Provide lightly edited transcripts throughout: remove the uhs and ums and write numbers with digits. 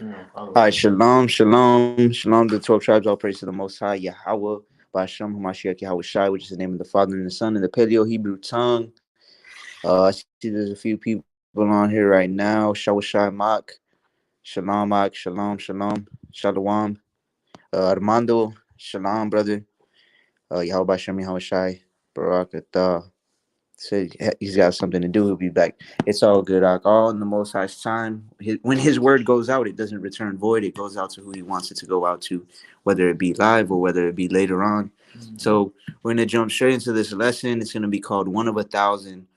All right, shalom, shalom, shalom to the 12 tribes, all praise to the Most High, Yahweh, Bashem, Hamashiach, Yahweh Shai, which is the name of the Father and the Son in the Paleo Hebrew tongue. I see there's a few people on here right now. Shawashai Mak, Shalom Mak, Shalom, Shalom, Shalom, Armando, Shalom, brother, Yahweh Bashem, Yahweh Shai, Barakatah. Said he's got something to do. He'll be back. It's all good. All in the Most High's time. When His word goes out, it doesn't return void. It goes out to who He wants it to go out to, whether it be live or whether it be later on. So we're gonna jump straight into this lesson. It's gonna be called "One of a Thousand: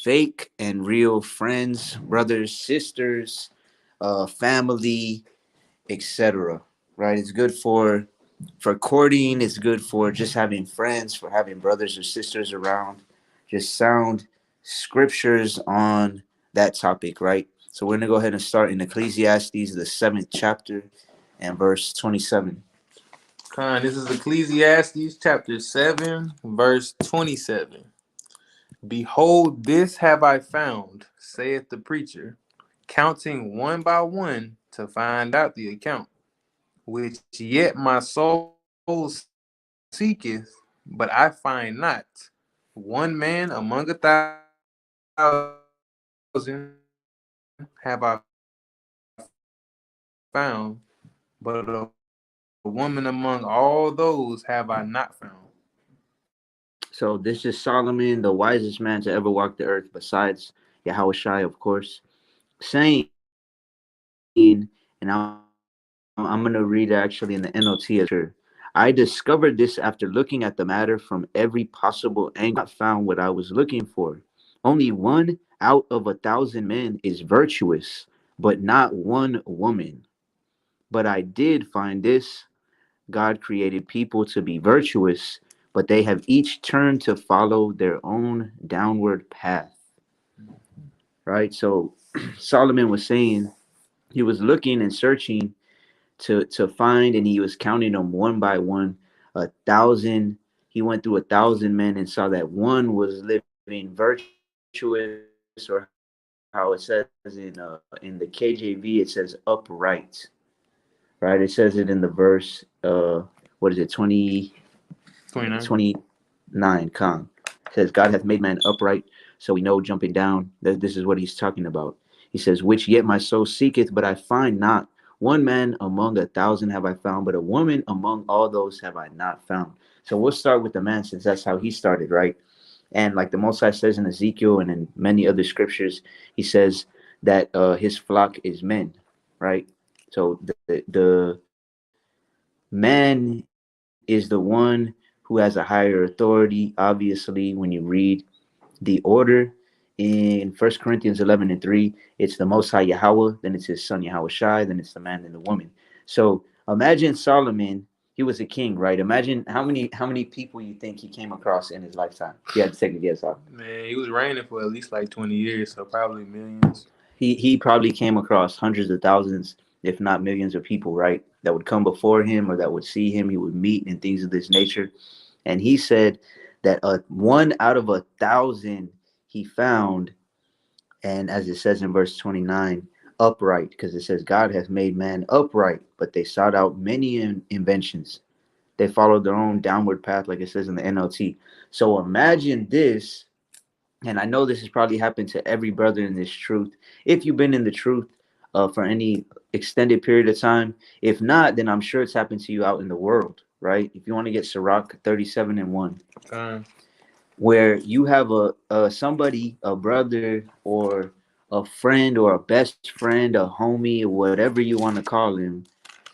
Fake and Real Friends, Brothers, Sisters, Family, etc." Right? It's good for courting. It's good for just having friends, for having brothers or sisters around. Just sound scriptures on that topic, right? So we're gonna go ahead and start in Ecclesiastes, the 7th chapter, and verse 27. Khan, this is Ecclesiastes chapter 7, verse 27. Behold, this have I found, saith the preacher, counting one by one to find out the account, which yet my soul seeketh, but I find not. One man among 1,000 have I found, but a woman among all those have I not found. So this is Solomon, the wisest man to ever walk the earth, besides Yahweh Shai, of course, saying, and I'm going to read actually in the NLT as well. I discovered this after looking at the matter from every possible angle. I found what I was looking for. Only one out of 1,000 men is virtuous, but not one woman. But I did find this: God created people to be virtuous, but they have each turned to follow their own downward path. Right? So Solomon was saying he was looking and searching to find, and he was counting them one by one. 1,000. He went through 1,000 men and saw that one was living virtuous, or how it says in the KJV, it says upright. Right? It says it in the verse. What is it? 29. 29. Con. It says God hath made man upright. So we know, jumping down, that this is what he's talking about. He says, which yet my soul seeketh, but I find not. One man among 1,000 have I found, but a woman among all those have I not found. So we'll start with the man, since that's how he started, right? And like the Most High says in Ezekiel and in many other scriptures, he says that his flock is men, right? So the man is the one who has a higher authority. Obviously, when you read the order in 1 Corinthians 11:3, it's the Most High Yahweh, then it's his son Yahweh Shai, then it's the man and the woman. So imagine Solomon. He was a king, right? Imagine how many people you think he came across in his lifetime. You had to take a guess off. Man, he was reigning for at least like 20 years, so probably millions. He probably came across hundreds of thousands, if not millions of people, right? That would come before him or that would see him, he would meet, and things of this nature. And he said that one out of 1,000 he found, and as it says in verse 29, upright, because it says God has made man upright, but they sought out many inventions. They followed their own downward path, like it says in the NLT. So imagine this, and I know this has probably happened to every brother in this truth. If you've been in the truth for any extended period of time, if not, then I'm sure it's happened to you out in the world, right? If you want to get Sirach 37:1, where you have a somebody, a brother or a friend or a best friend, a homie, or whatever you want to call him,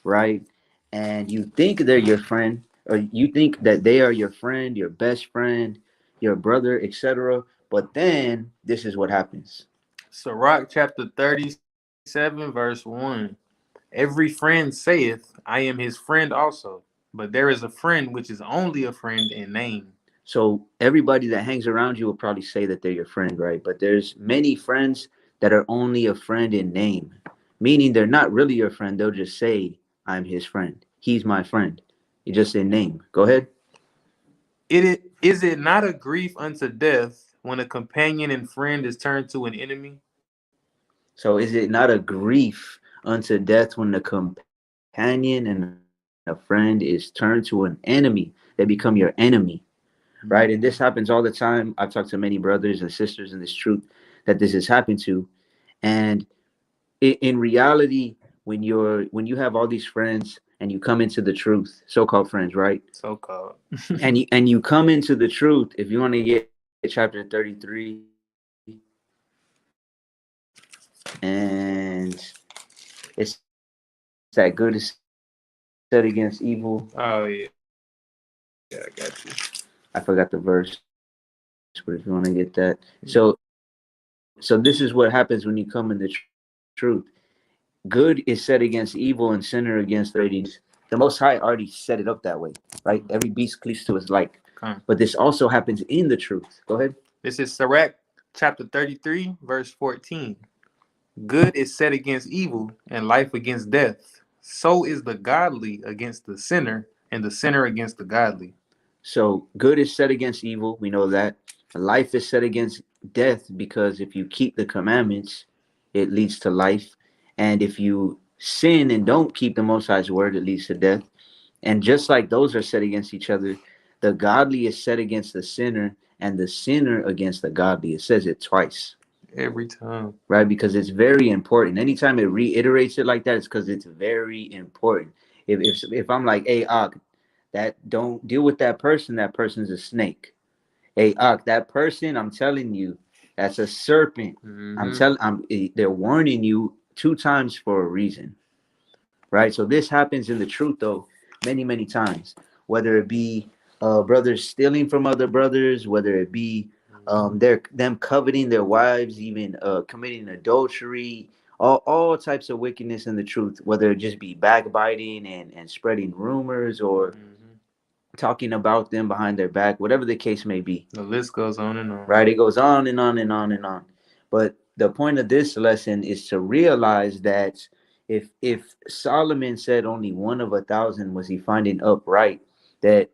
right? And you think they're your friend, or you think that they are your friend, your best friend, your brother, etc. But then this is what happens. Sirach chapter 37, verse 1. Every friend saith, I am his friend also, but there is a friend which is only a friend in name. So everybody that hangs around you will probably say that they're your friend, right? But there's many friends that are only a friend in name, meaning they're not really your friend. They'll just say, I'm his friend. He's my friend. You just in name. Go ahead. Is it not a grief unto death when a companion and friend is turned to an enemy? So is it not a grief unto death when the companion and a friend is turned to an enemy. They become your enemy, right? And this happens all the time. I've talked to many brothers and sisters in this truth that this has happened to. And in reality, when you have all these friends and you come into the truth, so-called friends, right? So called. And you come into the truth. If you want to get chapter 33, and it's that good is set against evil. Oh yeah, I got you. I forgot the verse, but if you want to get that, so this is what happens when you come in the truth. Good is set against evil and sinner against the rarity. The Most High already set it up that way, right? Every beast cleaves to his like. But this Come. also happens in the truth. Go ahead. This is Sirach chapter 33, verse 14. Good is set against evil, and life against death. So is the godly against the sinner, and the sinner against the godly. So good is set against evil. We know that. Life is set against death because if you keep the commandments, it leads to life. And if you sin and don't keep the Most High's word, it leads to death. And just like those are set against each other, the godly is set against the sinner, and the sinner against the godly. It says it twice, Every time. right? Because it's very important. Anytime it reiterates it like that, it's because it's very important. If I'm like, hey, that don't deal with that person's a snake. Hey, that person, I'm telling you, that's a serpent. Mm-hmm. They're warning you two times for a reason, right? So this happens in the truth, though, many, many times. Whether it be brothers stealing from other brothers, whether it be them coveting their wives, even committing adultery, all types of wickedness in the truth. Whether it just be backbiting and spreading rumors or Mm-hmm. talking about them behind their back, whatever the case may be, The list goes on and on. right? It goes on and on and on and on. But the point of this lesson is to realize that if Solomon said only one of 1,000 was he finding upright, that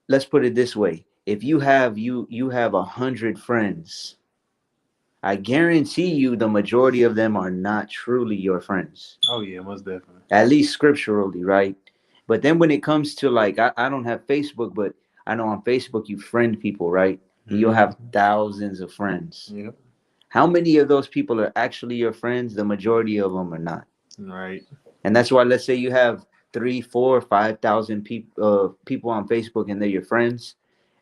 let's put it this way: if you have 100 friends, I guarantee you the majority of them are not truly your friends, Oh yeah, most definitely. at least scripturally, right? But then when it comes to like, I don't have Facebook, but I know on Facebook you friend people, right? And you'll have Mm-hmm. thousands of friends. Yep. How many of those people are actually your friends? The majority of them are not. Right. And that's why, let's say you have 3, 4, 5,000 people on Facebook and they're your friends,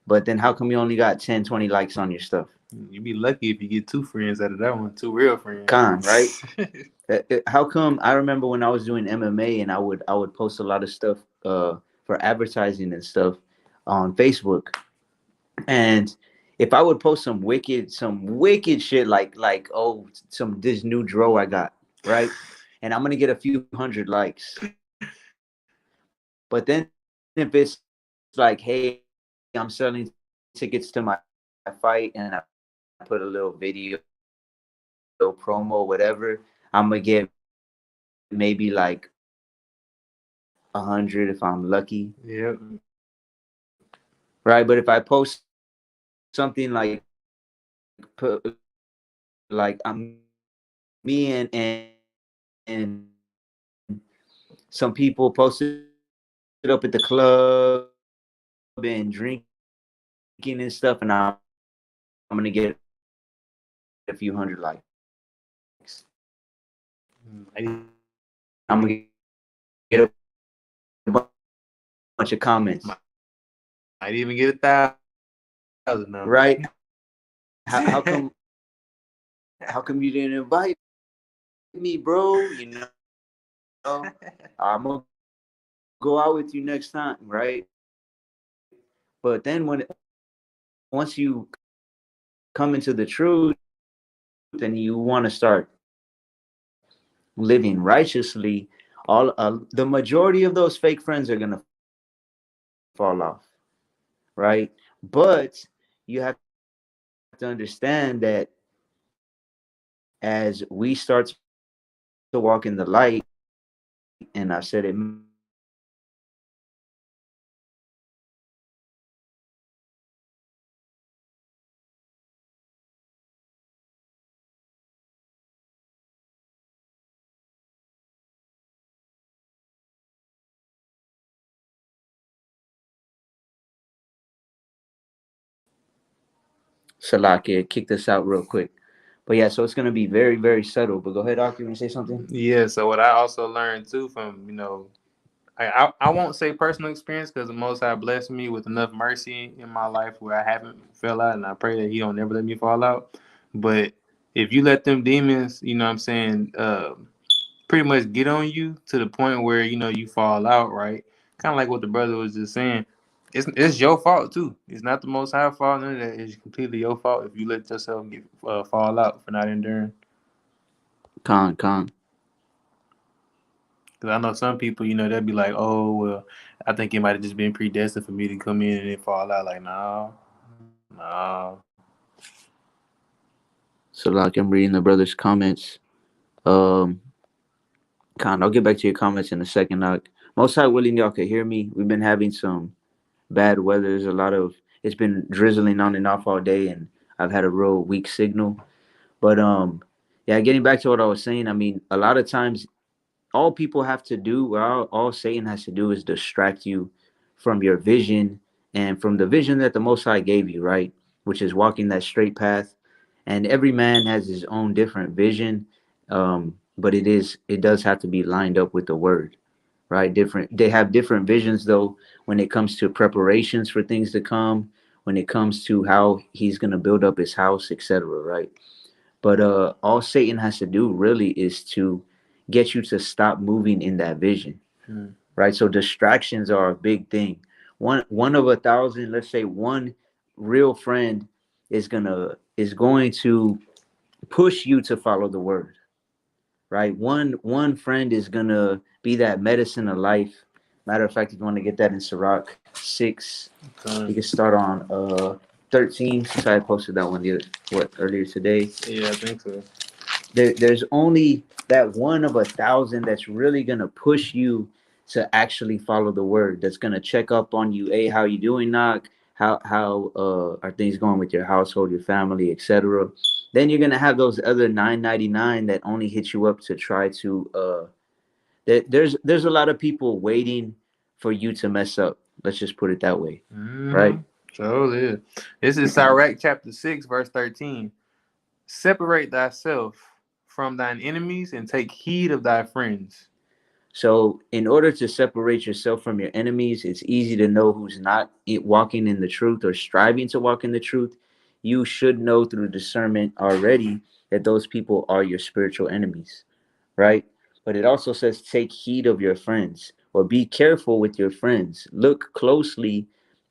but then how come you only got 10, 20 likes on your stuff? You'd be lucky if you get two friends out of that one, two real Con, right? friends. How come? I remember when I was doing MMA and I would post a lot of stuff for advertising and stuff on Facebook, and if I would post some wicked shit like oh some this new dro I got, right, and I'm gonna get a few hundred likes, but then if it's like, hey, I'm selling tickets to my fight, and I put a little video promo whatever, I'm gonna get maybe like 100 if I'm lucky, Yep. right? But if I post something like me and some people posted up at the club and drinking and stuff, and I'm gonna get a few hundred likes, Might even I'm gonna get a bunch of comments, might even get 1,000 now. right? How come you didn't invite me, bro? I'm gonna go out with you next time, right? But then once you come into the truth and you want to start living righteously, the majority of those fake friends are gonna fall off, right? But you have to understand that as we start to walk in the light, and I've said it many times, and I've said it many times, Salakia kicked us out real quick. But yeah, so it's gonna be very, very subtle. But go ahead, Doc. You want to say something? Yeah. So what I also learned too from I won't say personal experience because the Most High blessed me with enough mercy in my life where I haven't fell out, and I pray that He don't never let me fall out. But if you let them demons, you know what I'm saying, pretty much get on you to the point where you fall out, right? Kind of like what the brother was just saying. It's your fault too. It's not the Most High fault. None of that. It's completely your fault if you let yourself get fall out for not enduring. Con. Because I know some people, they'll be like, "Oh, well, I think it might have just been predestined for me to come in and then fall out." Like, no. So like I'm reading the brother's comments. Um, Con, I'll get back to your comments in a second. Most high willing, y'all can hear me. We've been having some bad weather. There's a lot of it's been drizzling on and off all day, and I've had a real weak signal. But yeah, getting back to what I was saying. I mean, a lot of times all people have to do, or all Satan has to do, is distract you from your vision and from the vision that the Most High gave you, right? Which is walking that straight path. And every man has his own different vision, but it does have to be lined up with the Word, right? They have different visions though when it comes to preparations for things to come, when it comes to how he's gonna build up his house, etc. Right? But all Satan has to do really is to get you to stop moving in that vision, Hmm. right? So distractions are a big thing. One of 1,000, let's say one real friend is going to push you to follow the word, right? One friend is gonna be that medicine of life. Matter of fact, if you want to get that in Sirach 6, you Okay. can start on 13. Since I posted that one earlier today. Yeah, I think so. There's only that one of 1,000 that's really gonna push you to actually follow the word. That's gonna check up on you. Hey, how you doing, knock? How are things going with your household, your family, etc. Then you're gonna have those other 999 that only hit you up to try to there's a lot of people waiting for you to mess up. Let's just put it that way, right? Mm-hmm. So it is. This is Sirach chapter 6, verse 13. Separate thyself from thine enemies and take heed of thy friends. So, in order to separate yourself from your enemies, it's easy to know who's not walking in the truth or striving to walk in the truth. You should know through discernment already that those people are your spiritual enemies, right? But it also says take heed of your friends or be careful with your friends. Look closely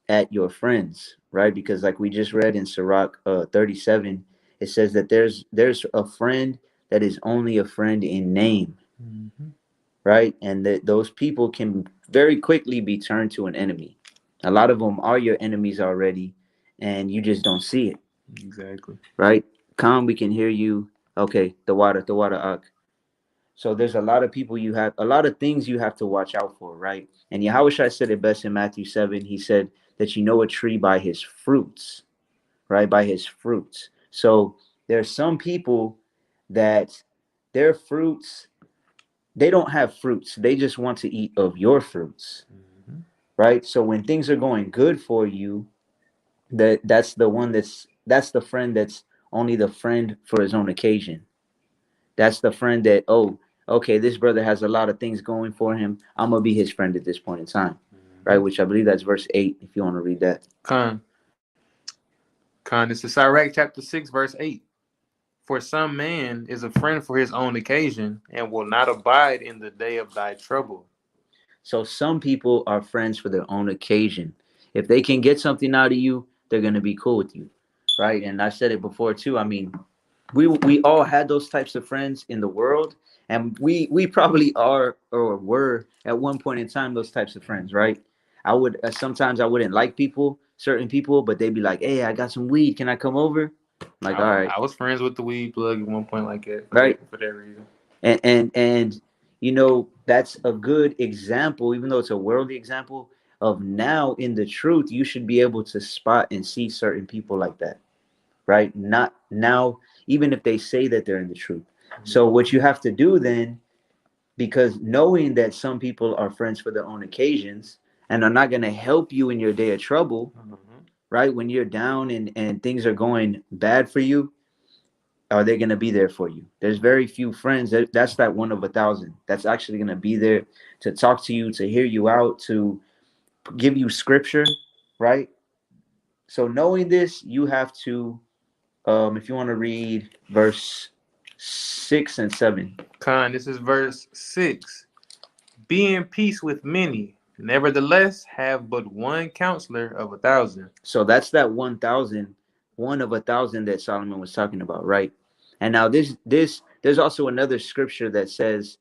at your friends, right? Because like we just read in Sirach 37, it says that there's a friend that is only a friend in name, Mm-hmm. right? And that those people can very quickly be turned to an enemy. A lot of them are your enemies already, and you just don't see it, Exactly. right? Khan, we can hear you. Okay, the water, so there's a lot of people a lot of things you have to watch out for, right? And Yahushua said it best in Matthew 7. He said that you know a tree by his fruits, right? By his fruits. So there's some people that their fruits, they don't have fruits. They just want to eat of your fruits, Mm-hmm. right? So when things are going good for you, that's the friend that's only the friend for his own occasion. That's the friend that, oh, okay, this brother has a lot of things going for him. I'm gonna be his friend at this point in time, right? Mm-hmm. Which I believe that's verse 8. If you want to read that. Con. Con. This is Sirach chapter 6, verse 8. For some man is a friend for his own occasion and will not abide in the day of thy trouble. So some people are friends for their own occasion. If they can get something out of you, they're gonna be cool with you, right? And I said it before too. I mean, we all had those types of friends in the world, and we probably are or were at one point in time those types of friends, right? I would sometimes I wouldn't like certain people, but they'd be like, "Hey, I got some weed. Can I come over?" I'm like, all right, I was friends with the weed plug at one point like that right? for that reason. And that's a good example, even though it's a worldly example of now in the truth. You should be able to spot and see certain people like that, right? Not now, even if they say that they're in the truth. So what you have to do then, because knowing that some people are friends for their own occasions and are not going to help you in your day of trouble, Mm-hmm. right? When you're down and things are going bad for you, are they going to be there for you? There's very few friends. That's that one of 1,000 that's actually going to be there to talk to you, to hear you out, to give you scripture, right? So knowing this, you have to, if you want to read verse 6 and 7. This is verse 6. Be in peace with many, nevertheless have but one counselor of 1,000. So that's that 1,000, one of 1,000 that Solomon was talking about, right? And now there's also another scripture that says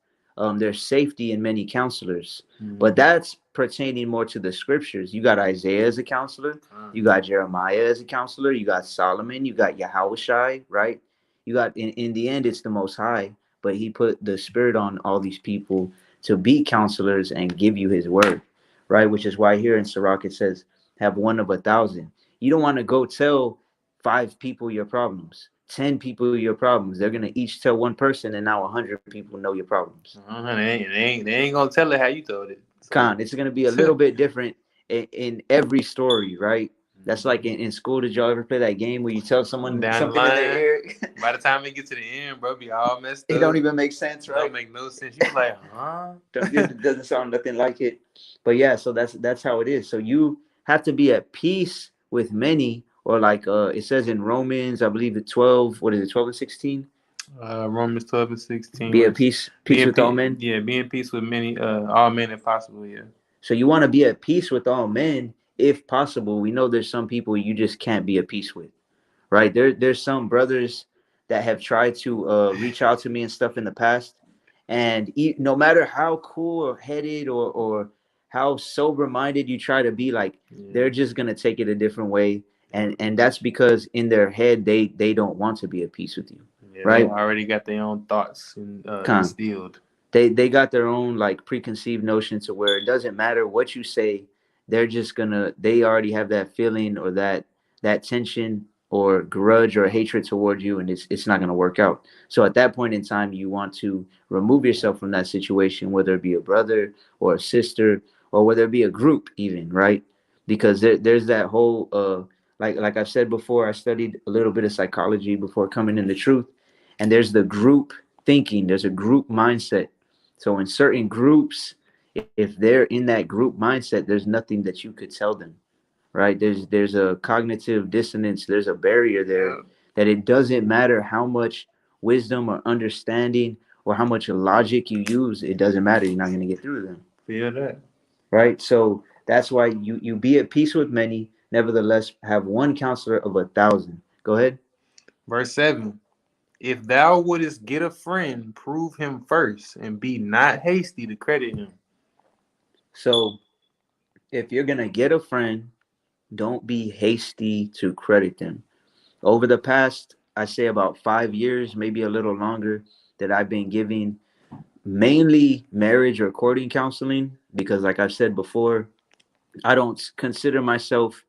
there's safety in many counselors, but that's pertaining more to the scriptures. You got Isaiah as a counselor, you got Jeremiah as a counselor, you got Solomon, you got Yahushai, right? You got in the end it's the Most High, but He put the Spirit on all these people to be counselors and give you His word, right? Which is why here in Sirach it says have one of 1,000. You don't want to go tell 5 people your problems, 10 people your problems. They're gonna each tell one person, and now 100 people know your problems. They ain't gonna tell it how you told it. So. It's gonna be a little bit different in every story, right? That's like in school. Did y'all ever play that game where you tell someone down something the in their ear? By the time it gets to the end, bro, be all messed up. It don't even make sense, It right? don't make no sense. You like, huh? It doesn't sound nothing like it. But yeah, so that's how it is. So you have to be at peace with many, or like it says in Romans, I believe the 12. What is it, 12 and 16? Romans 12 and 16. Be at peace with all men. Yeah, be in peace with many, all men if possible. Yeah. So you want to be at peace with all men if possible. We know there's some people you just can't be at peace with, right? There's some brothers that have tried to reach out to me and stuff in the past, and no matter how cool or headed or how sober minded you try to be, like they're just gonna take it a different way, and that's because in their head they don't want to be at peace with you, right? They already got their own thoughts instilled. They got their own like preconceived notion to where it doesn't matter what you say, they already have that feeling or that tension or grudge or hatred toward you, and it's not gonna work out. So at that point in time, you want to remove yourself from that situation, whether it be a brother or a sister or whether it be a group even, right? Because there's that whole like I've said before, I studied a little bit of psychology before coming in the truth, and there's the group thinking, there's a group mindset. So in certain groups, if they're in that group mindset, there's nothing that you could tell them, right? There's a cognitive dissonance, there's a barrier there that it doesn't matter how much wisdom or understanding or how much logic you use, it doesn't matter. You're not going to get through to them. Feel that. Right? So that's why you be at peace with many, nevertheless have one counselor of 1,000. Go ahead. Verse 7. If thou wouldest get a friend, prove him first, and be not hasty to credit him. So if you're going to get a friend, don't be hasty to credit them. Over the past, I say about 5 years, maybe a little longer, that I've been giving mainly marriage or courting counseling, because like I've said before, I don't consider myself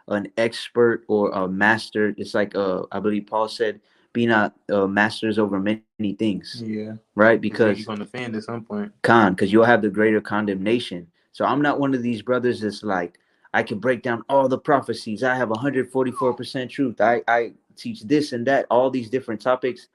an expert or a master. It's like I believe Paul said, be not masters over many things. Yeah. Right? Because you're gonna offend at some point. Because you'll have the greater condemnation. So I'm not one of these brothers that's like, I can break down all the prophecies. I have 144% truth. I teach this and that, all these different topics.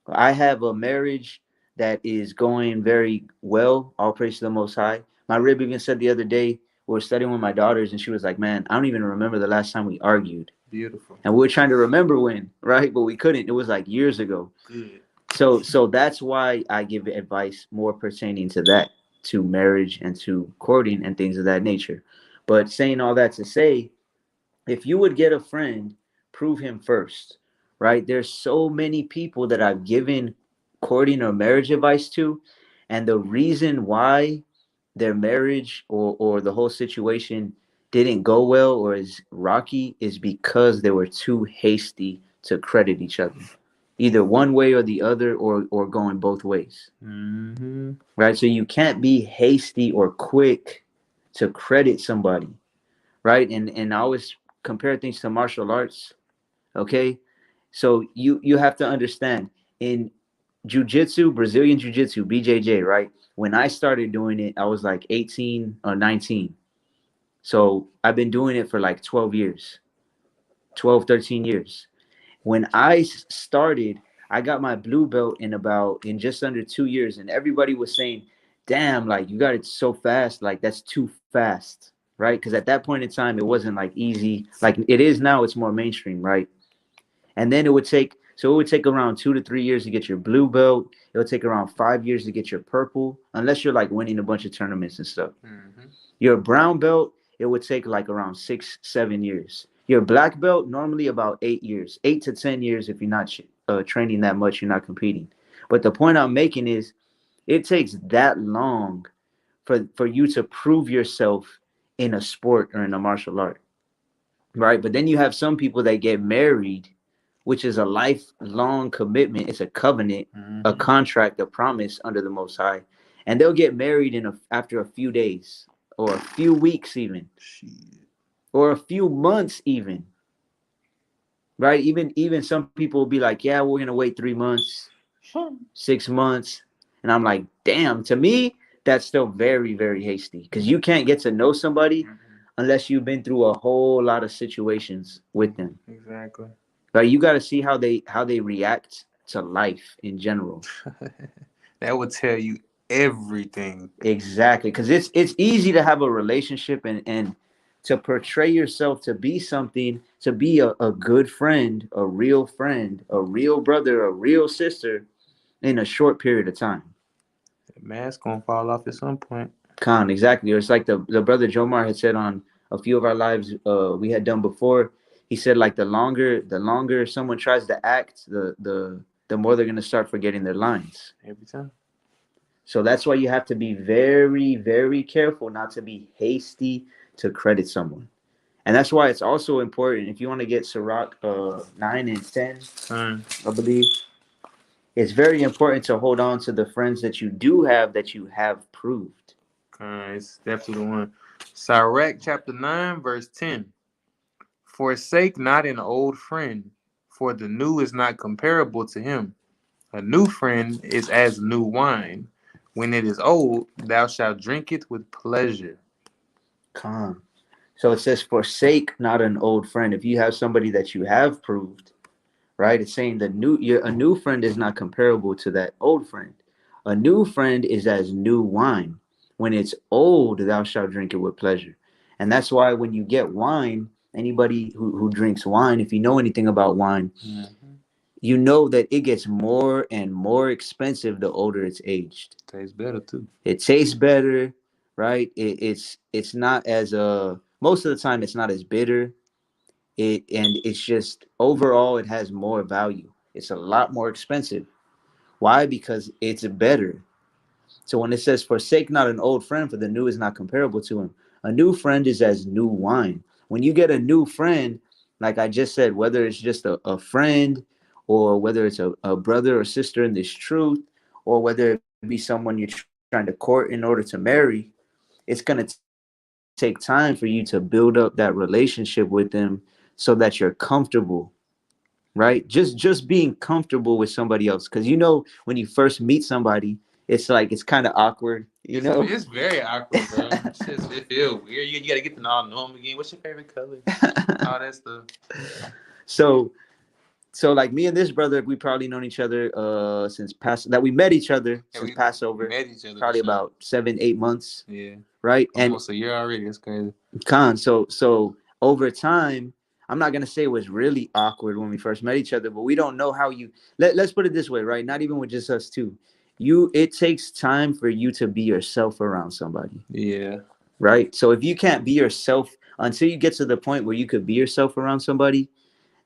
I have a marriage that is going very well. All praise to the Most High. My rib even said the other day, we were studying with my daughters, and she was like, man, I don't even remember the last time we argued. Beautiful. And we were trying to remember when, right? But we couldn't. It was like years ago. Good. So that's why I give advice more pertaining to that, to marriage and to courting and things of that nature. But saying all that to say, if you would get a friend, prove him first, right? There's so many people that I've given courting or marriage advice to, and the reason why their marriage or the whole situation didn't go well or is rocky is because they were too hasty to credit each other, either one way or the other, or going both ways. Right? So you can't be hasty or quick to credit somebody, right? And I always compare things to martial arts. Okay, so you have to understand in jiu-jitsu, Brazilian jiu-jitsu, BJJ, right? When I started doing it, I was like 18 or 19. So I've been doing it for like 12 years. 12, 13 years. When I started, I got my blue belt in just under 2 years, and everybody was saying, "Damn, like you got it so fast, like that's too fast." Right? Because at that point in time, it wasn't like easy like it is now. It's more mainstream, right? And then it would take around 2 to 3 years to get your blue belt. It would take around 5 years to get your purple, unless you're like winning a bunch of tournaments and stuff. Mm-hmm. Your brown belt, it would take like around 6, 7 years. Your black belt, normally about 8 years, 8 to 10 years if you're not training that much, you're not competing. But the point I'm making is, it takes that long for you to prove yourself in a sport or in a martial art, right? But then you have some people that get married, which is a lifelong commitment. It's a covenant, a Mm-hmm. contract, a promise under the Most High, and they'll get married after a few days or a few weeks even, Shit. or a few months even, right? Even some people will be like, yeah, we're gonna wait 3 months, 6 months, and I'm like, damn. To me, that's still very, very hasty because you can't get to know somebody Mm-hmm. unless you've been through a whole lot of situations with them. Exactly. Right? You got to see how they react to life in general. That would tell you everything. Exactly, because it's easy to have a relationship and to portray yourself to be something, to be a good friend, a real brother, a real sister in a short period of time. The mask gonna fall off at some point. Khan, exactly. Or it's like the brother Jomar had said on a few of our lives we had done before. He said like the longer someone tries to act, the more they're gonna start forgetting their lines. Every time. So that's why you have to be very, very careful not to be hasty to credit someone. And that's why it's also important if you want to get Sirach 9 and 10, Time. I believe, it's very important to hold on to the friends that you have proved. It's definitely the one. Sirach chapter 9, verse 10. Forsake not an old friend, for the new is not comparable to him. A new friend is as new wine. When it is old, thou shalt drink it with pleasure. Calm. So it says, forsake not an old friend. If you have somebody that you have proved, right? It's saying a new friend is not comparable to that old friend. A new friend is as new wine. When it's old, thou shalt drink it with pleasure. And that's why when you get wine, anybody who drinks wine, if you know anything about wine, Mm-hmm. you know that it gets more and more expensive the older it's aged. Tastes better too. It tastes better, right? It's not as most of the time it's not as bitter. It's just overall it has more value. It's a lot more expensive. Why? Because it's better. So when it says forsake not an old friend, for the new is not comparable to him. A new friend is as new wine. When you get a new friend, like I just said, whether it's just a friend, or whether it's a brother or sister in this truth, or whether it be someone you're trying to court in order to marry, it's going to take time for you to build up that relationship with them so that you're comfortable, right? Just being comfortable with somebody else, because when you first meet somebody, it's kind of awkward, It's very awkward, bro. It feels weird. You gotta get to know them again. What's your favorite color? All that stuff. so like me and this brother, we probably known each other since past that we met each other Yeah, since we Passover, met each other for probably sure. about 7, 8 months, Yeah, right? And almost a year already. That's crazy. so over time, I'm not gonna say it was really awkward when we first met each other, but we don't know how let's put it this way, right? Not even with just us two. It takes time for you to be yourself around somebody, Yeah, right? So if you can't be yourself until you get to the point where you could be yourself around somebody,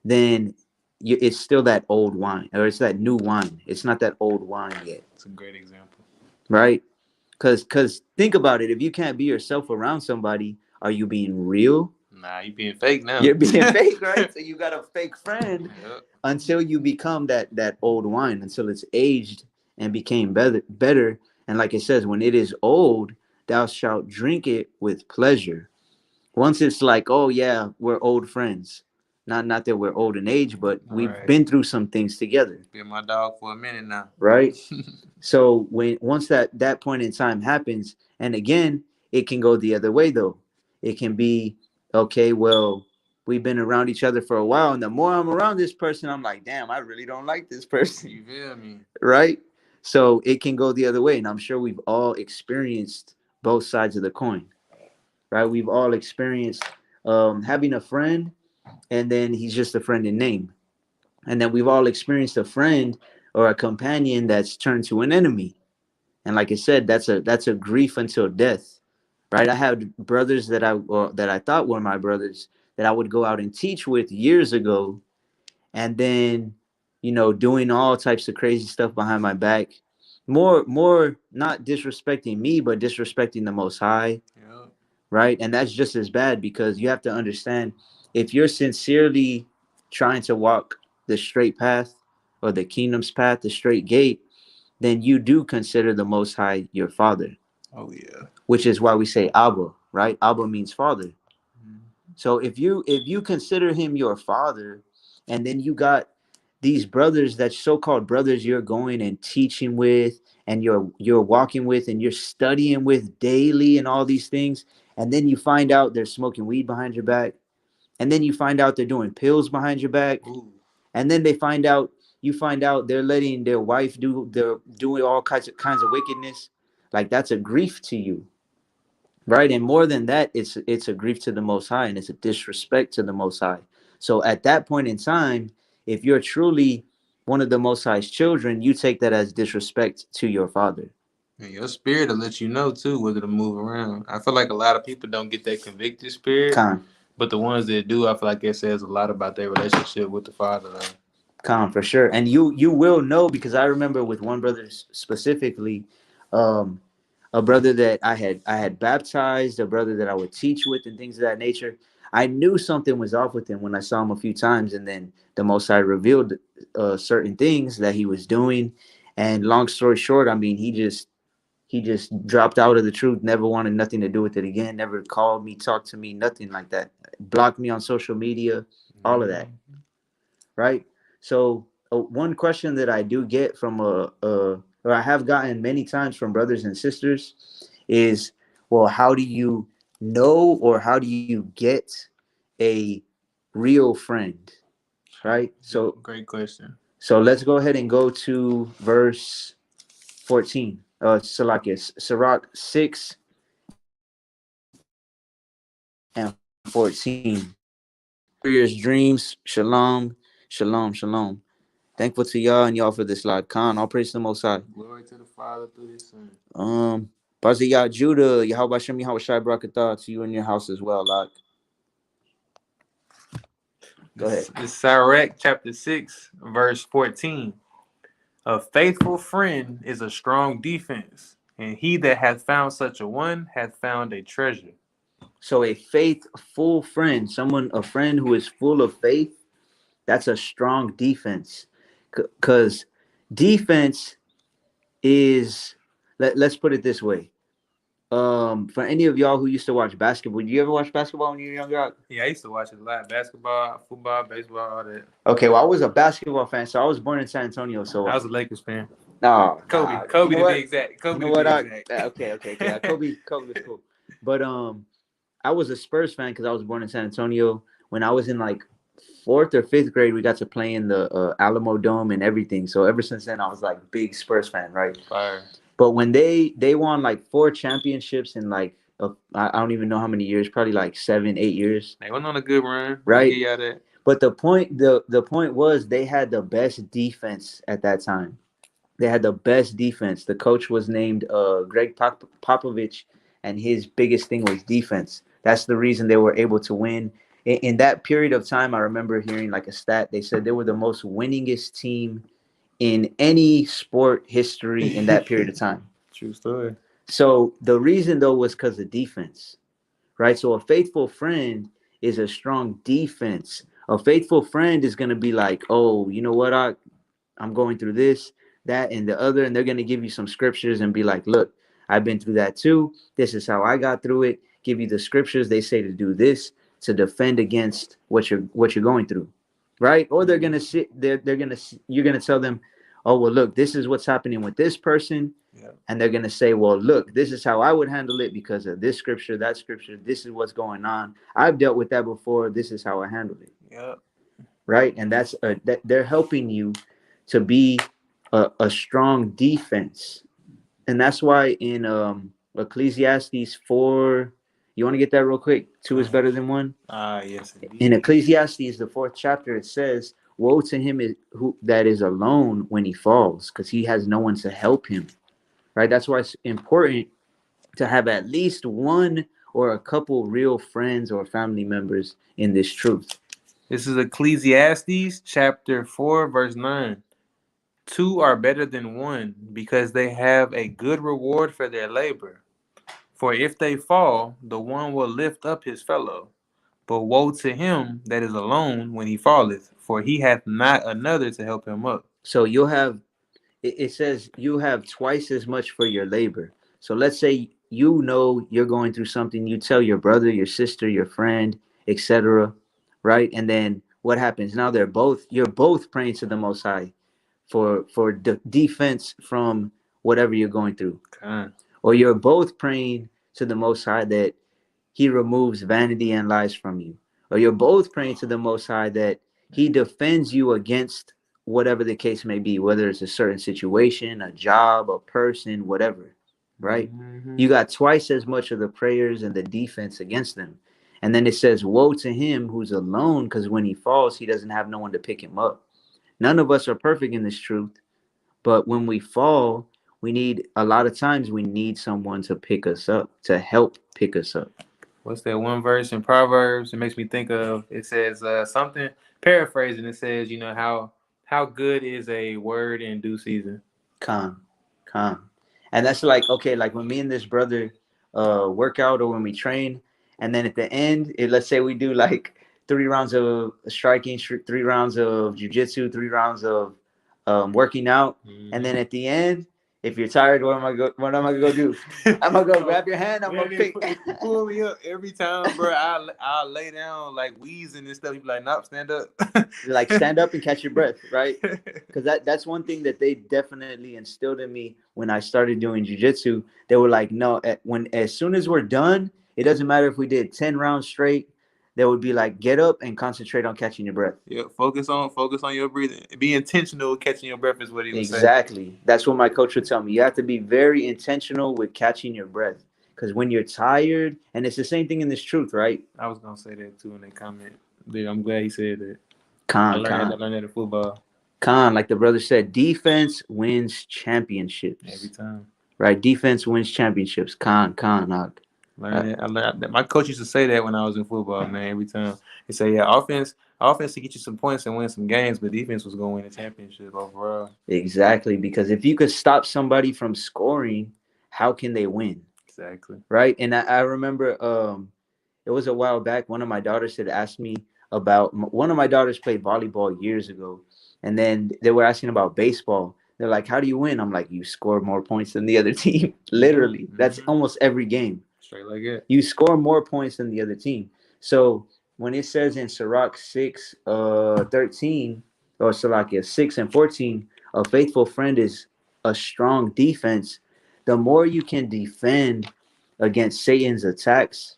then it's still that old wine, or it's that new wine. It's not that old wine yet, it's a great example. right? Because think about it. If you can't be yourself around somebody, are you being real? Nah, you being fake now. You're being fake, right? So you got a fake friend Yep. until you become that old wine, until it's aged and became better. And like it says, when it is old, thou shalt drink it with pleasure. Once it's like, oh yeah, we're old friends. Not that we're old in age, but All we've right. been through some things together, Been my dog for a minute now. right? So once that point in time happens, and again, it can go the other way though. It can be, okay, well, we've been around each other for a while, and the more I'm around this person, I'm like, damn, I really don't like this person. You feel me? Right? So it can go the other way, and I'm sure we've all experienced both sides of the coin. Right? We've all experienced having a friend, and then he's just a friend in name, and then we've all experienced a friend or a companion that's turned to an enemy. And like I said, that's a grief until death, right? I had brothers that I thought were my brothers that I would go out and teach with years ago, and then, doing all types of crazy stuff behind my back, more not disrespecting me, but disrespecting the Most High, Yeah. right? And that's just as bad, because you have to understand, if you're sincerely trying to walk the straight path, or the kingdom's path, the straight gate, then you do consider the Most High your father, Oh yeah. which is why we say Abba, right? Abba means father. Mhm. So if you consider him your father, and then you got these brothers, that so-called brothers, you're going and teaching with, and you're walking with, and you're studying with daily, and all these things, and then you find out they're smoking weed behind your back, and then you find out they're doing pills behind your back, Ooh. and then you find out they're letting their wife they're doing all kinds of wickedness. Like, that's a grief to you, right? And more than that, it's a grief to the Most High, and it's a disrespect to the Most High. So at that point in time, if you're truly one of the Most High's children, you take that as disrespect to your father. And your spirit will let you know too whether to move around. I feel like a lot of people don't get that convicted spirit, Con, but the ones that do, I feel like it says a lot about their relationship with the Father. Though. con for sure. And you will know, because I remember with one brother specifically, um, a brother that I had baptized, a brother that I would teach with, and things of that nature. I knew something was off with him when I saw him a few times, and then the Most High revealed certain things that he was doing. And long story short, I mean, he just dropped out of the truth, never wanted nothing to do with it again, never called me, talked to me, nothing like that, blocked me on social media, all of that, Mm-hmm. right? So one question that I do get from or I have gotten many times from brothers and sisters is, well, how do you know, or how do you get a real friend, right? Great question. So let's go ahead and go to verse 14. Salakias, Sirach 6 and 14. Warriors dreams, shalom, shalom, shalom. Thankful to y'all and y'all for this live con. All praise to the Most High. Glory to the Father through His Son. Baziyah Judah, Yahweh Shem, Yahweh Shai Barakatah to you in your house as well, Lord. Go ahead. This Sirach chapter 6, verse 14. A faithful friend is a strong defense, and he that hath found such a one hath found a treasure. So a faithful friend, a friend who is full of faith, that's a strong defense. Because defense is, let's put it this way. For any of y'all who used to watch basketball, did you ever watch basketball when you were younger? Yeah, I used to watch it a lot. Basketball, football, baseball, all that. Okay, well, I was a basketball fan, so I was born in San Antonio. So I was a Lakers fan. no, Kobe. nah, Kobe you know to be what? exact. Kobe You know to what? be exact. Okay. Kobe was cool. But I was a Spurs fan because I was born in San Antonio. When I was in like fourth or fifth grade, we got to play in the Alamo Dome and everything. So ever since then, I was like big Spurs fan, right? Fire. But when they won like 4 championships in like I don't even know how many years, probably like 7, 8 years, They went on a good run. I right? give y'all that. But the point was they had the best defense at that time. They had the best defense. The coach was named Greg Popovich, and his biggest thing was defense. That's the reason they were able to win. In that period of time, I remember hearing like a stat. They said they were the most winningest team in any sport history in that period of time. True story. So the reason though was because of defense, right? So a faithful friend is a strong defense. A faithful friend is going to be like, oh, you know what? I'm going through this, that, and the other, and they're going to give you some scriptures and be like, look, I've been through that too. This is how I got through it. Give you the scriptures. They say to do this to defend against what you're going through, right? Or they're going to sit. You're going to tell them, oh well, look, this is what's happening with this person, Yep. and they're gonna say, well, look, this is how I would handle it because of this scripture, that scripture. This is what's going on. I've dealt with that before. This is how I handle it. Yep. Right, and that they're helping you to be a strong defense, and that's why in Ecclesiastes 4, you want to get that real quick? 2 is better than 1. Yes, In indeed. Ecclesiastes, the 4th chapter, it says, "Woe to him who that is alone when he falls, because he has no one to help him." Right. That's why it's important to have at least one or a couple real friends or family members in this truth. This is Ecclesiastes chapter 4, verse 9. Two are better than one because they have a good reward for their labor. For if they fall, the one will lift up his fellow. But woe to him that is alone when he falleth, for he hath not another to help him up. So you'll have, it says you have twice as much for your labor. So let's say you know you're going through something, you tell your brother, your sister, your friend, etc. Right? And then what happens? Now you're both praying to the Most High for defense from whatever you're going through. Okay. Or you're both praying to the Most High that he removes vanity and lies from you. Or you're both praying to the Most High that he defends you against whatever the case may be, whether it's a certain situation, a job, a person, whatever, right? Mm-hmm. You got twice as much of the prayers and the defense against them. And then it says, woe to him who's alone, because when he falls, he doesn't have no one to pick him up. None of us are perfect in this truth, but when we fall, we need, a lot of times we need someone to pick us up, to help pick us up. What's that one verse in Proverbs? It makes me think of, it says something, paraphrasing, it says, how good is a word in due season. Calm, calm. And that's like, okay, like when me and this brother work out or when we train, and then at the end, let's say we do like 3 rounds of striking, 3 rounds of jujitsu, 3 rounds of working out, and then at the end, if you're tired, what am I gonna do? I'm gonna go grab your hand. I'm gonna pick. If you pull me up every time, bro, I'll lay down like wheezing and stuff. You be like, nope, stand up. Like stand up and catch your breath, right? Because that's one thing that they definitely instilled in me when I started doing jujitsu. They were like, no, as soon as we're done, it doesn't matter if we did 10 rounds straight. They would be like, get up and concentrate on catching your breath. Yeah, focus on your breathing. Be intentional with catching your breath is what he would say. Exactly. That's what my coach would tell me. You have to be very intentional with catching your breath. Because when you're tired, and it's the same thing in this truth, right? I was gonna say that too in that comment. But I'm glad he said that. I Con, learned con, that in football con. Like the brother said, defense wins championships. every time. Right? Defense wins championships. Con, og. Learn it. I learned that. My coach used to say that when I was in football, man. Every time he say, "Yeah, offense to get you some points and win some games, but defense was going to win the championship overall." Exactly. Because if you could stop somebody from scoring, how can they win? Exactly. Right? And I remember it was a while back. One of my daughters had asked me about, one of my daughters played volleyball years ago, and then they were asking about baseball. They're like, how do you win? I'm like, you score more points than the other team. Literally. That's almost every game. Straight like it. You score more points than the other team. So when it says in Sirach 6, 13, or Salakia 6 and 14, a faithful friend is a strong defense. The more you can defend against Satan's attacks,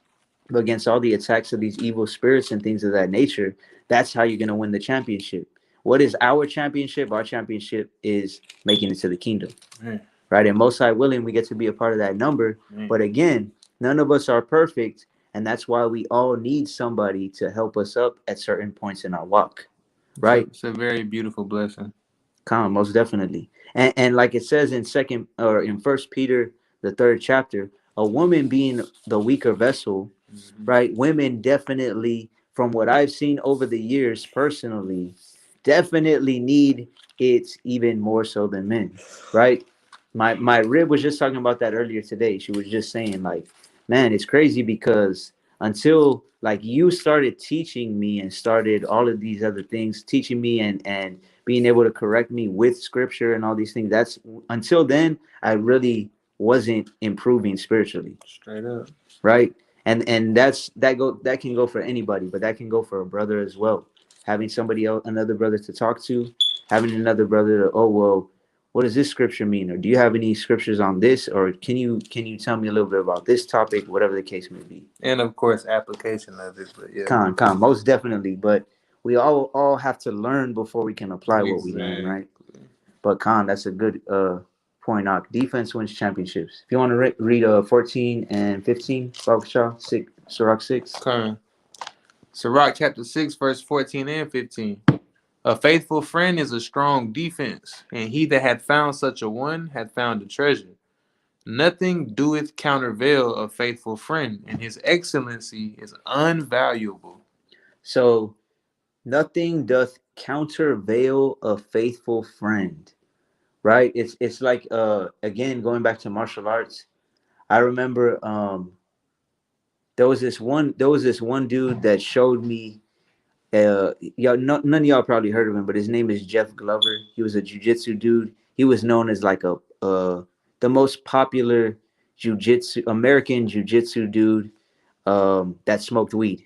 against all the attacks of these evil spirits and things of that nature, that's how you're going to win the championship. What is our championship? Our championship is making it to the kingdom. Right? And most high willing, we get to be a part of that number. But again, none of us are perfect. And that's why we all need somebody to help us up at certain points in our walk. Right? It's a very beautiful blessing. Come, most definitely. And like it says in First Peter, the 3rd chapter, a woman being the weaker vessel, right? Women definitely, from what I've seen over the years personally, definitely need it even more so than men, right? My rib was just talking about that earlier today. She was just saying like, man, it's crazy because until like you started teaching me and started all of these other things, teaching me and being able to correct me with scripture and all these things, that's until then I really wasn't improving spiritually. Straight up. Right? And that can go for anybody, but that can go for a brother as well. Having somebody else, another brother to talk to, having another brother to, oh well, what does this scripture mean? Or do you have any scriptures on this? Or can you tell me a little bit about this topic, whatever the case may be? And of course, application of it. But yeah, Most definitely. But we all have to learn before we can apply what we learn, exactly. right? But that's a good point out. Defense wins championships. If you want to read 14 and 15, Sirach 6. Con. Sirach chapter 6, verse 14 and 15. A faithful friend is a strong defense, and he that hath found such a one hath found a treasure. Nothing doeth countervail a faithful friend, and his excellency is unvaluable. So nothing doth countervail a faithful friend, right? It's like again going back to martial arts. I remember there was this one dude that showed me y'all none of y'all probably heard of him, but his name is Jeff Glover. He was a jujitsu dude. He was known as like a the most popular American jujitsu dude that smoked weed,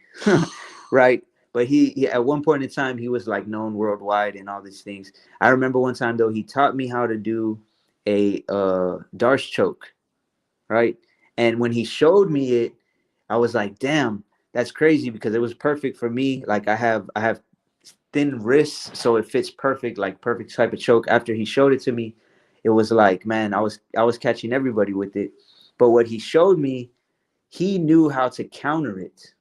right? But he at one point in time he was like known worldwide and all these things. I remember one time though he taught me how to do a darce choke, right? And when he showed me it, I was like, damn, that's crazy because it was perfect for me. Like I have thin wrists, so it fits perfect, like perfect type of choke. After he showed it to me, it was like, man, I was catching everybody with it. But what he showed me, he knew how to counter it,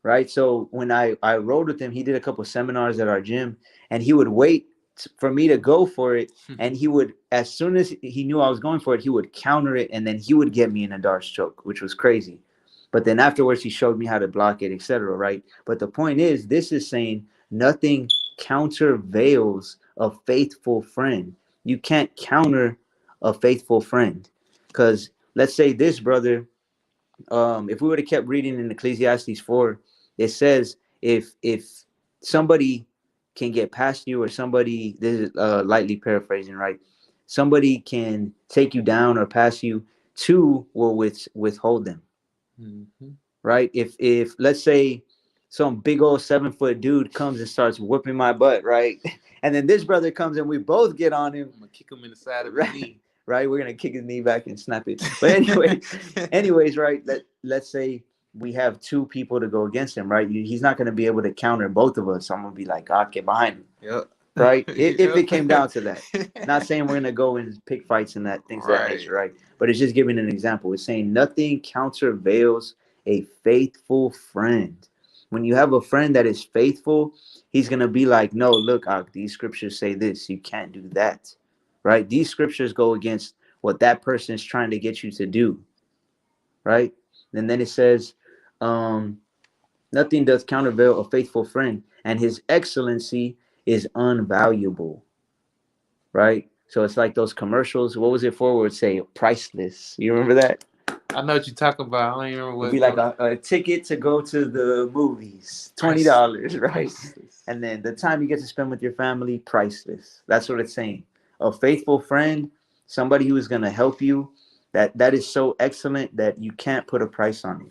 right? So when I rode with him, he did a couple seminars at our gym, and he would wait for me to go for it, and he would, as soon as he knew I was going for it, he would counter it, and then he would get me in a darce choke, which was crazy. But then afterwards, he showed me how to block it, etc. Right? But the point is, this is saying nothing countervails a faithful friend. You can't counter a faithful friend, because let's say this brother, if we would have kept reading in Ecclesiastes 4, it says if somebody can get past you, or somebody, this is lightly paraphrasing, right? Somebody can take you down or pass you, two will withhold them, Mm-hmm. right? If let's say some big old 7 foot dude comes and starts whooping my butt, right? And then this brother comes and we both get on him, I'm gonna kick him in the side of his right? knee. Right, we're gonna kick his knee back and snap it. But anyways, right? Let's say we have two people to go against him, right? He's not gonna be able to counter both of us. So I'm gonna be like, "Ah, get behind him," Yep. right? If it Yep. came down to that. Not saying we're gonna go and pick fights and that things of that Right. nature, right? But it's just giving an example. It's saying nothing countervails a faithful friend. When you have a friend that is faithful, he's gonna be like, "No, look, these scriptures say this. You can't do that." Right? These scriptures go against what that person is trying to get you to do, right? And then it says, nothing does countervail a faithful friend, and his excellency is unvaluable, right? So it's like those commercials. What was it for? Where it say priceless? You remember that? I know what you're talking about. I don't even remember It'd what be it like goes. a ticket to go to the movies, Price. $20, right? Priceless. And then the time you get to spend with your family, priceless. That's what it's saying. A faithful friend, somebody who is going to help you, that is so excellent that you can't put a price on it.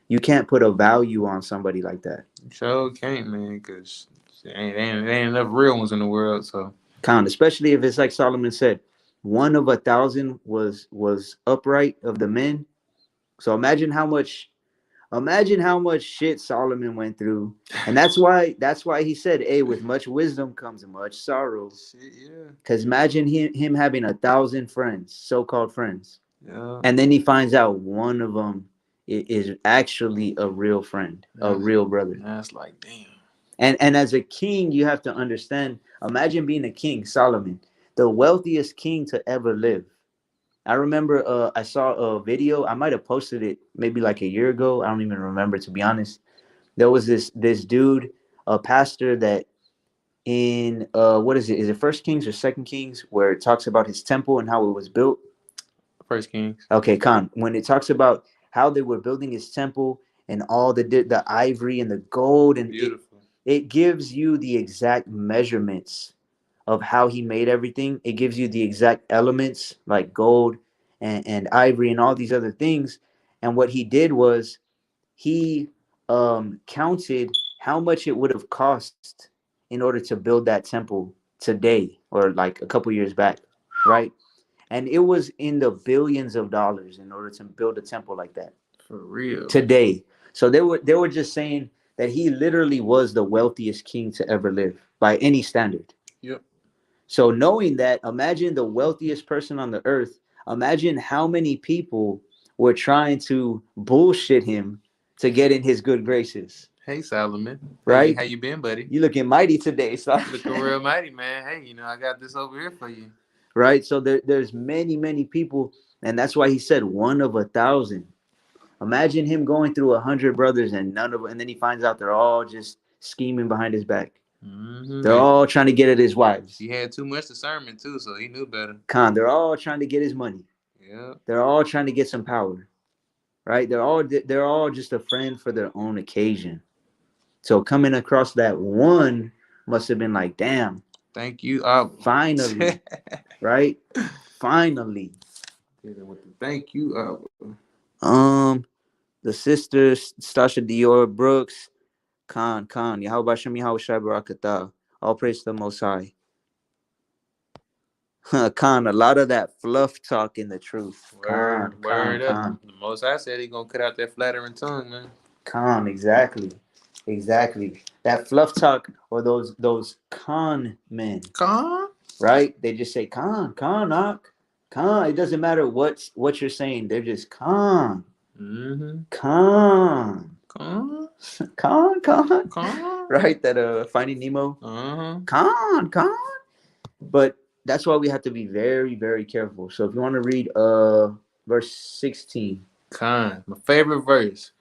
You can't put a value on somebody like that. Sure can't, man, because there ain't enough real ones in the world. So Count, especially if it's like Solomon said, one of 1,000 was upright of the men. So imagine how much shit Solomon went through. And that's why he said, hey, with much wisdom comes much sorrow. shit, yeah, Because imagine him having 1,000 friends, so-called friends. yeah. And then he finds out one of them is actually a real friend, a That's, real brother. that's like damn. And as a king, you have to understand, imagine being a king, Solomon, the wealthiest king to ever live. I remember I saw a video. I might have posted it maybe like a year ago. I don't even remember, to be honest. There was this dude, a pastor, that in what is it? Is it First Kings or Second Kings, where it talks about his temple and how it was built? First Kings. Okay, Khan. When it talks about how they were building his temple and all the ivory and the gold, and Beautiful. it gives you the exact measurements of how he made everything. It gives you the exact elements like gold and ivory and all these other things. And what he did was he counted how much it would have cost in order to build that temple today, or like a couple years back. right? And it was in the billions of dollars in order to build a temple like that For real. today. So they were just saying that he literally was the wealthiest king to ever live by any standard. Yep. So knowing that, imagine the wealthiest person on the earth. Imagine how many people were trying to bullshit him to get in his good graces. Hey Solomon. How Right? you been, buddy? You looking mighty today, so Looking real mighty, man. Hey, I got this over here for you. right. So there's many people, and that's why he said one of 1,000. Imagine him going through 100 brothers and and then he finds out they're all just scheming behind his back. Mm-hmm. They're all trying to get at his wives. He had too much discernment too, so he knew better. They're all trying to get his money. Yeah. They're all trying to get some power. Right? They're all just a friend for their own occasion. So coming across that one must have been like, damn. Thank you, Abba. Finally, right? Finally. With the thank you, Abba. The sisters Stasha Dior Brooks, Yahweh Shem Yahweh Shai Barakatah. All praise to the Most High. A lot of that fluff talk in the truth. Word up. The Most High said he gonna cut out that flattering tongue, man. Exactly. That fluff talk, or those con men. Con? Right? They just say knock. It doesn't matter what you're saying. They're just con. Mm-hmm. Con. Con. Right? That Finding Nemo. Uh-huh. Con. But that's why we have to be very, very careful. So if you want to read verse 16. My favorite verse.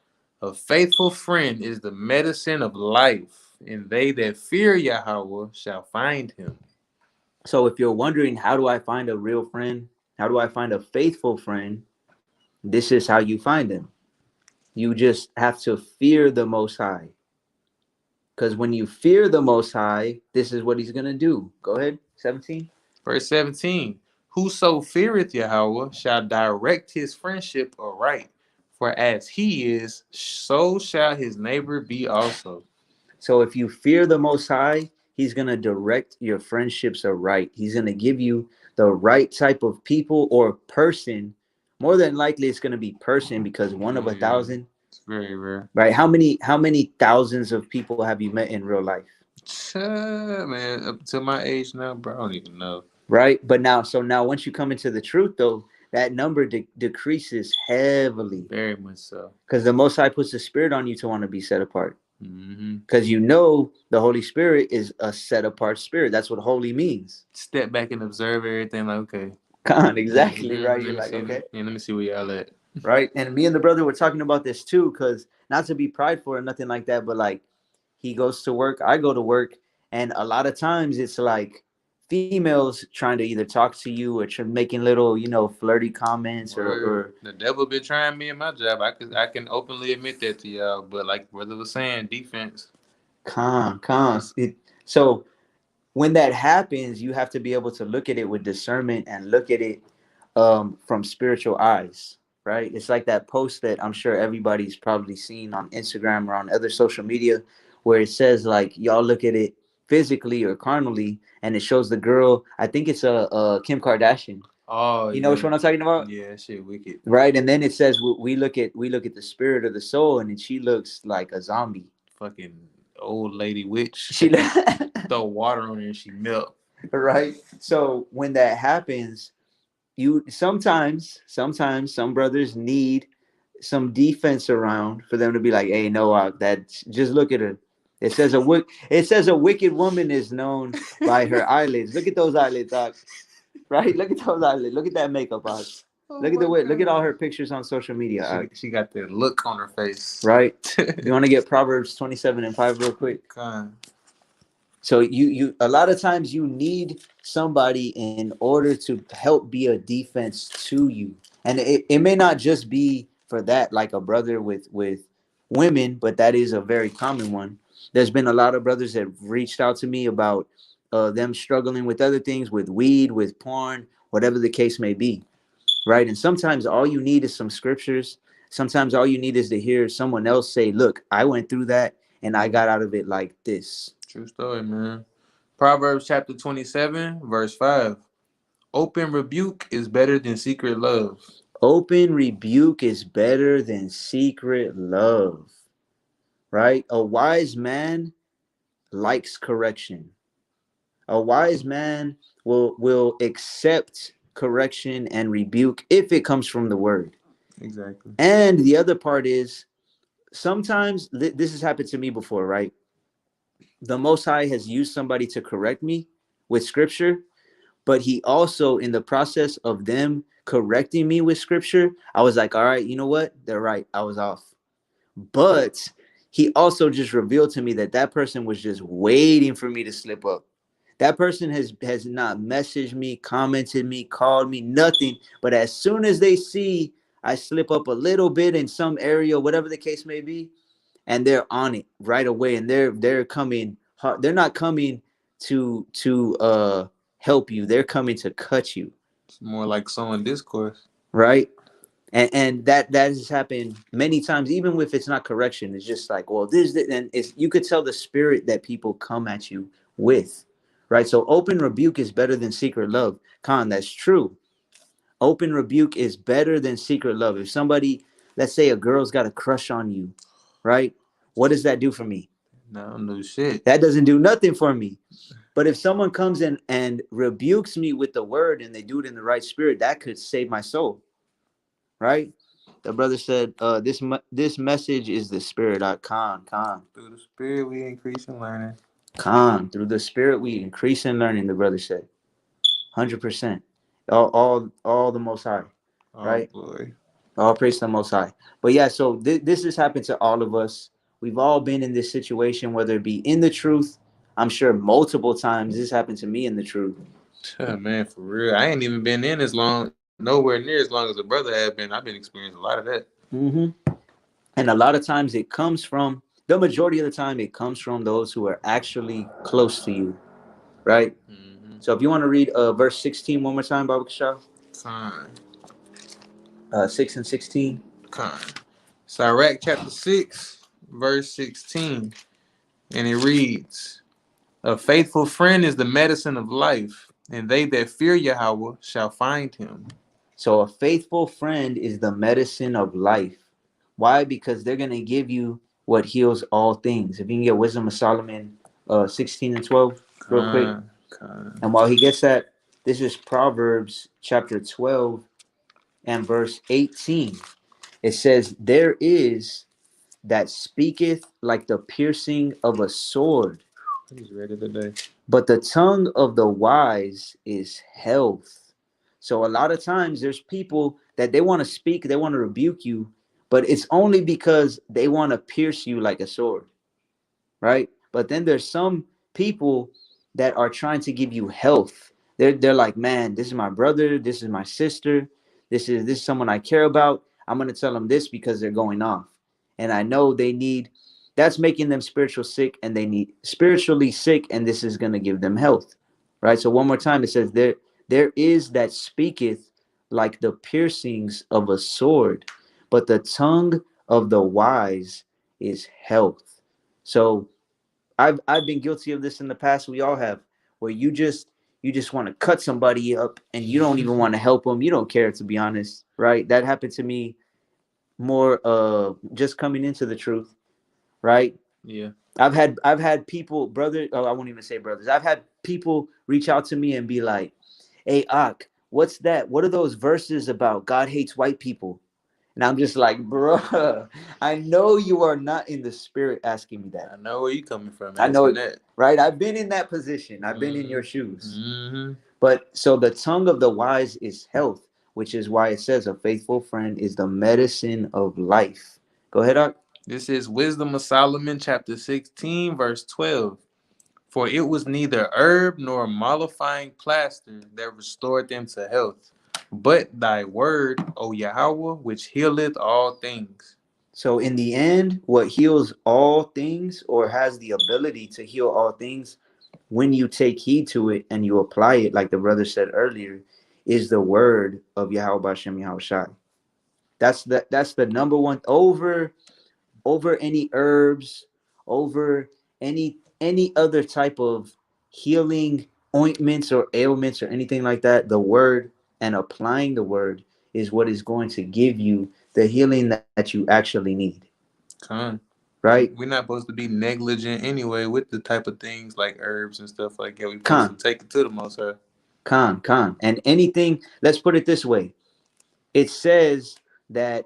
A faithful friend is the medicine of life, and they that fear Yahweh shall find him. So if you're wondering, how do I find a real friend? How do I find a faithful friend? This is how you find them. You just have to fear the Most High. Because when you fear the Most High, this is what he's going to do. Go ahead, 17. Verse 17. Whoso feareth Yahweh shall direct his friendship aright. For as he is, so shall his neighbor be also. So if you fear the Most High, he's going to direct your friendships aright. He's going to give you the right type of people or person. More than likely, it's going to be person, because one of 1,000. It's very rare. Right? How many thousands of people have you met in real life? Man, up to my age now, bro, I don't even know. Right? But now once you come into the truth, though, that number decreases heavily. Very much so. Because the Most High puts the Spirit on you to want to be set apart. Because Mm-hmm. the Holy Spirit is a set apart spirit. That's what holy means. Step back and observe everything. Like, okay. Exactly, right? You're like, okay. Yeah, let me see where y'all at. Right? And me and the brother were talking about this too, because not to be prideful or nothing like that, but like, he goes to work, I go to work, and a lot of times it's like females trying to either talk to you or making little, flirty comments or the devil been trying me in my job. I can openly admit that to y'all. But like brother was saying, defense. So when that happens, you have to be able to look at it with discernment and look at it from spiritual eyes, right? It's like that post that I'm sure everybody's probably seen on Instagram or on other social media, where it says like, y'all look at it physically or carnally, and it shows the girl. I think it's a Kim Kardashian. Oh, you know which one I'm talking about? Yeah, shit, wicked. Right, and then it says we look at the spirit of the soul, and then she looks like a zombie. Fucking old lady witch. She throw water on her and she melt. Right. So when that happens, you sometimes some brothers need some defense around for them to be like, hey, no, that just look at her. It says a wicked woman is known by her eyelids. Look at those eyelids, Doc. Right? Look at those eyelids. Look at that makeup, Doc. Look at the way. Look at all her pictures on social media. She got that look on her face. Right. You want to get Proverbs 27:5 real quick? So you a lot of times you need somebody in order to help be a defense to you, and it may not just be for that, like a brother with women, but that is a very common one. There's been a lot of brothers that reached out to me about them struggling with other things, with weed, with porn, whatever the case may be. Right. And sometimes all you need is some scriptures. Sometimes all you need is to hear someone else say, look, I went through that and I got out of it like this. True story, man. Proverbs chapter 27, verse 5. Open rebuke is better than secret love. Open rebuke is better than secret love, right? A wise man likes correction. A wise man will accept correction and rebuke if it comes from the word. Exactly. And the other part is sometimes this has happened to me before, right? The Most High has used somebody to correct me with scripture, but he also, in the process of them correcting me with scripture, I was like, all right, you know what? They're right. I was off. But he also just revealed to me that that person was just waiting for me to slip up. That person has not messaged me, commented me, called me, nothing. But as soon as they see I slip up a little bit in some area, whatever the case may be, and they're on it right away, and they're coming hard. They're not coming to help you. They're coming to cut you, It's more like sowing discourse. right? And that has happened many times, even if it's not correction. It's just like, well, and it's, you could tell the spirit that people come at you with, right? So open rebuke is better than secret love. Khan, that's true. Open rebuke is better than secret love. If somebody, let's say a girl's got a crush on you, right? What does that do for me? No, no shit. That doesn't do nothing for me. But if someone comes in and rebukes me with the word and they do it in the right spirit, that could save my soul, right? The brother said, this message is the spirit. Khan. Through the spirit, we increase in learning. Khan. Through the spirit, we increase in learning, the brother said. 100%. All the Most High, Oh right? boy. All praise to the Most High. But yeah, so this has happened to all of us. We've all been in this situation, whether it be in the truth. I'm sure multiple times this happened to me in the truth. Man, for real. I ain't even been in as long, nowhere near as long as a brother had been. I've been experiencing a lot of that. Mm-hmm. And a lot of times it comes from, the majority of the time, it comes from those who are actually close to you, right? Mm-hmm. So if you want to read verse 16 one more time, Baba Kashaf, Con. 6 and 16. Con. Sirach chapter 6, verse 16. And it reads, a faithful friend is the medicine of life, and they that fear Yahweh shall find him. So a faithful friend is the medicine of life. Why? Because they're going to give you what heals all things. If you can get Wisdom of Solomon 16 and 12 real quick. Con. And while he gets that, this is Proverbs chapter 12 and verse 18. It says, there is that speaketh like the piercing of a sword, I just read it today. but the tongue of the wise is health. So a lot of times there's people that they want to speak, they want to rebuke you, but it's only because they want to pierce you like a sword, right? But then there's some people that are trying to give you health. They're like, man, this is my brother, this is my sister, this is someone I care about. I'm gonna tell them this because they're going off, and I know they need. That's making them spiritual sick, and they need spiritually sick, and this is gonna give them health, right? So one more time, it says there is that speaketh like the piercings of a sword, but the tongue of the wise is health. So I've been guilty of this in the past. We all have, where you just want to cut somebody up and you don't even want to help them. You don't care, to be honest, right? That happened to me more just coming into the truth, right? Yeah. I've had people, brother. Oh, I won't even say brothers. I've had people reach out to me and be like, "Hey, Ak, what's that? What are those verses about? God hates white people." And I'm just like, bruh, I know you are not in the spirit asking me that. I know where you coming from I know asking it, that. right? I've been in that position. I've been in your shoes. Mm-hmm. But so the tongue of the wise is health, which is why it says a faithful friend is the medicine of life. Go ahead, Ak. This is Wisdom of Solomon, chapter 16, verse 12. For it was neither herb nor mollifying plaster that restored them to health, but thy word, O Yahweh, which healeth all things. So in the end, what heals all things or has the ability to heal all things when you take heed to it and you apply it, like the brother said earlier, is the word of Yahweh Bashem Yahweh Shai. That's the number one over any herbs, over any other type of healing ointments or ailments or anything like that. The word and applying the word is what is going to give you the healing that you actually need. Con. Right? We're not supposed to be negligent anyway with the type of things like herbs and stuff like that. We're supposed to Con, take it to the Most High. con. And anything, let's put it this way. It says that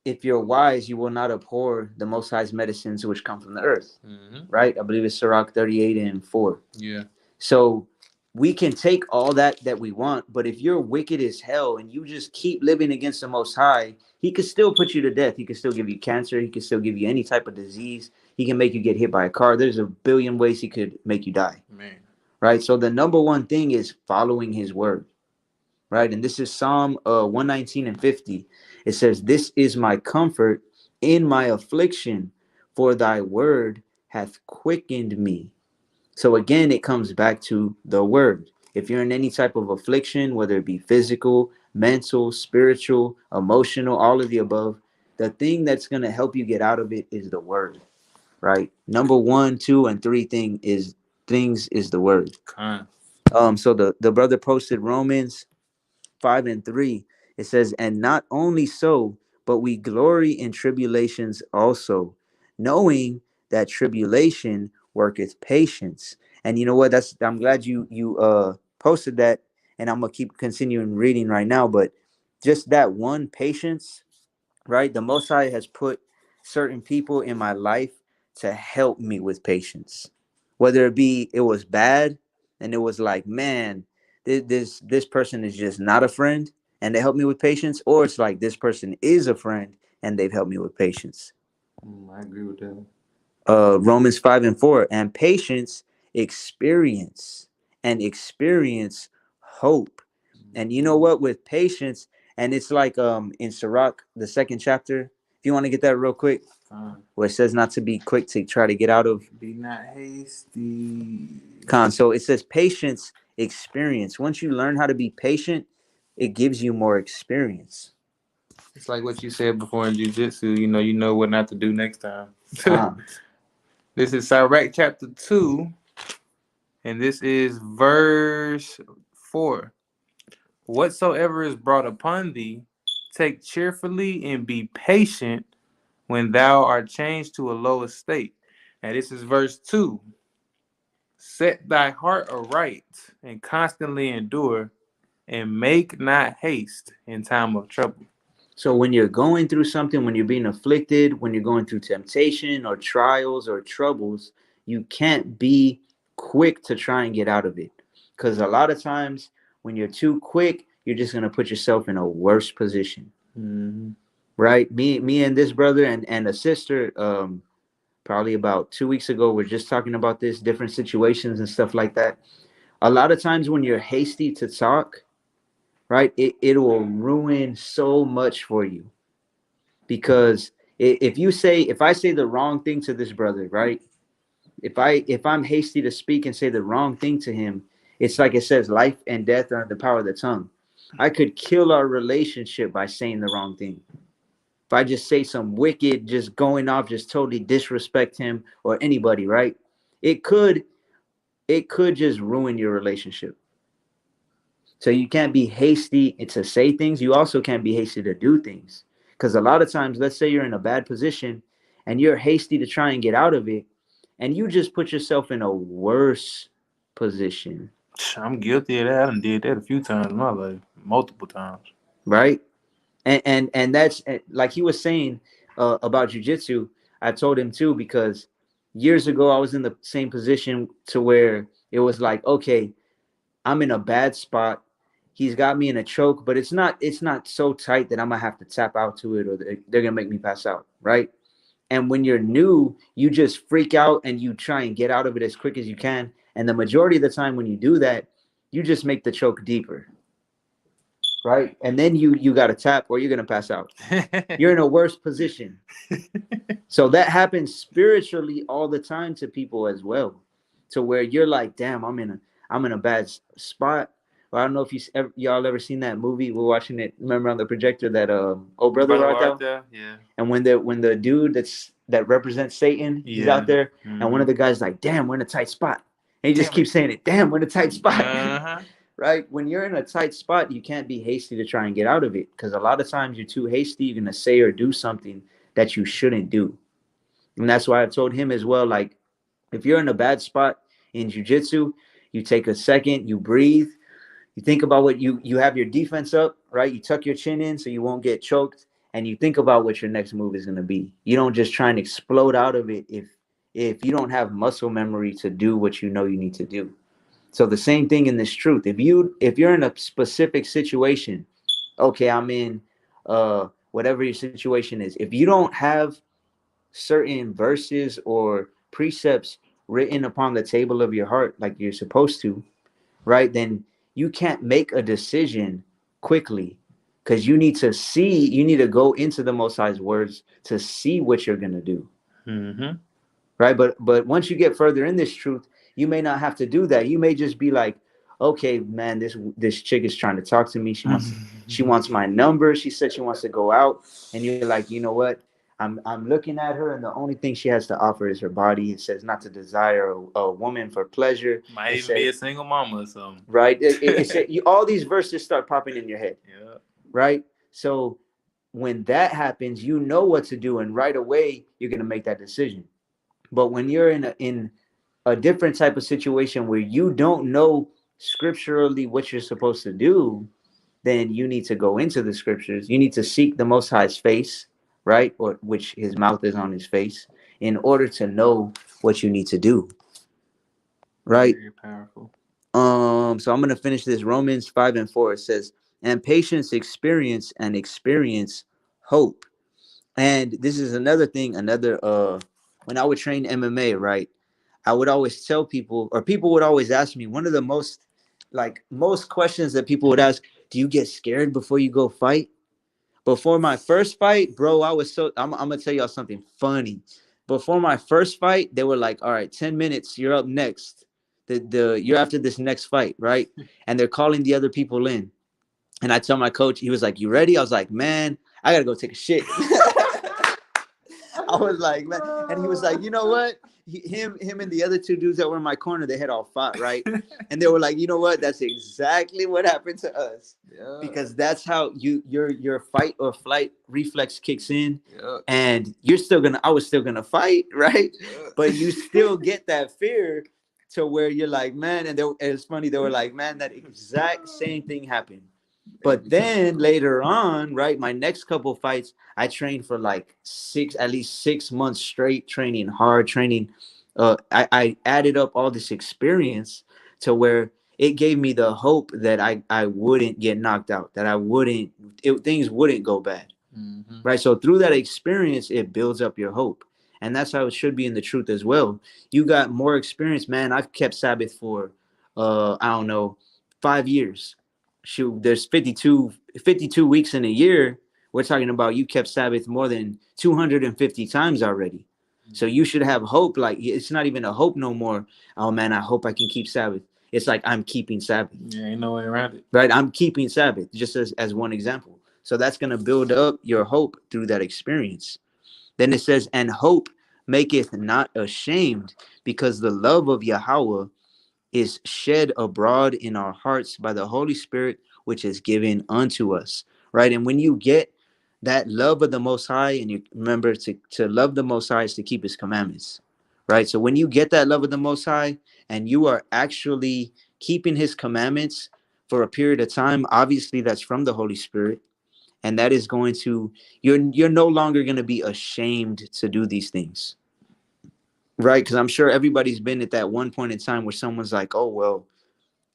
if you're wise, you will not abhor the Most High's medicines which come from the earth. Mm-hmm. Right? I believe it's Sirach 38 and 4. Yeah. So we can take all that we want, but if you're wicked as hell and you just keep living against the Most High, He could still put you to death. He could still give you cancer. He could still give you any type of disease. He can make you get hit by a car. There's a billion ways He could make you die. Man. Right? So the number one thing is following His word. Right? And this is Psalm 119 and 50. It says, "This is my comfort in my affliction, for thy word hath quickened me." So again, it comes back to the word. If you're in any type of affliction, whether it be physical, mental, spiritual, emotional, all of the above, the thing that's going to help you get out of it is the word, right? Number one, two, and three things is the word. Con. So the brother posted Romans 5 and 3. It says, "And not only so, but we glory in tribulations also, knowing that tribulation worketh patience." And you know what? I'm glad you posted that, and I'm gonna keep continuing reading right now. But just that one patience, right? The Most High has put certain people in my life to help me with patience. Whether it was bad, and it was like, man, this person is just not a friend, and they help me with patience, or it's like this person is a friend and they've helped me with patience. I agree with that. Romans 5 and 4, and patience, experience, and experience, hope. And you know what? With patience, and it's like in Sirach, the second chapter. If you want to get that real quick, where it says not to be quick to try to get out of Be not hasty. con. So it says patience, experience. Once you learn how to be patient, it gives you more experience. It's like what you said before in jiu-jitsu. You know what not to do next time. Con. This is Sirach chapter 2, and this is verse 4. Whatsoever is brought upon thee, take cheerfully and be patient when thou art changed to a low estate. And this is verse 2. Set thy heart aright and constantly endure, and make not haste in time of trouble. So when you're going through something, when you're being afflicted, when you're going through temptation or trials or troubles, you can't be quick to try and get out of it. Because a lot of times when you're too quick, you're just going to put yourself in a worse position. Mm-hmm. Right? Me and this brother and a sister, probably about 2 weeks ago, we're just talking about this, different situations and stuff like that. A lot of times when you're hasty to talk, right, it will ruin so much for you. Because if I say the wrong thing to this brother, right, if I'm hasty to speak and say the wrong thing to him, it's like it says life and death are in the power of the tongue. I could kill our relationship by saying the wrong thing. If I just say some wicked, just going off, just totally disrespect him or anybody, right, it could just ruin your relationship. So you can't be hasty to say things. You also can't be hasty to do things. Because a lot of times, let's say you're in a bad position and you're hasty to try and get out of it, and you just put yourself in a worse position, I'm guilty of that. I done did that a few times in my life, multiple times. right? And that's like he was saying about jujitsu. I told him too, because years ago I was in the same position to where it was like, okay, I'm in a bad spot. He's got me in a choke, but it's not so tight that I'm gonna have to tap out to it or they're gonna make me pass out, right? And when you're new, you just freak out and you try and get out of it as quick as you can. And the majority of the time when you do that, you just make the choke deeper, right? And then you got to tap or you're gonna pass out. You're in a worse position. So that happens spiritually all the time to people as well, to where you're like, damn, I'm in a bad spot. Well, I don't know if y'all ever seen that movie. We're watching it. Remember on the projector that Oh Brother Brother Art Thou? Arthur, yeah. And when the dude that represents Satan, he's Yeah. out there, and one Mm-hmm. of the guys like, damn, we're in a tight spot, And he just keeps saying it. Damn, we're in a tight spot. Uh-huh. Right? When you're in a tight spot, you can't be hasty to try and get out of it. Because a lot of times you're too hasty, you're gonna say or do something that you shouldn't do. And that's why I've told him as well, like, if you're in a bad spot in jiu-jitsu, you take a second, you breathe, you think about what you have your defense up, right? You tuck your chin in so you won't get choked, and you think about what your next move is going to be. You don't just try and explode out of it if you don't have muscle memory to do what you know you need to do. So the same thing in this truth. If you're in a specific situation, okay, I'm in whatever your situation is. If you don't have certain verses or precepts written upon the table of your heart like you're supposed to, right? Then you can't make a decision quickly because you need to go into the Most High's words to see what you're gonna do, Mm-hmm. right? But once you get further in this truth, you may not have to do that. You may just be like, okay, man, this chick is trying to talk to me. She wants my number. She said she wants to go out, and you're like, you know what? I'm looking at her, and the only thing she has to offer is her body. It says not to desire a woman for pleasure. Might It even be says a single mama or something. right. It said all these verses start popping in your head, Yeah. right? So when that happens, you know what to do, and right away you're gonna make that decision. But when you're in a different type of situation where you don't know scripturally what you're supposed to do, then you need to go into the scriptures. You need to seek the Most High's face, right? Or which his mouth is on his face, in order to know what you need to do, right? Very powerful. So I'm gonna finish this. Romans 5:4. It says, and patience experience, and experience hope. And this is another thing, when I would train MMA, right? I would always tell people, or people would always ask me, one of the most questions that people would ask, do you get scared before you go fight? Before my first fight, bro, I'm gonna tell y'all something funny. Before my first fight, they were like, all right, 10 minutes, you're up next. You're after this next fight, right? And they're calling the other people in. And I tell my coach, he was like, you ready? I was like, man, I gotta go take a shit. I was like, man, and he was like, you know what? Him and the other two dudes that were in my corner, they had all fought, right? And they were like, you know what? That's exactly what happened to us, Yeah. because that's how your fight or flight reflex kicks in, Yeah. and I was still gonna fight, right? Yeah. But you still get that fear to where you're like, man, and it's funny, they were like, man, that exact same thing happened. But then later on, right, my next couple fights, I trained for like at least 6 months straight, training hard, training. I added up all this experience to where it gave me the hope that I wouldn't get knocked out, that things wouldn't go bad. Mm-hmm. Right. So through that experience, it builds up your hope. And that's how it should be in the truth as well. You got more experience, man. I've kept Sabbath for, I don't know, 5 years. Shoot, there's 52 weeks in a year. We're talking about you kept Sabbath more than 250 times already. So you should have hope. Like, it's not even a hope no more. Oh, man, I hope I can keep Sabbath. It's like, I'm keeping Sabbath. Yeah, ain't no way around it. Right. I'm keeping Sabbath, just as one example. So that's going to build up your hope through that experience. Then it says, and hope maketh not ashamed, because the love of Yahweh is shed abroad in our hearts by the Holy Spirit, which is given unto us. Right. And when you get that love of the Most High, and you remember to love the Most High is to keep his commandments. Right. So when you get that love of the Most High and you are actually keeping his commandments for a period of time, obviously that's from the Holy Spirit. And that is going to, you're no longer going to be ashamed to do these things, right? Because I'm sure everybody's been at that one point in time where someone's like, oh, well,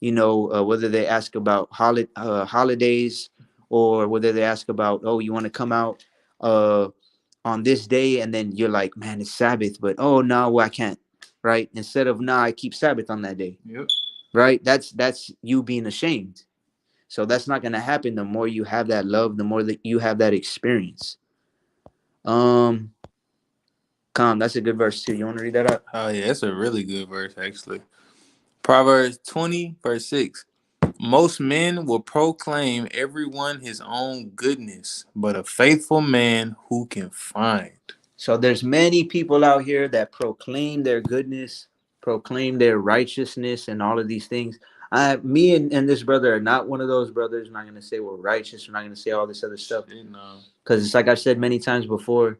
whether they ask about holidays, or whether they ask about, oh, you want to come out on this day, and then you're like, man, it's Sabbath, but oh no, well, I can't, right? Instead of, nah, I keep Sabbath on that day. Yep. Right? That's you being ashamed. So that's not going to happen. The more you have that love, the more that you have that experience. Calm. That's a good verse too. You want to read that out? Oh yeah, that's a really good verse actually. Proverbs 20, verse 6. Most men will proclaim everyone his own goodness, but a faithful man who can find. So there's many people out here that proclaim their goodness, proclaim their righteousness and all of these things. Me and this brother are not one of those brothers. I'm not gonna say we're righteous. We're not gonna say all this other stuff. Because it's like I've said many times before.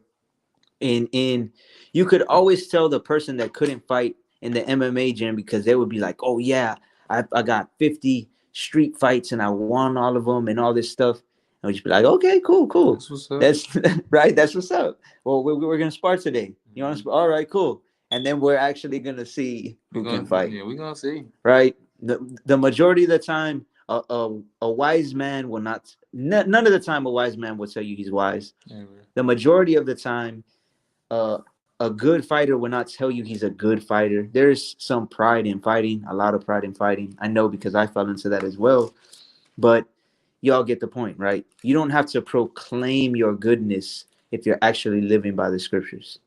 In you could always tell the person that couldn't fight in the MMA gym because they would be like, "Oh yeah, I got 50 street fights and I won all of them and all this stuff." And we just be like, "Okay, cool, cool. That's what's up. That's right. That's what's up. Well, we're gonna spar today. You want to spar? All right, cool. And then we're actually gonna see who can fight. Yeah, we're gonna see. Right. The majority of the time, a wise man will not. None of the time, a wise man will tell you he's wise. Yeah, The majority of the time, a good fighter will not tell you he's a good fighter. There's some pride in fighting, a lot of pride in fighting. I know because I fell into that as well. But y'all get the point, right? You don't have to proclaim your goodness if you're actually living by the scriptures,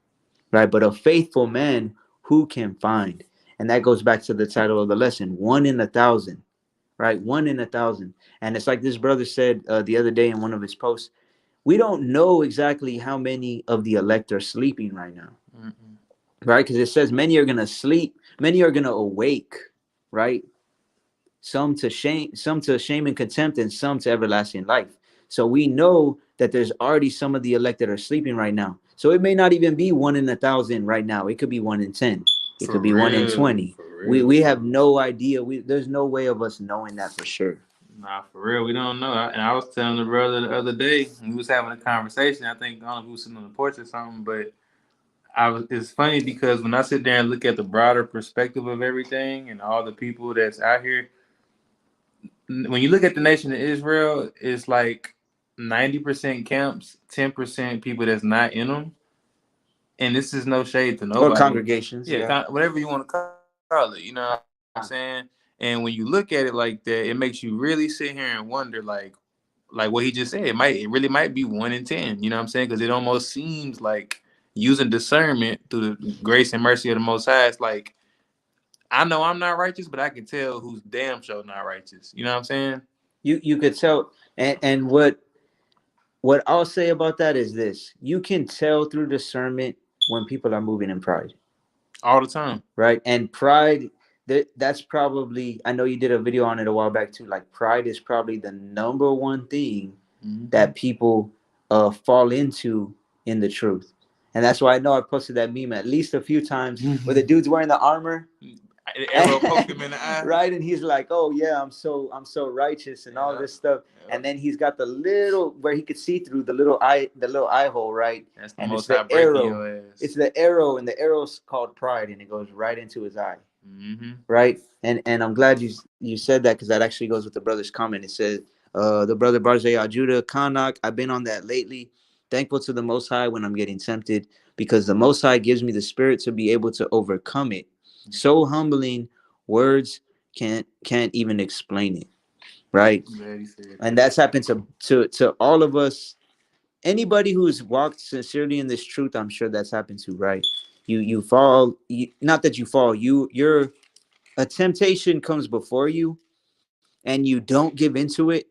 right? But a faithful man, who can find? And that goes back to the title of the lesson, 1 in 1,000, right? 1 in 1,000. And it's like this brother said the other day in one of his posts, we don't know exactly how many of the elect are sleeping right now, right? Because it says many are going to sleep, many are going to awake, right? Some to shame and contempt, and some to everlasting life. So we know that there's already some of the elect that are sleeping right now. So it may not even be 1 in 1,000 right now. It could be 1 in 10. It could be 1 in 20. We have no idea. There's no way of us knowing that for sure. Nah, for real, we don't know. And I was telling the brother the other day, we was having a conversation. I think I don't know if we was sitting on the porch or something, but it's funny because when I sit there and look at the broader perspective of everything and all the people that's out here, when you look at the nation of Israel, it's like 90% camps, 10% people that's not in them. And this is no shade to nobody. Or congregations. Yeah. Whatever you want to call it. You know what I'm saying? And when you look at it like that, it makes you really sit here and wonder, like what he just said. It really might be 1 in 10. You know what I'm saying? Because it almost seems like using discernment through the grace and mercy of the Most High. It's like, I know I'm not righteous, but I can tell who's damn sure not righteous. You know what I'm saying? You could tell, and what I'll say about that is this: you can tell through discernment when people are moving in pride. All the time. Right? And pride, that's probably, I know you did a video on it a while back too. Like pride is probably the number one thing that people fall into in the truth. And that's why I know I posted that meme at least a few times where the dude's wearing the armor. The arrow poked him in the eye. Right, and he's like, "Oh yeah, I'm so righteous and all this stuff." And then he's got the little where he could see through the little eye hole, right? That's the and most it's the arrow. It's the arrow, and the arrow's called pride, and it goes right into his eye. Right, and I'm glad you said that because that actually goes with the brother's comment. It says, "The brother Barzeh Judah Kanak, I've been on that lately. Thankful to the Most High when I'm getting tempted, because the Most High gives me the spirit to be able to overcome it. So humbling, words can't even explain it." Right? And that's happened to all of us. Anybody who's walked sincerely in this truth, I'm sure that's happened to, right? You fall, not that you fall, you're a temptation comes before you and you don't give into it,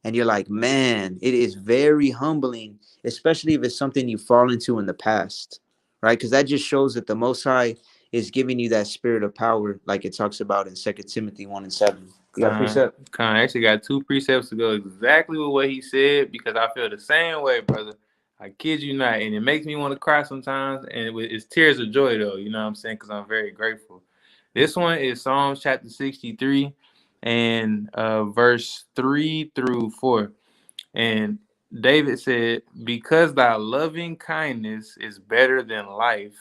and you're like, man, it is very humbling, especially if it's something you fall into in the past, right? Because that just shows that the Most High is giving you that spirit of power, like it talks about in 2 Timothy 1:7. You got a precept? I actually got 2 precepts to go exactly with what he said, because I feel the same way, brother. I kid you not, and it makes me want to cry sometimes, and it's tears of joy though. You know what I'm saying? Because I'm very grateful. This one is Psalms chapter 63, and verse 3-4. And David said, "Because thy loving kindness is better than life,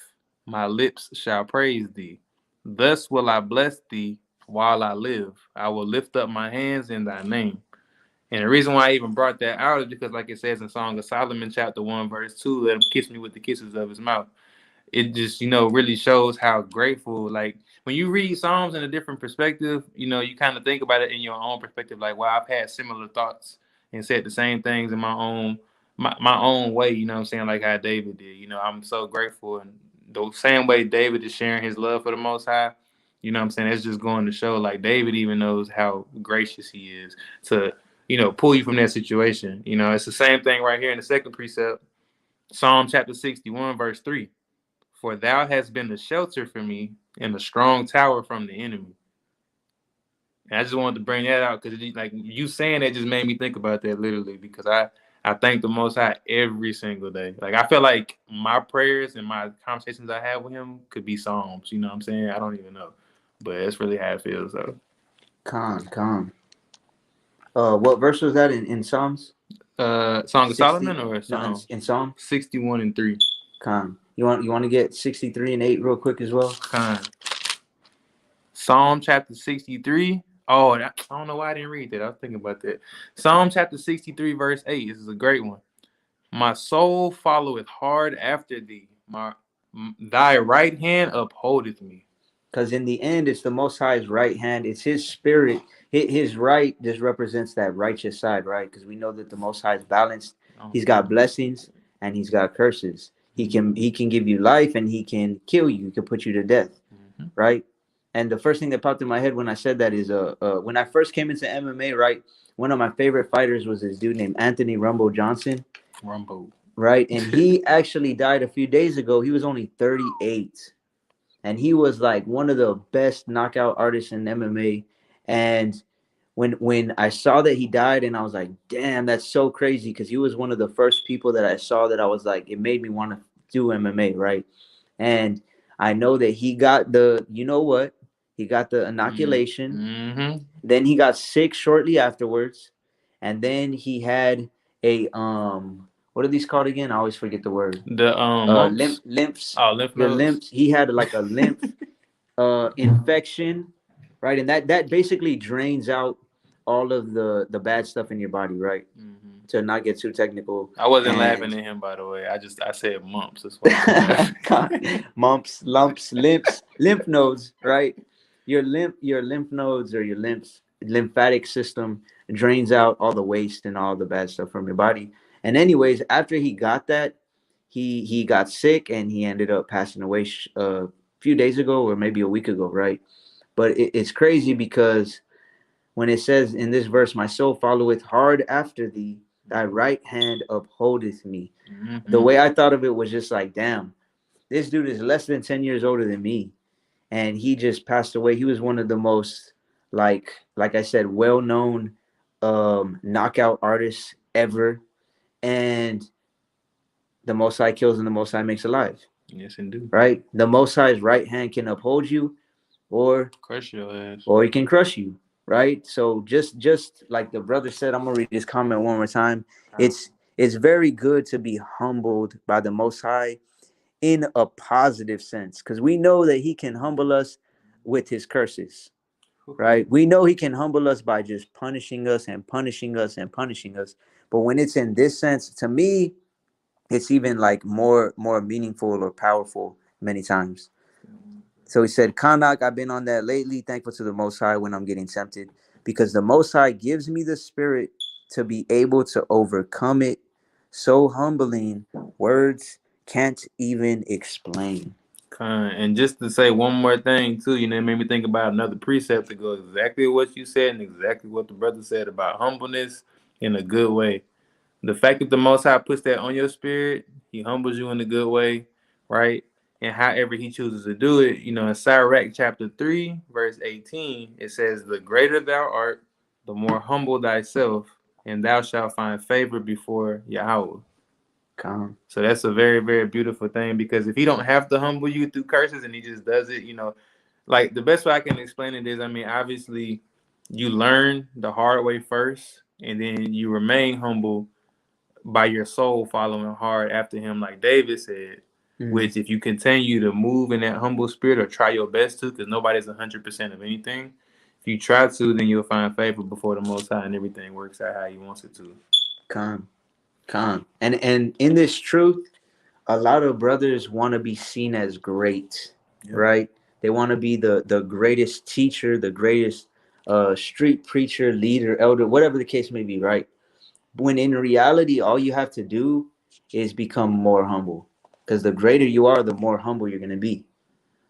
my lips shall praise thee. Thus will I bless thee while I live. I will lift up my hands in thy name." And the reason why I even brought that out is because, like it says in Song of Solomon, chapter 1, verse 2, let him kiss me with the kisses of his mouth. It just, really shows how grateful, like when you read Psalms in a different perspective, you kind of think about it in your own perspective, like, wow, I've had similar thoughts and said the same things in my own way, you know what I'm saying, like how David did. I'm so grateful. And the same way David is sharing his love for the Most High, you know what I'm saying, it's just going to show, like, David even knows how gracious he is to, pull you from that situation. It's the same thing right here in the second precept, Psalm chapter 61, verse 3. For thou hast been a shelter for me and a strong tower from the enemy. And I just wanted to bring that out because, like, you saying that just made me think about that literally, because I thank the Most High every single day. Like, I feel like my prayers and my conversations I have with Him could be psalms. You know what I'm saying? I don't even know, but it's really how it feels though. Con. What verse was that in Psalms? Song of 60. Solomon or No, Psalm in Psalm. 61:3. Con. You want to get 63:8 real quick as well? Con. Psalm chapter 63. Oh, I don't know why I didn't read that. I was thinking about that. Psalm chapter 63, verse 8. This is a great one. My soul followeth hard after thee. Thy right hand upholdeth me. Because in the end, it's the Most High's right hand. It's His spirit. His right just represents that righteous side, right? Because we know that the Most High is balanced. He's got blessings and He's got curses. He can give you life and He can kill you. He can put you to death, right? And the first thing that popped in my head when I said that is when I first came into MMA, right? One of my favorite fighters was this dude named Anthony Rumble Johnson. Right? And he actually died a few days ago. He was only 38. And he was like one of the best knockout artists in MMA. And when I saw that he died, and I was like, damn, that's so crazy, because he was one of the first people that I saw that I was like, it made me want to do MMA, right? And I know that he got the, you know what? He got the inoculation. Then he got sick shortly afterwards. And then he had a what are these called again? I always forget the word. The Lymphs. Oh, lymph The nodes. lymphs. He had like a lymph infection, right? And that basically drains out all of the bad stuff in your body, right? To not get too technical. I wasn't laughing at him, by the way. I said mumps. That's why. Mumps, lumps, lymph nodes, right? Your lymph nodes or your lymphatic system drains out all the waste and all the bad stuff from your body. And anyways, after he got that, he got sick and he ended up passing away a few days ago or maybe a week ago, right? But it's crazy because when it says in this verse, my soul followeth hard after thee, thy right hand upholdeth me. The way I thought of it was just like, damn, this dude is less than 10 years older than me. And he just passed away. He was one of the most, like I said, well-known knockout artists ever. And the Most High kills and the Most High makes alive. Yes, indeed. Right? The Most High's right hand can uphold you or crush your ass. Or he can crush you. Right? So just like the brother said, I'm going to read this comment one more time. It's very good to be humbled by the Most High in a positive sense, because we know that He can humble us with His curses. Right? We know He can humble us by just punishing us and punishing us and punishing us. But when it's in this sense, to me, it's even like more meaningful or powerful many times. So he said, Kanak, I've been on that lately, thankful to the Most High when I'm getting tempted, because the Most High gives me the spirit to be able to overcome it. So humbling, words can't even explain. And just to say one more thing too, it made me think about another precept to go exactly what you said and exactly what the brother said about humbleness in a good way. The fact that the Most High puts that on your spirit, He humbles you in a good way, right? And however He chooses to do it, in Sirach chapter 3, verse 18, it says, the greater thou art, the more humble thyself, and thou shalt find favor before Yahweh. Calm. So that's a very, very beautiful thing, because if He don't have to humble you through curses and He just does it, like the best way I can explain it is, obviously you learn the hard way first, and then you remain humble by your soul following hard after Him, like David said, which if you continue to move in that humble spirit or try your best to, because nobody's 100% of anything, if you try to, then you'll find favor before the Most High and everything works out how He wants it to. Calm. And in this truth, a lot of brothers want to be seen as great, right? They want to be the greatest teacher, the greatest street preacher, leader, elder, whatever the case may be, right? When in reality, all you have to do is become more humble, because the greater you are, the more humble you're going to be,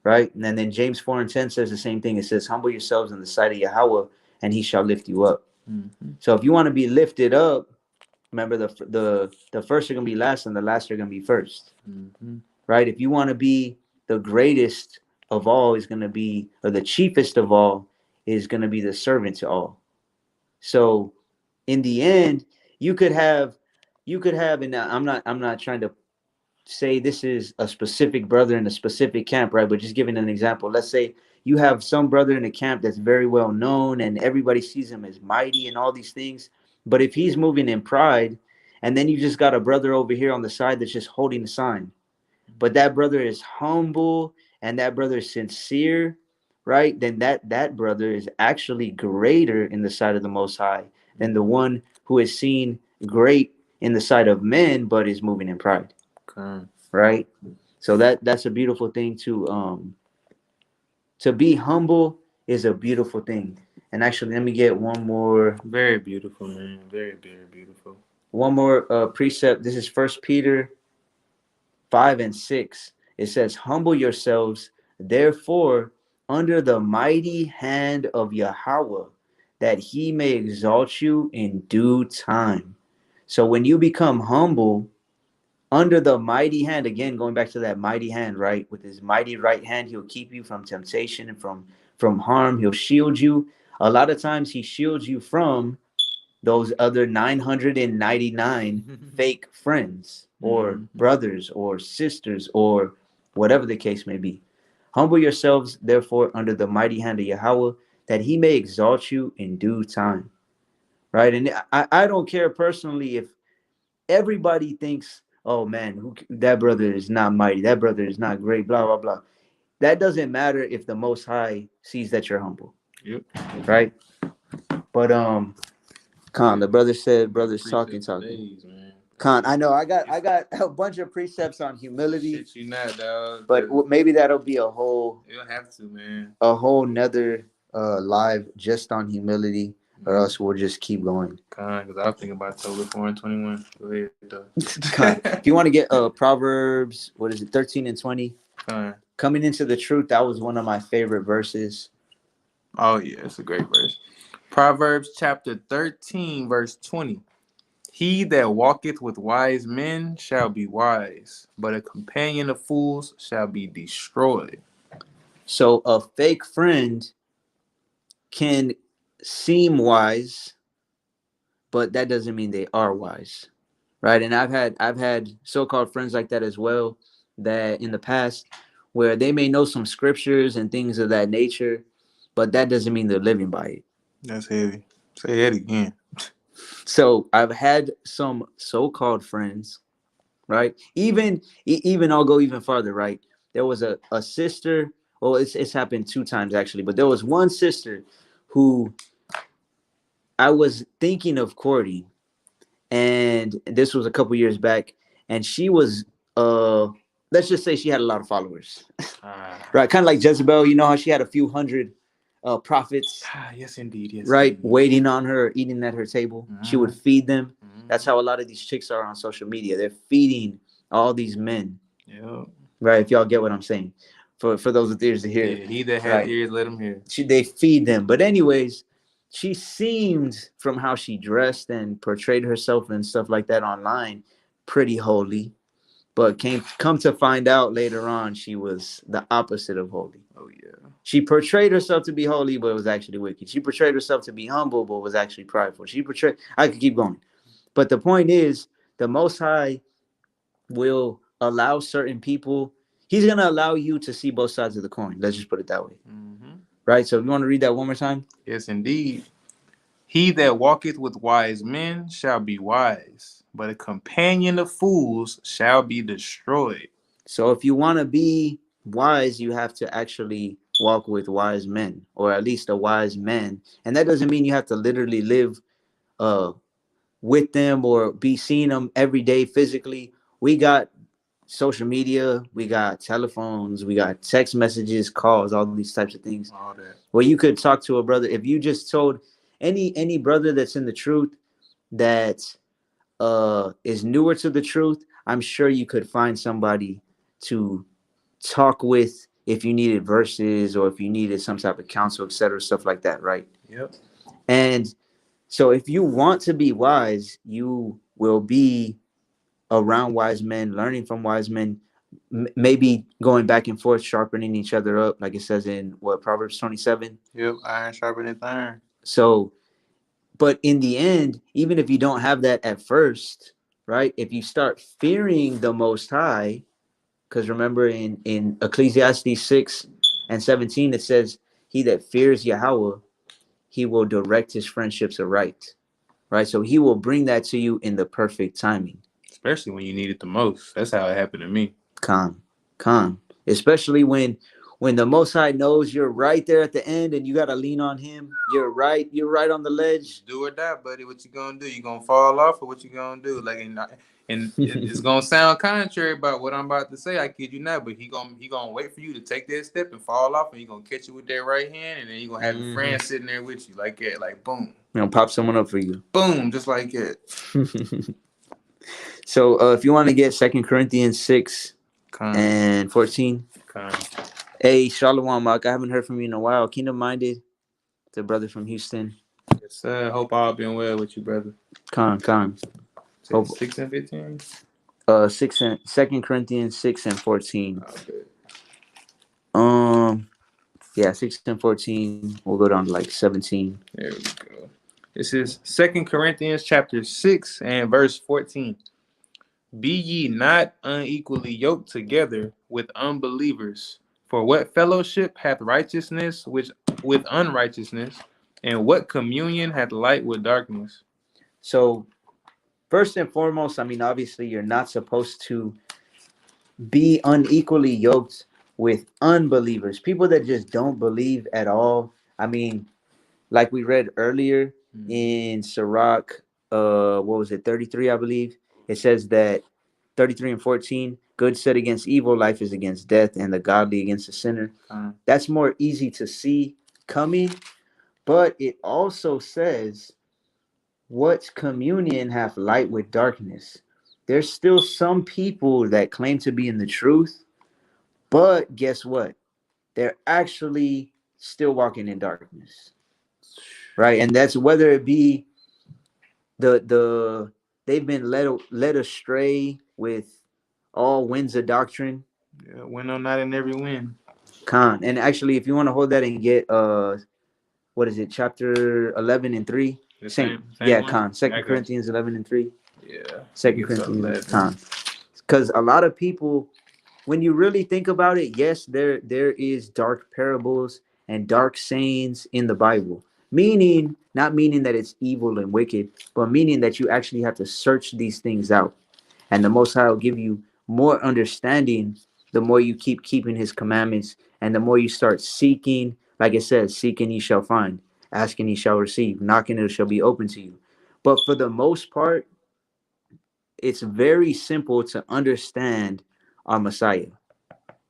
right? And then James 4:10 says the same thing. It says, humble yourselves in the sight of Yahweh, and He shall lift you up. So if you want to be lifted up, remember the first are going to be last and the last are going to be first. right? If you want to be the greatest of all, is going to be, or the chiefest of all, is going to be the servant to all. So in the end, you could have, and I'm not trying to say this is a specific brother in a specific camp, right? But just giving an example, let's say you have some brother in a camp that's very well known and everybody sees him as mighty and all these things. But if he's moving in pride, and then you just got a brother over here on the side that's just holding the sign, but that brother is humble and that brother is sincere, right? Then that brother is actually greater in the sight of the Most High than the one who is seen great in the sight of men but is moving in pride. Okay. Right? So that's a beautiful thing to be humble is a beautiful thing. And actually, let me get Very beautiful, man. Very, very beautiful. one more precept. This is First Peter 5 and 6. It says, "Humble yourselves, therefore, under the mighty hand of Yahweh, that He may exalt you in due time." So when you become humble, under the mighty hand, again going back to that mighty hand, right? With his mighty right hand, he'll keep you from temptation and from harm. He'll shield you. A lot of times he shields you from those other 999 fake friends or brothers or sisters or whatever the case may be. Humble yourselves therefore under the mighty hand of Yahweh, that he may exalt you in due time. Right? And I don't care personally if everybody thinks, oh man, that brother is not mighty, that brother is not great, blah blah blah. That doesn't matter if the Most High sees that you're humble. Yep. Right? But Khan, the brother said, brothers talking. Days, Khan, I know I got a bunch of precepts on humility. Shit, you not, dog. But maybe that'll be a whole. You'll have to, man. A whole nother live just on humility, or else we'll just keep going. Because I was thinking about Total 4 and 21. Go ahead, though. If you want to get Proverbs, what is it, 13 and 20? Coming into the truth, that was one of my favorite verses. Oh, yeah, it's a great verse. Proverbs chapter 13, verse 20. He that walketh with wise men shall be wise, but a companion of fools shall be destroyed. So a fake friend can seem wise, but that doesn't mean they are wise, right? And I've had so-called friends like that as well, that in the past, where they may know some scriptures and things of that nature, but that doesn't mean they're living by it. That's heavy. Say it again. So I've had some so-called friends, right? Even I'll go even farther, right? There was a sister. Well, it's happened 2 times actually, but there was one sister who I was thinking of courting, and this was a couple years back, and she was let's just say she had a lot of followers. Right, kind of like Jezebel. You know how she had a few hundred prophets. Yes, indeed. Yes, right, indeed. Waiting on her, eating at her table. She would feed them. That's how a lot of these chicks are on social media. They're feeding all these men. Yeah. Right, if y'all get what I'm saying. For those with ears to hear. Yeah, he that has ears, let him hear. They feed them. But anyways, she seemed, from how she dressed and portrayed herself and stuff like that online, pretty holy. But come to find out later on, she was the opposite of holy. Oh, yeah. She portrayed herself to be holy, but was actually wicked. She portrayed herself to be humble, but was actually prideful. I could keep going. But the point is, the Most High will allow certain people. He's going to allow you to see both sides of the coin. Let's just put it that way. Right? So if you want to read that one more time. Yes, indeed. He that walketh with wise men shall be wise, but a companion of fools shall be destroyed. So if you want to be wise, you have to actually walk with wise men, or at least a wise man. And that doesn't mean you have to literally live with them or be seeing them every day physically. We got social media, we got telephones, we got text messages, calls, all these types of things. All that. Well, you could talk to a brother. If you just told any brother that's in the truth that is newer to the truth, I'm sure you could find somebody to talk with if you needed verses or if you needed some type of counsel, etc., stuff like that, right? Yep. And so if you want to be wise, you will be around wise men, learning from wise men, maybe going back and forth, sharpening each other up, like it says in what, Proverbs 27. Yep, iron sharpeneth iron. So, but in the end, even if you don't have that at first, right? If you start fearing the Most High, because remember in Ecclesiastes 6:17, it says, "He that fears Yahweh, he will direct his friendships aright." Right? So he will bring that to you in the perfect timing. Especially when you need it the most. That's how it happened to me. Calm, calm. Especially when the Most High knows you're right there at the end and you got to lean on him. You're right on the ledge. Do or die, buddy. What you gonna do? You gonna fall off, or what you gonna do? Like, and it's gonna sound contrary about what I'm about to say. I kid you not, but he gonna wait for you to take that step and fall off, and he gonna catch you with that right hand, and then you gonna have your friend sitting there with you like that, like boom, You know, pop someone up for you. boom, just like that. So if you want to get 2 Corinthians 6:14. Hey, Shalom, Mark. I haven't heard from you in a while. Kingdom minded, the brother from Houston. Yes, sir. Hope all been well with you, brother. Con. 6 and 15. 2 Corinthians 6:14. Okay. Yeah, 6:14. We'll go down to like 17. There we go. This is 2 Corinthians chapter 6 and verse 14. Be ye not unequally yoked together with unbelievers. For what fellowship hath righteousness with unrighteousness? And what communion hath light with darkness? So, first and foremost, I mean, obviously, you're not supposed to be unequally yoked with unbelievers, people that just don't believe at all. I mean, like we read earlier in Sirach, what was it, 33, I believe. It says that 33:14, good set against evil, life is against death, and the godly against the sinner. That's more easy to see coming, but it also says, what communion hath light with darkness? There's still some people that claim to be in the truth, but guess what? They're actually still walking in darkness. Right? And that's whether it be the they've been led astray with all winds of doctrine. Yeah, win or not in every win. Con. And actually, if you want to hold that and get what is it, chapter 11:3? Same yeah, one? Con. 2 Corinthians 11:3. Yeah. 2 Corinthians, Con. Because a lot of people, when you really think about it, yes, there is dark parables and dark sayings in the Bible. Meaning, not meaning that it's evil and wicked, but meaning that you actually have to search these things out. And the Most High will give you more understanding the more you keep keeping his commandments and the more you start seeking. Like it says, seeking ye shall find, asking ye shall receive, knocking it shall be open to you. But for the most part, it's very simple to understand our Messiah,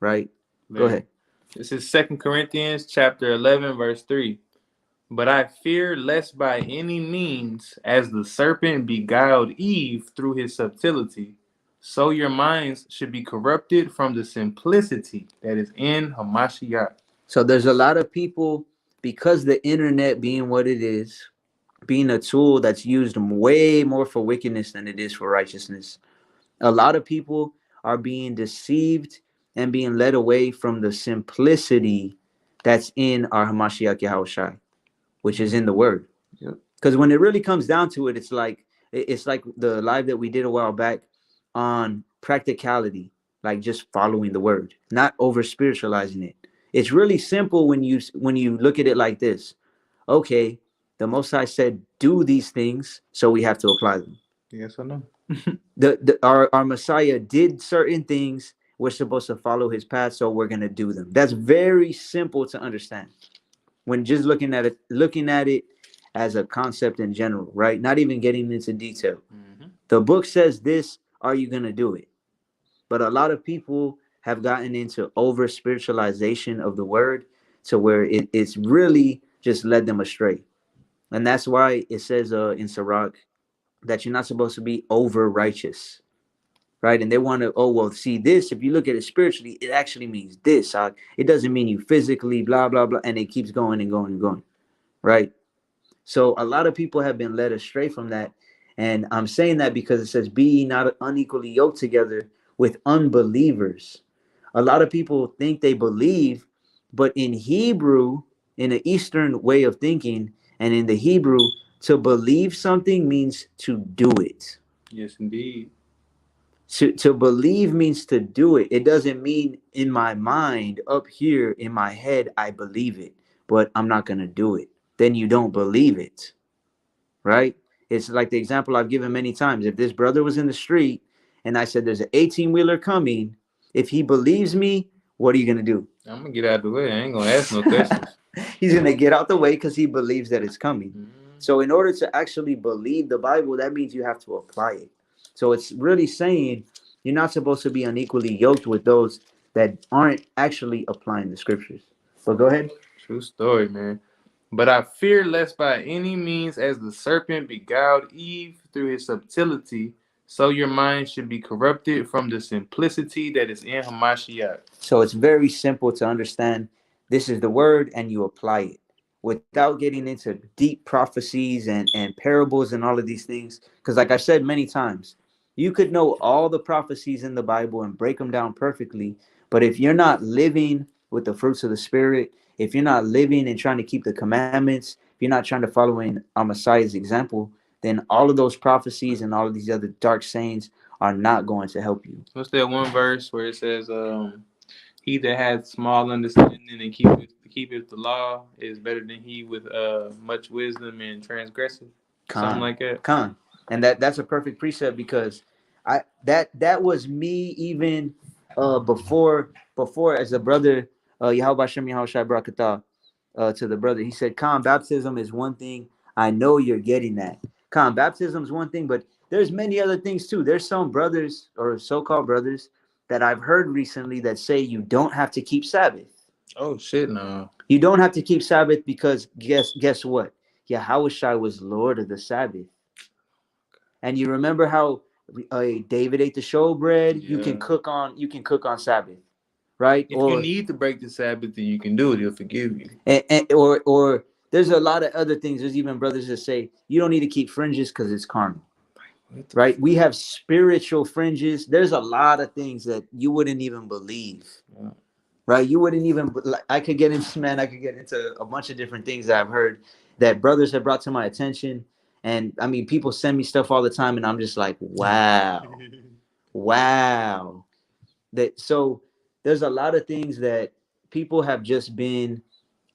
right? Go ahead. This is 2 Corinthians chapter 11, verse 3. But I fear lest by any means, as the serpent beguiled Eve through his subtlety, so your minds should be corrupted from the simplicity that is in Hamashiach. So there's a lot of people, because the internet being what it is, being a tool that's used way more for wickedness than it is for righteousness, a lot of people are being deceived and being led away from the simplicity that's in our Hamashiach Yahushai, which is in the word. Because when it really comes down to it, it's like the live that we did a while back on practicality, like just following the word, not over spiritualizing it. It's really simple when you look at it like this. Okay, the Most High said, do these things, so we have to apply them. Yes or no? Our Messiah did certain things. We're supposed to follow his path, so we're going to do them. That's very simple to understand when just looking at it as a concept in general, right? Not even getting into detail. The book says this, are you going to do it? But a lot of people have gotten into over spiritualization of the word to where it's really just led them astray. And that's why it says in Sirach that you're not supposed to be over righteous, right? And they want to, oh, well, see this, if you look at it spiritually, it actually means this. It doesn't mean you physically, blah, blah, blah. And it keeps going and going and going, right? So a lot of people have been led astray from that. And I'm saying that because it says, be ye not unequally yoked together with unbelievers. A lot of people think they believe, but in Hebrew, in the Eastern way of thinking, and in the Hebrew, to believe something means to do it. Yes, indeed. To believe means to do it. It doesn't mean in my mind, up here in my head, I believe it, but I'm not going to do it. Then you don't believe it, right? It's like the example I've given many times. If this brother was in the street and I said there's an 18 wheeler coming, if he believes me, what are you going to do? I'm gonna get out of the way. I ain't gonna ask no questions. He's going to get out the way because he believes that it's coming. Mhm. So, in order to actually believe the Bible, that means you have to apply it. So, it's really saying you're not supposed to be unequally yoked with those that aren't actually applying the scriptures. So, go ahead. True story, man. But I fear lest by any means, as the serpent beguiled Eve through his subtlety, so your mind should be corrupted from the simplicity that is in Hamashiach. So it's very simple to understand. This is the word, and you apply it without getting into deep prophecies and parables and all of these things. Because, like I said many times, you could know all the prophecies in the Bible and break them down perfectly. But if you're not living with the fruits of the Spirit, if you're not living and trying to keep the commandments, if you're not trying to follow in our Messiah's example, then all of those prophecies and all of these other dark sayings are not going to help you. What's that one verse where it says, "He that has small understanding and keepeth the law is better than he with much wisdom and transgressive." Something Con, like that. con, and that's a perfect precept because that was me even before as a brother Yahweh Shem Yahweh Shai Barakatah to the brother. He said, "Con, baptism is one thing. I know you're getting that. Con, baptism is one thing, but there's many other things too. There's some brothers or so-called brothers that I've heard recently that say you don't have to keep Sabbath. Oh shit, no. You don't have to keep Sabbath because guess what? Yahushua was Lord of the Sabbath. And you remember how David ate the showbread? Yeah. You can cook on Sabbath, right? If you need to break the Sabbath, then you can do it. He'll forgive you. Or there's a lot of other things. There's even brothers that say you don't need to keep fringes because it's carnal, right? We have spiritual fringes. There's a lot of things that you wouldn't even believe. Yeah. Right, you wouldn't even like, I could get into, man, I could get into a bunch of different things that I've heard that brothers have brought to my attention. And I mean, people send me stuff all the time and I'm just like, wow, wow. That So there's a lot of things that people have just been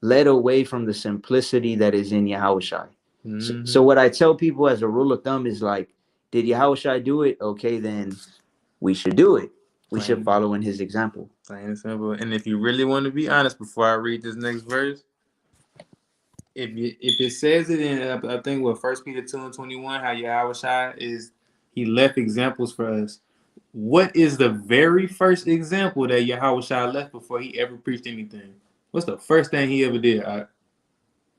led away from the simplicity that is in Yahushua. So Mm-hmm. what I tell people as a rule of thumb is like, did Yahushua do it? Okay, then we should do it. We should Plain, follow in his example. plain and simple. And if you really want to be honest, before I read this next verse, if it says it in I think what First Peter 2:21, how Yahweh Shai is he left examples for us. What is the very first example that Yahweh Shai left before he ever preached anything? What's the first thing he ever did? I got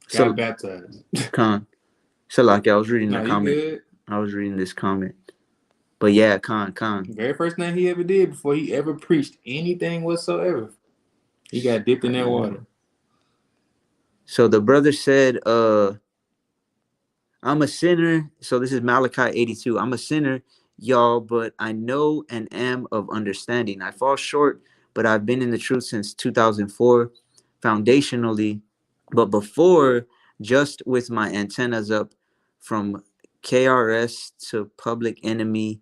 So, baptized. Khan. Salaki, I was reading the No, you comment. good. I was reading this comment. But yeah, Khan. Very first thing he ever did before he ever preached anything whatsoever, he got dipped in that water. So the brother said, I'm a sinner. So this is Malachi 82. I'm a sinner, y'all, but I know and am of understanding. I fall short, but I've been in the truth since 2004, foundationally. But before, just with my antennas up from KRS to Public Enemy,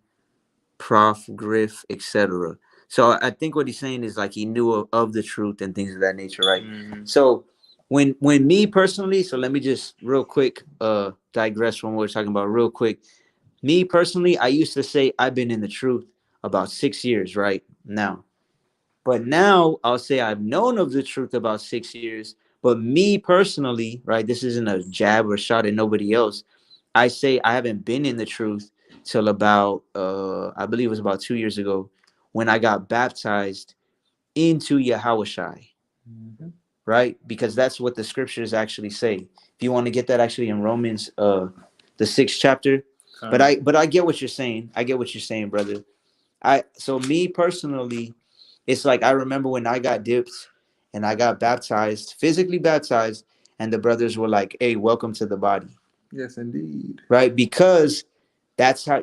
Prof, Griff, etc. So I think what he's saying is like he knew of the truth and things of that nature, right? Mm-hmm. So when me personally, so let me just real quick digress from what we're talking about real quick. Me personally, I used to say I've been in the truth about 6 years right now. But now I'll say I've known of the truth about 6 years. But me personally, right, this isn't a jab or shot at nobody else. I say I haven't been in the truth till about I believe it was about 2 years ago when I got baptized into Yahushai, Mm-hmm. right? Because that's what the scriptures actually say. If you want to get that actually in Romans the 6th chapter. But I get what you're saying. I get what you're saying, brother. So me personally, it's like I remember when I got dipped and I got baptized, physically baptized, and the brothers were like, "Hey, welcome to the body." Yes, indeed. Right? Because That's how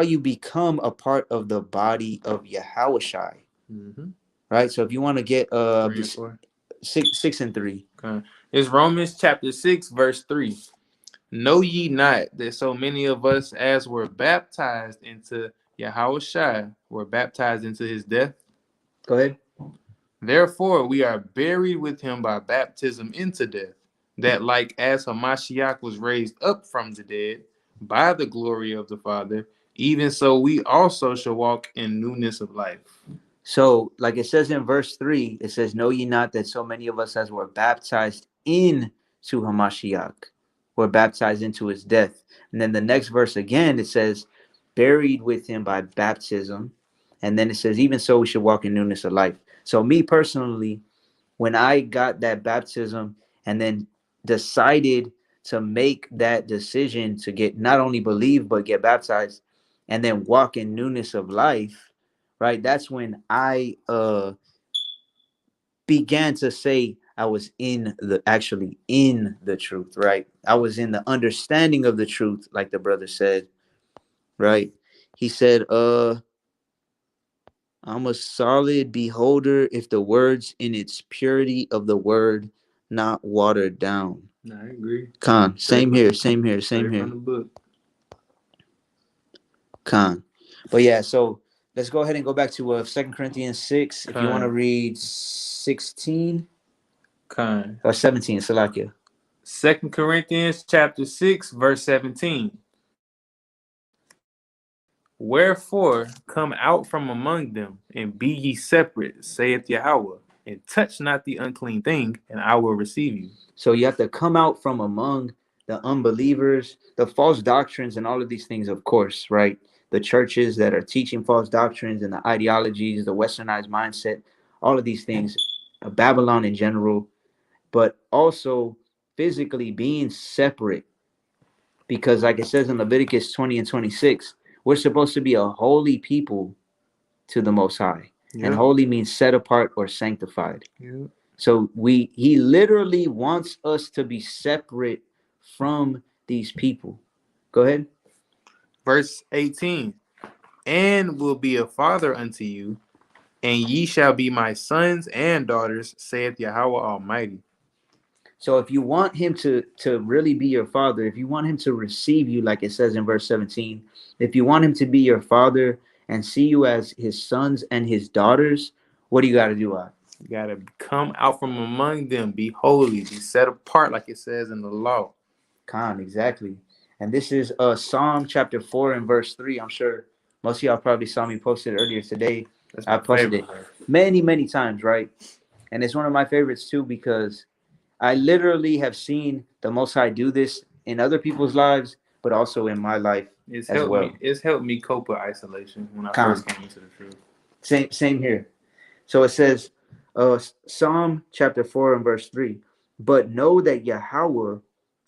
you become a part of the body of Yahushai. Mm-hmm. Right. So if you want to get 3 and 4. 6 and 3. Okay. It's Romans chapter 6, verse 3. Know ye not that so many of us as were baptized into Yahushua were baptized into his death? Go ahead. Therefore we are buried with him by baptism into death, that like as Hamashiach was raised up from the dead by the glory of the Father, even so we also shall walk in newness of life. So, like it says in verse 3, it says, know ye not that so many of us as were baptized into Hamashiach were baptized into his death. And then the next verse again, it says, buried with him by baptism. And then it says, even so we should walk in newness of life. So me personally, when I got that baptism and then decided to make that decision to get not only believe but get baptized and then walk in newness of life, right? That's when I began to say I was actually in the truth, right? I was in the understanding of the truth, like the brother said, right? He said, I'm a solid beholder if the words in its purity of the word not watered down. No, I agree. Khan, same here, same here, same Straight here. from the book. Khan. But yeah, so let's go ahead and go back to 2 Corinthians 6. If you want to Khan. read 16 Khan. or 17, Salakia. 2 Corinthians chapter 6, verse 17. Wherefore come out from among them, and be ye separate, saith Yahweh, and touch not the unclean thing, and I will receive you. So you have to come out from among the unbelievers, the false doctrines, and all of these things, of course, right? The churches that are teaching false doctrines and the ideologies, the westernized mindset, all of these things, Babylon in general, but also physically being separate. Because, like it says in Leviticus 20 and 26, we're supposed to be a holy people to the Most High. Yep. And holy means set apart or sanctified. Yep. So he literally wants us to be separate from these people. Go ahead. Verse 18. And will be a father unto you, and ye shall be my sons and daughters, saith Yahweh Almighty. So if you want him to really be your father, if you want him to receive you, like it says in verse 17, if you want him to be your father and see you as his sons and his daughters, what do you got to do? You got to come out from among them, be holy, be set apart, like it says in the law. Khan, exactly. And this is Psalm chapter 4 and verse 3. I'm sure most of y'all probably saw me post it earlier today. I posted it many, many times, right? And it's one of my favorites too, because I literally have seen the Most High do this in other people's lives, but also in my life as well. It's helped me cope with isolation when I first came into the truth. Same here. So it says, Psalm chapter 4 and verse 3, but know that Yahweh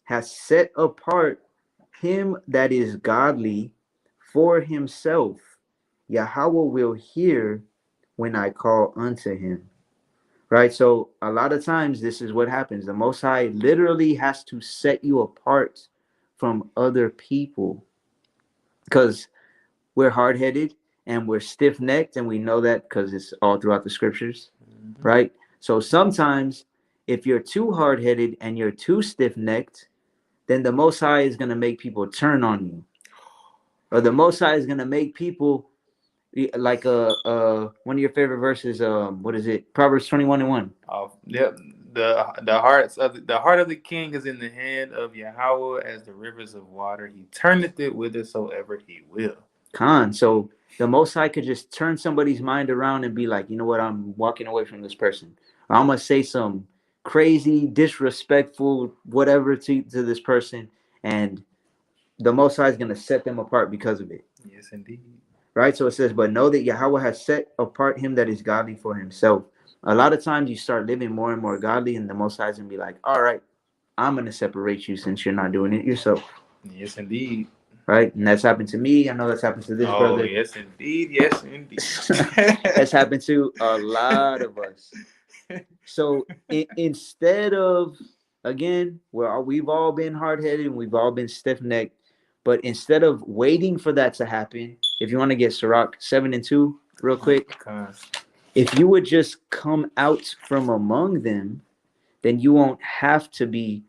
has set apart him that is godly for himself. Yahweh will hear when I call unto him. Right? So a lot of times this is what happens. The Most High literally has to set you apart from other people because we're hard-headed and we're stiff-necked, and we know that because it's all throughout the scriptures, right? So sometimes if you're too hard-headed and you're too stiff-necked, then the Most High is going to make people turn on you. Or the Most High is going to make people like one of your favorite verses, what is it? Proverbs 21:1. Yep. The heart of the king is in the hand of Yahweh as the rivers of water. He turneth it whithersoever he will. Khan. So the Most High could just turn somebody's mind around and be like, you know what, I'm walking away from this person. Or I'm gonna say some crazy, disrespectful, whatever to this person, and the Most High is gonna set them apart because of it. Yes, indeed. Right? So it says, but know that Yahweh has set apart him that is godly for himself. A lot of times you start living more and more godly, and the Most High is gonna be like, all right, I'm gonna separate you since you're not doing it yourself. Yes, indeed. Right? And that's happened to me. I know that's happened to this brother. Yes, indeed. Yes, indeed. That's happened to a lot of us. So instead of, again, we've all been hard-headed and we've all been stiff-necked, But instead of waiting for that to happen, if you want to get Sirach 7:2 real quick, if you would just come out from among them, then you won't have to be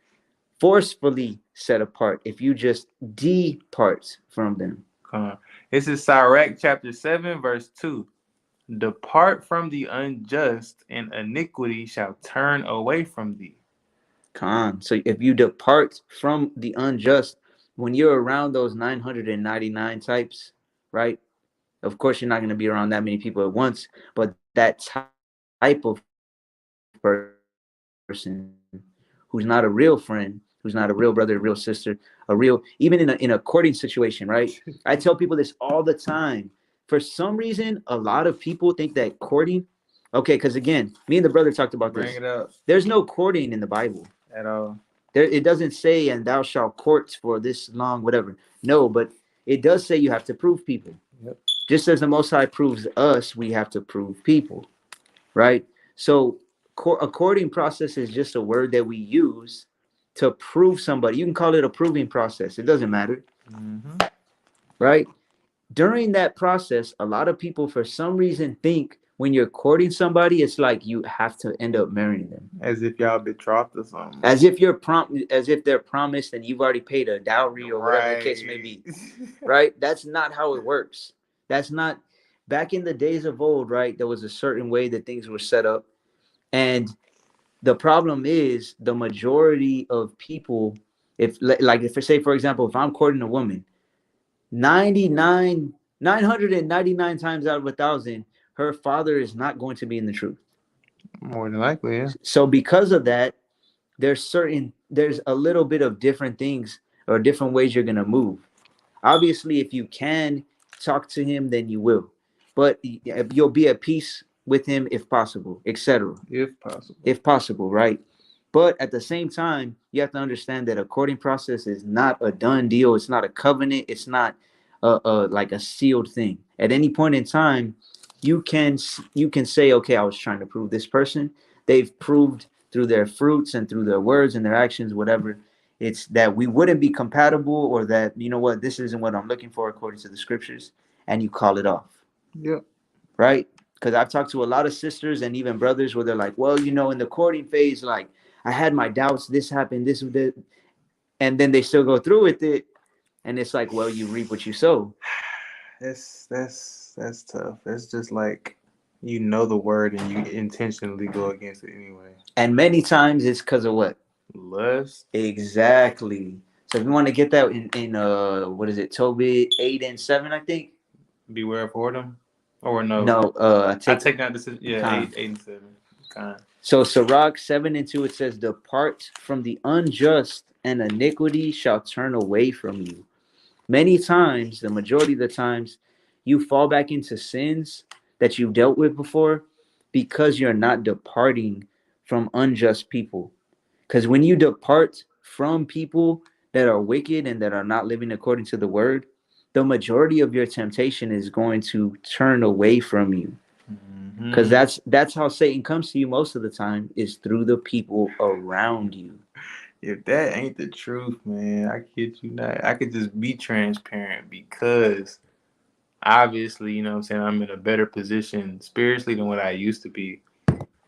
forcefully set apart if you just depart from them. This is Sirach chapter 7, verse 2. Depart from the unjust, and iniquity shall turn away from thee. So if you depart from the unjust, when you're around those 999 types, right? Of course, you're not going to be around that many people at once, but that type of person who's not a real friend, who's not a real brother, a real sister, even in a courting situation, right? I tell people this all the time. For some reason, a lot of people think that courting, okay, because again, me and the brother talked about this. Bring it up. There's no courting in the Bible At all. it doesn't say, and thou shalt court for this long, whatever. No, but it does say you have to prove people. Yep. Just as the Most High proves us, we have to prove people, right? So a courting process is just a word that we use to prove somebody. You can call it a proving process. It doesn't matter, right? During that process, a lot of people, for some reason, think when you're courting somebody, it's like you have to end up marrying them, as if y'all betrothed or something, as if as if they're promised and you've already paid a dowry or whatever the case may be, right? That's not how it works. That's not. Back in the days of old, right, there was a certain way that things were set up, and the problem is the majority of people, if like if I say, for example, if I'm courting a woman, 999 times out of 1,000, her father is not going to be in the truth. More than likely, yeah. So because of that, there's a little bit of different things or different ways you're going to move. Obviously, if you can talk to him, then you will, but you'll be at peace with him if possible, etc. If possible, right? But at the same time, you have to understand that a courting process is not a done deal. It's not a covenant. It's not like a sealed thing. At any point in time, you can say, okay, I was trying to prove this person. They've proved through their fruits and through their words and their actions, whatever. It's that we wouldn't be compatible, or that, you know what, this isn't what I'm looking for according to the scriptures, and you call it off. Yeah. Right? Because I've talked to a lot of sisters and even brothers where they're like, well, you know, in the courting phase, like, I had my doubts, this happened, this, and then they still go through with it, and it's like, well, you reap what you sow. That's tough. That's just like, you know the word and you intentionally go against it anyway. And many times it's because of what? Lust. Exactly. So if you want to get that in what is it, Tobit 8:7, I think. Beware of whoredom. Or no. No, I take that decision. Yeah, 8 and 7. Kind. So Sirach 7:2, it says, depart from the unjust, and iniquity shall turn away from you. Many times, the majority of the times, you fall back into sins that you've dealt with before because you're not departing from unjust people. Because when you depart from people that are wicked and that are not living according to the word, the majority of your temptation is going to turn away from you. Because that's how Satan comes to you most of the time, is through the people around you. If that ain't the truth, man, I kid you not. I could just be transparent because obviously, you know what I'm saying, I'm in a better position spiritually than what I used to be.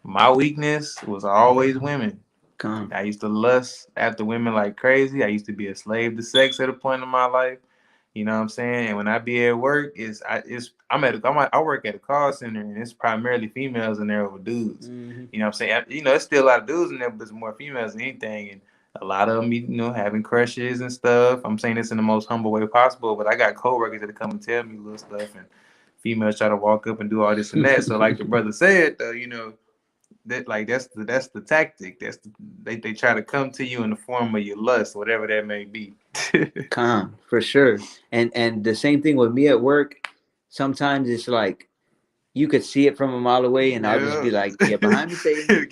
My weakness was always women. I used to lust after women like crazy. I used to be a slave to sex at a point in my life. You know what I'm saying? And when I be at work, I work at a call center, and it's primarily females in there over dudes. Mm-hmm. You know what I'm saying? You know, it's still a lot of dudes in there, but it's more females than anything. And a lot of them, you know, having crushes and stuff. I'm saying this in the most humble way possible, but I got coworkers that come and tell me little stuff, and females try to walk up and do all this and that. So like the brother said, though, you know, that's the tactic. They try to come to you in the form of your lust, whatever that may be. For sure. And the same thing with me at work. Sometimes it's like you could see it from a mile away, and I'll just be like, get behind me, Satan.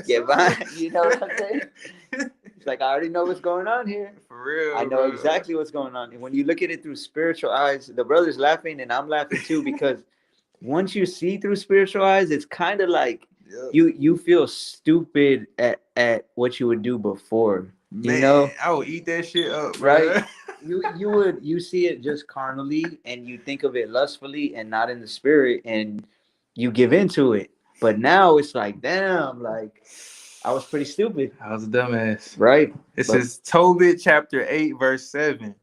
Get behind. You know what I'm saying? It's like, I already know what's going on here. For real. I know exactly what's going on. And when you look at it through spiritual eyes, the brother's laughing and I'm laughing too, because once you see through spiritual eyes, it's kind of like you feel stupid at what you would do before. Man, you know, I would eat that shit up, right? you see it just carnally, and you think of it lustfully and not in the spirit, and you give into it. But now it's like, damn, like I was pretty stupid, I was a dumbass. right? It But says Tobit chapter 8, verse 7.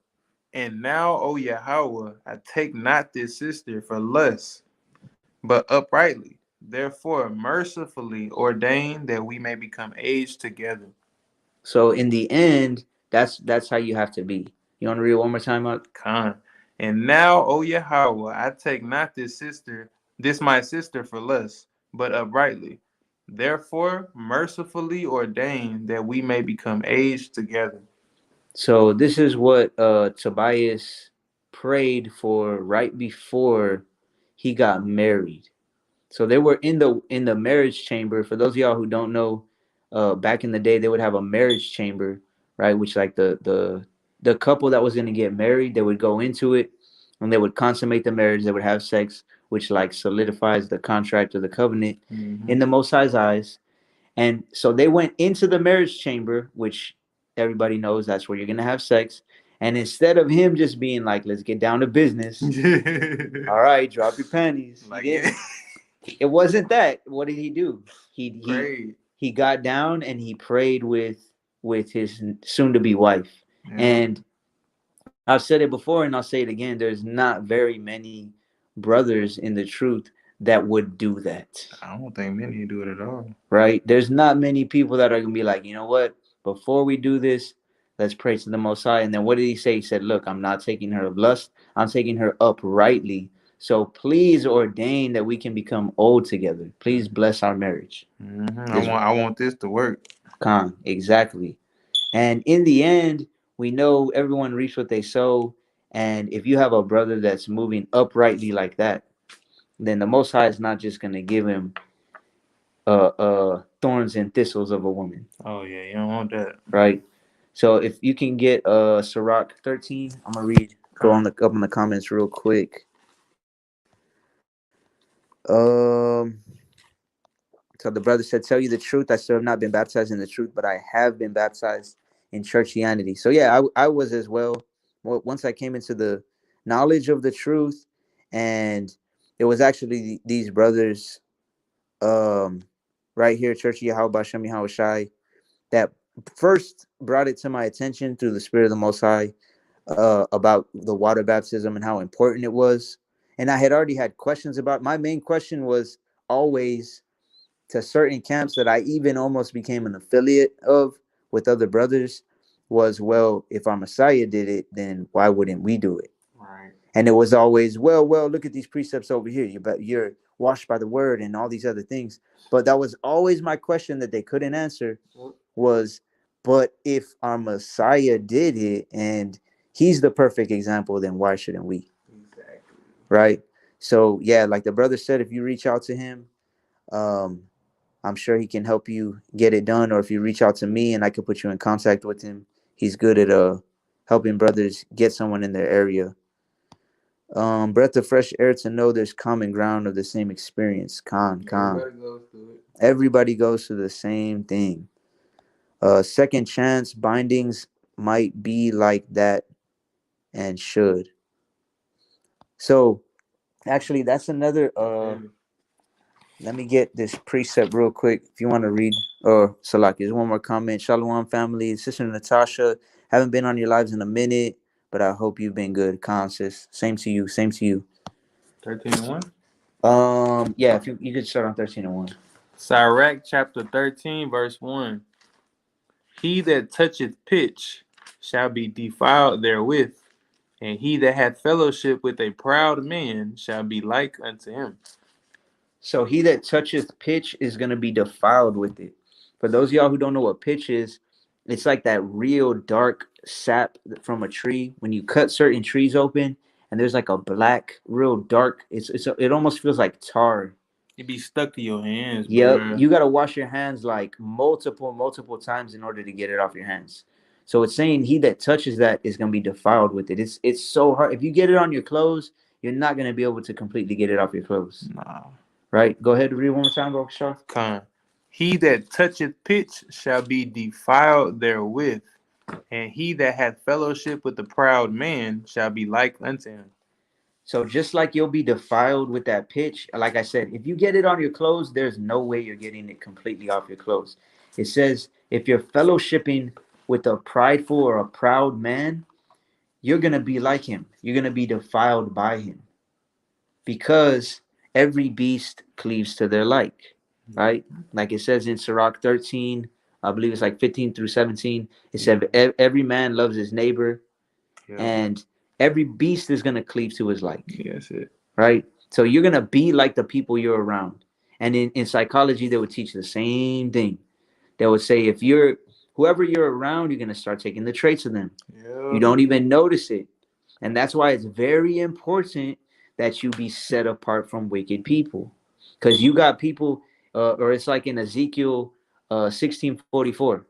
And now, O Yahweh, I take not this sister for lust, but uprightly. Therefore, mercifully ordain that we may become aged together. so in the end, that's how you have to be. You want to read it one more time, Mark? Khan. And now, O Yahweh, I take not this my sister for lust, but uprightly. Therefore, mercifully ordain that we may become aged together. So this is what Tobias prayed for right before he got married. So they were in the marriage chamber. For those of y'all who don't know, back in the day they would have a marriage chamber, right? Which like the couple that was going to get married, they would go into it and they would consummate the marriage. They would have sex, which like solidifies the contract or the covenant in the Most High's eyes. And so they went into the marriage chamber, which everybody knows that's where you're gonna have sex. And instead of him just being like, "Let's get down to business," all right, drop your panties. Like, He didn't. It wasn't that. What did he do? He prayed. he got down and he prayed with his soon-to-be wife. Yeah. And I've said it before, and I'll say it again. There's not very many brothers in the truth that would do that. I don't think many do it at all. Right? There's not many people that are gonna be like, you know what? Before we do this, let's pray to the Most High. And then what did he say? He said, "Look, I'm not taking her of lust. I'm taking her uprightly. So please ordain that we can become old together. Please bless our marriage." I want this to work. Con, exactly. And in the end, we know everyone reaps what they sow. And if you have a brother that's moving uprightly like that, then the Most High is not just gonna give him thorns and thistles of a woman. Oh yeah, you don't want that. Right. So if you can get Sirach 13, I'm gonna read go on the up in the comments real quick. So the brother said, "Tell you the truth, I still have not been baptized in the truth, but I have been baptized in churchianity." So yeah, I was as well. Once I came into the knowledge of the truth, and it was actually these brothers, right here, Church of Yahweh Bashem Yahweh Shai, that first brought it to my attention through the Spirit of the Most High, about the water baptism and how important it was. And I had already had questions about. My main question was always to certain camps that I even almost became an affiliate of with other brothers was, well, if our Messiah did it, then why wouldn't we do it? Right. And it was always, well, look at these precepts over here. You're washed by the word and all these other things. But that was always my question that they couldn't answer was, but if our Messiah did it and he's the perfect example, then why shouldn't we? Exactly. Right? So yeah, like the brother said, if you reach out to him, I'm sure he can help you get it done. Or if you reach out to me and I could put you in contact with him, he's good at helping brothers get someone in their area. Breath of fresh air to know there's common ground of the same experience. Everybody goes through it. Everybody goes through the same thing. Second chance bindings might be like that and should. So actually that's another let me get this precept real quick. If you want to read, or Salaki, there's one more comment. Shalom family, Sister Natasha, haven't been on your lives in a minute, but I hope you've been good. Sis. Same to you. 13:1. Yeah, if you could start on 13:1. Sirach chapter 13, verse 1. He that toucheth pitch shall be defiled therewith, and he that hath fellowship with a proud man shall be like unto him. So he that toucheth pitch is going to be defiled with it. For those of y'all who don't know what pitch is, it's like that real dark sap from a tree. When you cut certain trees open and there's like a black, real dark, it almost feels like tar. It be stuck to your hands. Yep. Bruh. You got to wash your hands like multiple times in order to get it off your hands. So it's saying he that touches that is going to be defiled with it. It's so hard. If you get it on your clothes, you're not going to be able to completely get it off your clothes. Nah. Right? Go ahead and read one more time, bro. Shah. He that toucheth pitch shall be defiled therewith, And he that hath fellowship with the proud man shall be like unto him. So just like you'll be defiled with that pitch, like I said, if you get it on your clothes, there's no way you're getting it completely off your clothes. It says if you're fellowshipping with a prideful or a proud man, you're going to be like him. You're going to be defiled by him because every beast cleaves to their like, right? Like it says in Sirach 13, I believe it's like 15 through 17. It said every man loves his neighbor, and every beast is going to cleave to his like. Yeah, that's it. Right? So you're going to be like the people you're around. And in psychology, they would teach the same thing. They would say if you're whoever you're around, you're going to start taking the traits of them. You don't even notice it. And that's why it's very important that you be set apart from wicked people. Because you got people, or it's like in Ezekiel 16:44.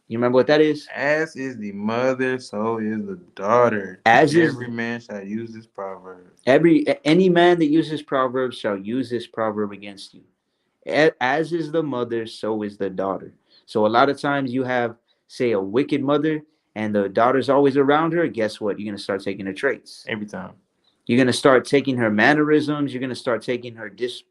You remember what that is? As is the mother, so is the daughter. As is Every man shall use this proverb. any man that uses proverbs shall use this proverb against you. As is the mother, so is the daughter. So a lot of times you have, say, a wicked mother and the daughter's always around her. Guess what? You're going to start taking her traits. Every time. You're going to start taking her mannerisms. You're going to start taking her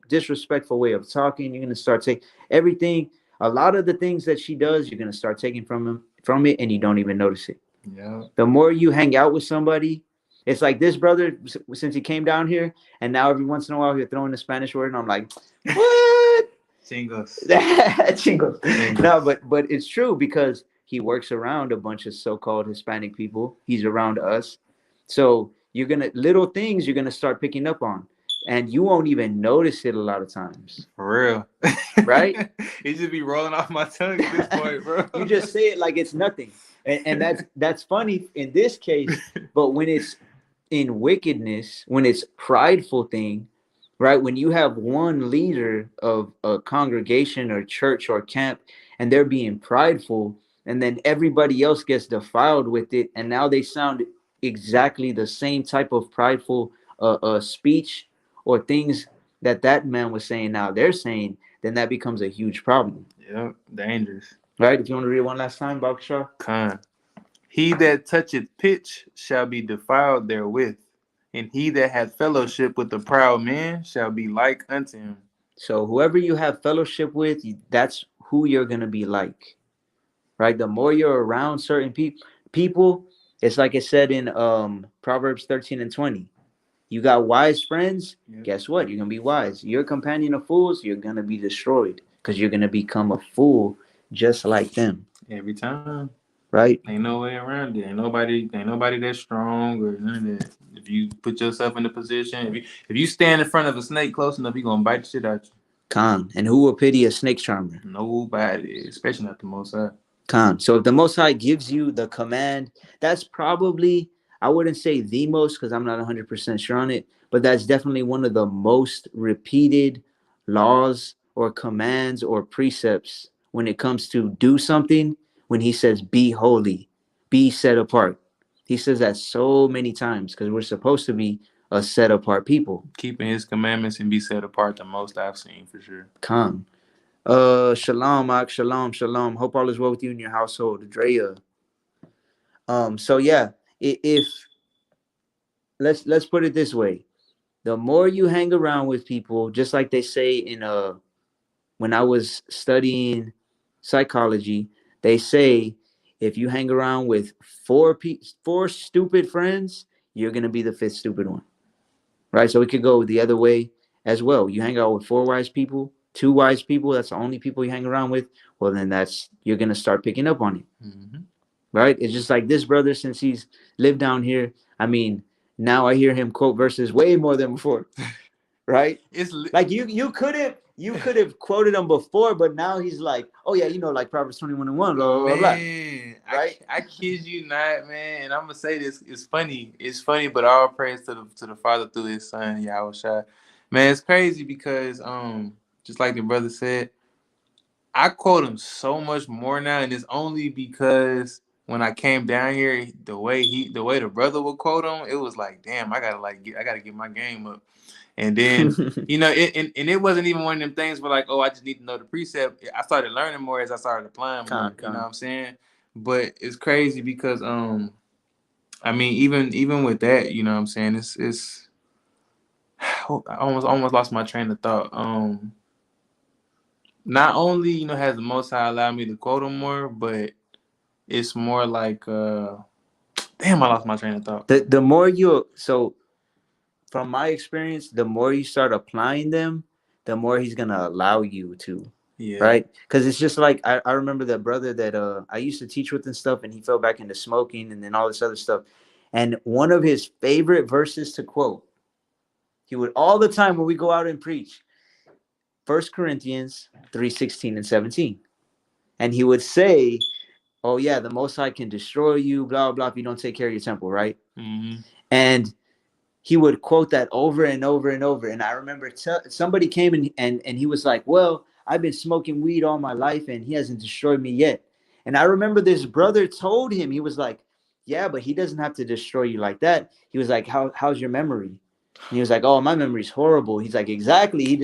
disrespectful way of talking. You're going to start taking everything. A lot of the things that she does, you're going to start taking from it, and you don't even notice it. Yeah. The more you hang out with somebody, it's like this brother, since he came down here, and now every once in a while he'll throw in the Spanish word, and I'm like, what? Chingos. Chingos. No, but it's true because he works around a bunch of so-called Hispanic people. He's around us. So you're gonna little things you're gonna start picking up on. And you won't even notice it a lot of times. For real. Right? It just be rolling off my tongue at this point, bro. You just say it like it's nothing. And that's funny in this case, but when it's in wickedness, when it's prideful thing, right? When you have one leader of a congregation or church or camp and they're being prideful, and then everybody else gets defiled with it, and now they sound exactly the same type of prideful speech or things that man was saying now they're saying, then that becomes a huge problem. Yeah, dangerous. Right? If you want to read one last time, Bob Shaw. Con. He that toucheth pitch shall be defiled therewith, and he that hath fellowship with the proud man shall be like unto him. So whoever you have fellowship with, that's who you're going to be like. Right? The more you're around certain people, it's like it said in Proverbs 13:20. You got wise friends, guess what? You're going to be wise. You're a companion of fools, you're going to be destroyed because you're going to become a fool just like them. Every time. Right? Ain't no way around it. Ain't nobody that strong or none of that. If you put yourself in the position, if you stand in front of a snake close enough, he gonna bite the shit out you. Con. And who will pity a snake charmer? Nobody, especially not the Most High. Con. So if the Most High gives you the command, that's probably, I wouldn't say the most because I'm not 100% sure on it, but that's definitely one of the most repeated laws or commands or precepts when it comes to do something. When he says, be holy, be set apart. He says that so many times because we're supposed to be a set apart people. Keeping his commandments and be set apart the most I've seen for sure. Con. Shalom, Ak, shalom, shalom. Hope all is well with you and your household. Drea. So yeah, if let's put it this way. The more you hang around with people, just like they say in when I was studying psychology, they say if you hang around with four stupid friends, you're gonna be the fifth stupid one. Right? So it could go the other way as well. You hang out with four wise people, two wise people, that's the only people you hang around with, well then you're gonna start picking up on it. Mm-hmm. Right? It's just like this brother, since he's lived down here, I mean, now I hear him quote verses way more than before. Right? It's like you could have quoted him before, but now he's like, oh yeah, like Proverbs 21:1, blah blah blah. Right? I kid you not, man. And I'm gonna say this. It's funny, but all praise to the Father through His Son, Yahushua. Man, it's crazy because just like the brother said, I quote him so much more now, and it's only because when I came down here, the way the brother would quote him, it was like, damn, I gotta get my game up. And then, it wasn't even one of them things where like, oh, I just need to know the precept. I started learning more as I started applying more. You know what I'm saying? But it's crazy because I mean even with that, you know what I'm saying, it's I almost lost my train of thought. Not only, has the Most High allowed me to quote him more, but it's more like damn, I lost my train of thought. The more you so from my experience, the more you start applying them, the more he's gonna allow you to. Yeah. Right? Because it's just like I remember that brother that I used to teach with and stuff, and he fell back into smoking and then all this other stuff. And one of his favorite verses to quote, he would all the time when we go out and preach, 1 Corinthians 3:16 and 17. And he would say, oh yeah, the Most High can destroy you, blah, blah, if you don't take care of your temple, right? Mm-hmm. And he would quote that over and over and over. And I remember somebody came and he was like, well, I've been smoking weed all my life and he hasn't destroyed me yet. And I remember this brother told him, he was like, yeah, but he doesn't have to destroy you like that. He was like, how's your memory? And he was like, oh, my memory's horrible. He's like, exactly. He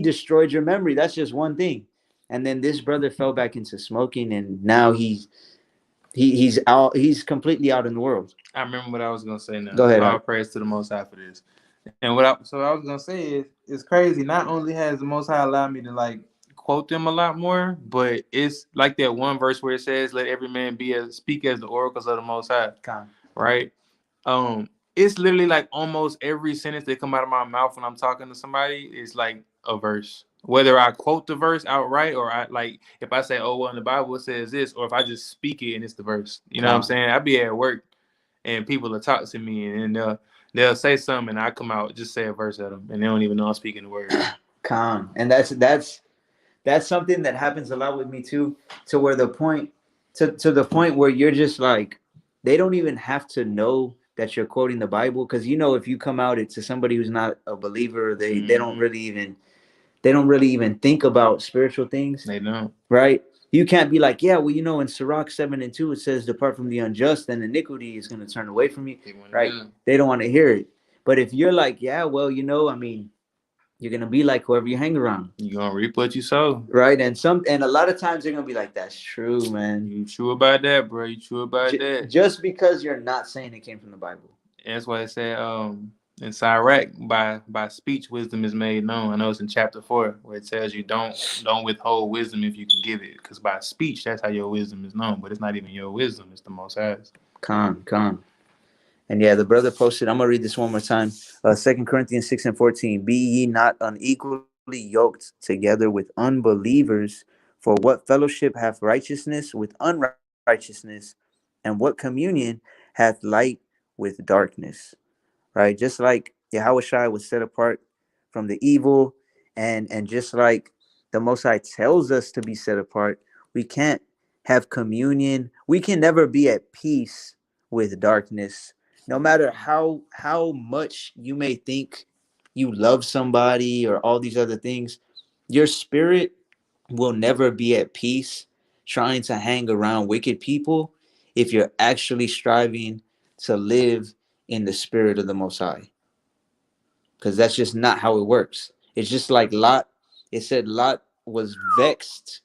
destroyed your memory. That's just one thing. And then this brother fell back into smoking, and now he's out. He's completely out in the world. I remember what I was gonna say now. Go ahead. All praise to the Most High for this. And what I was gonna say is, it's crazy. Not only has the Most High allowed me to like quote them a lot more, but it's like that one verse where it says, "Let every man speak as the oracles of the Most High." Right? It's literally like almost every sentence that come out of my mouth when I'm talking to somebody is like a verse. Whether I quote the verse outright or I like if I say, "Oh, well, in the Bible it says this," or if I just speak it and it's the verse. You know what I'm saying? I be at work and people will talk to me and they'll say something and I come out just say a verse at them and they don't even know I'm speaking the word. And that's something that happens a lot with me too, to where the point to the point where you're just like, they don't even have to know that you're quoting the Bible, because if you come out it to somebody who's not a believer, they don't really even think about spiritual things. They don't. Right? You can't be like, yeah, well, in Sirach 7:2 it says, depart from the unjust and iniquity is going to turn away from you. Right? They don't want to hear it. But if you're like, yeah, well, I mean, you're gonna be like whoever you hang around. You're gonna reap what you sow. Right. And a lot of times they're gonna be like, that's true, man. You true about that, bro. You true about that. Just because you're not saying it came from the Bible. And that's why it said in Sirach, by speech wisdom is made known. I know it's in chapter 4 where it tells you don't withhold wisdom if you can give it, because by speech that's how your wisdom is known. But it's not even your wisdom, it's the Most High's. Con. And yeah, the brother posted, I'm going to read this one more time. 2 Corinthians 6:14. Be ye not unequally yoked together with unbelievers, for what fellowship hath righteousness with unrighteousness, and what communion hath light with darkness? Right? Just like Yahushua was set apart from the evil, and just like the Most High tells us to be set apart, we can't have communion. We can never be at peace with darkness. No matter how much you may think you love somebody or all these other things, your spirit will never be at peace trying to hang around wicked people if you're actually striving to live in the spirit of the Most High. Because that's just not how it works. It's just like Lot. It said Lot was vexed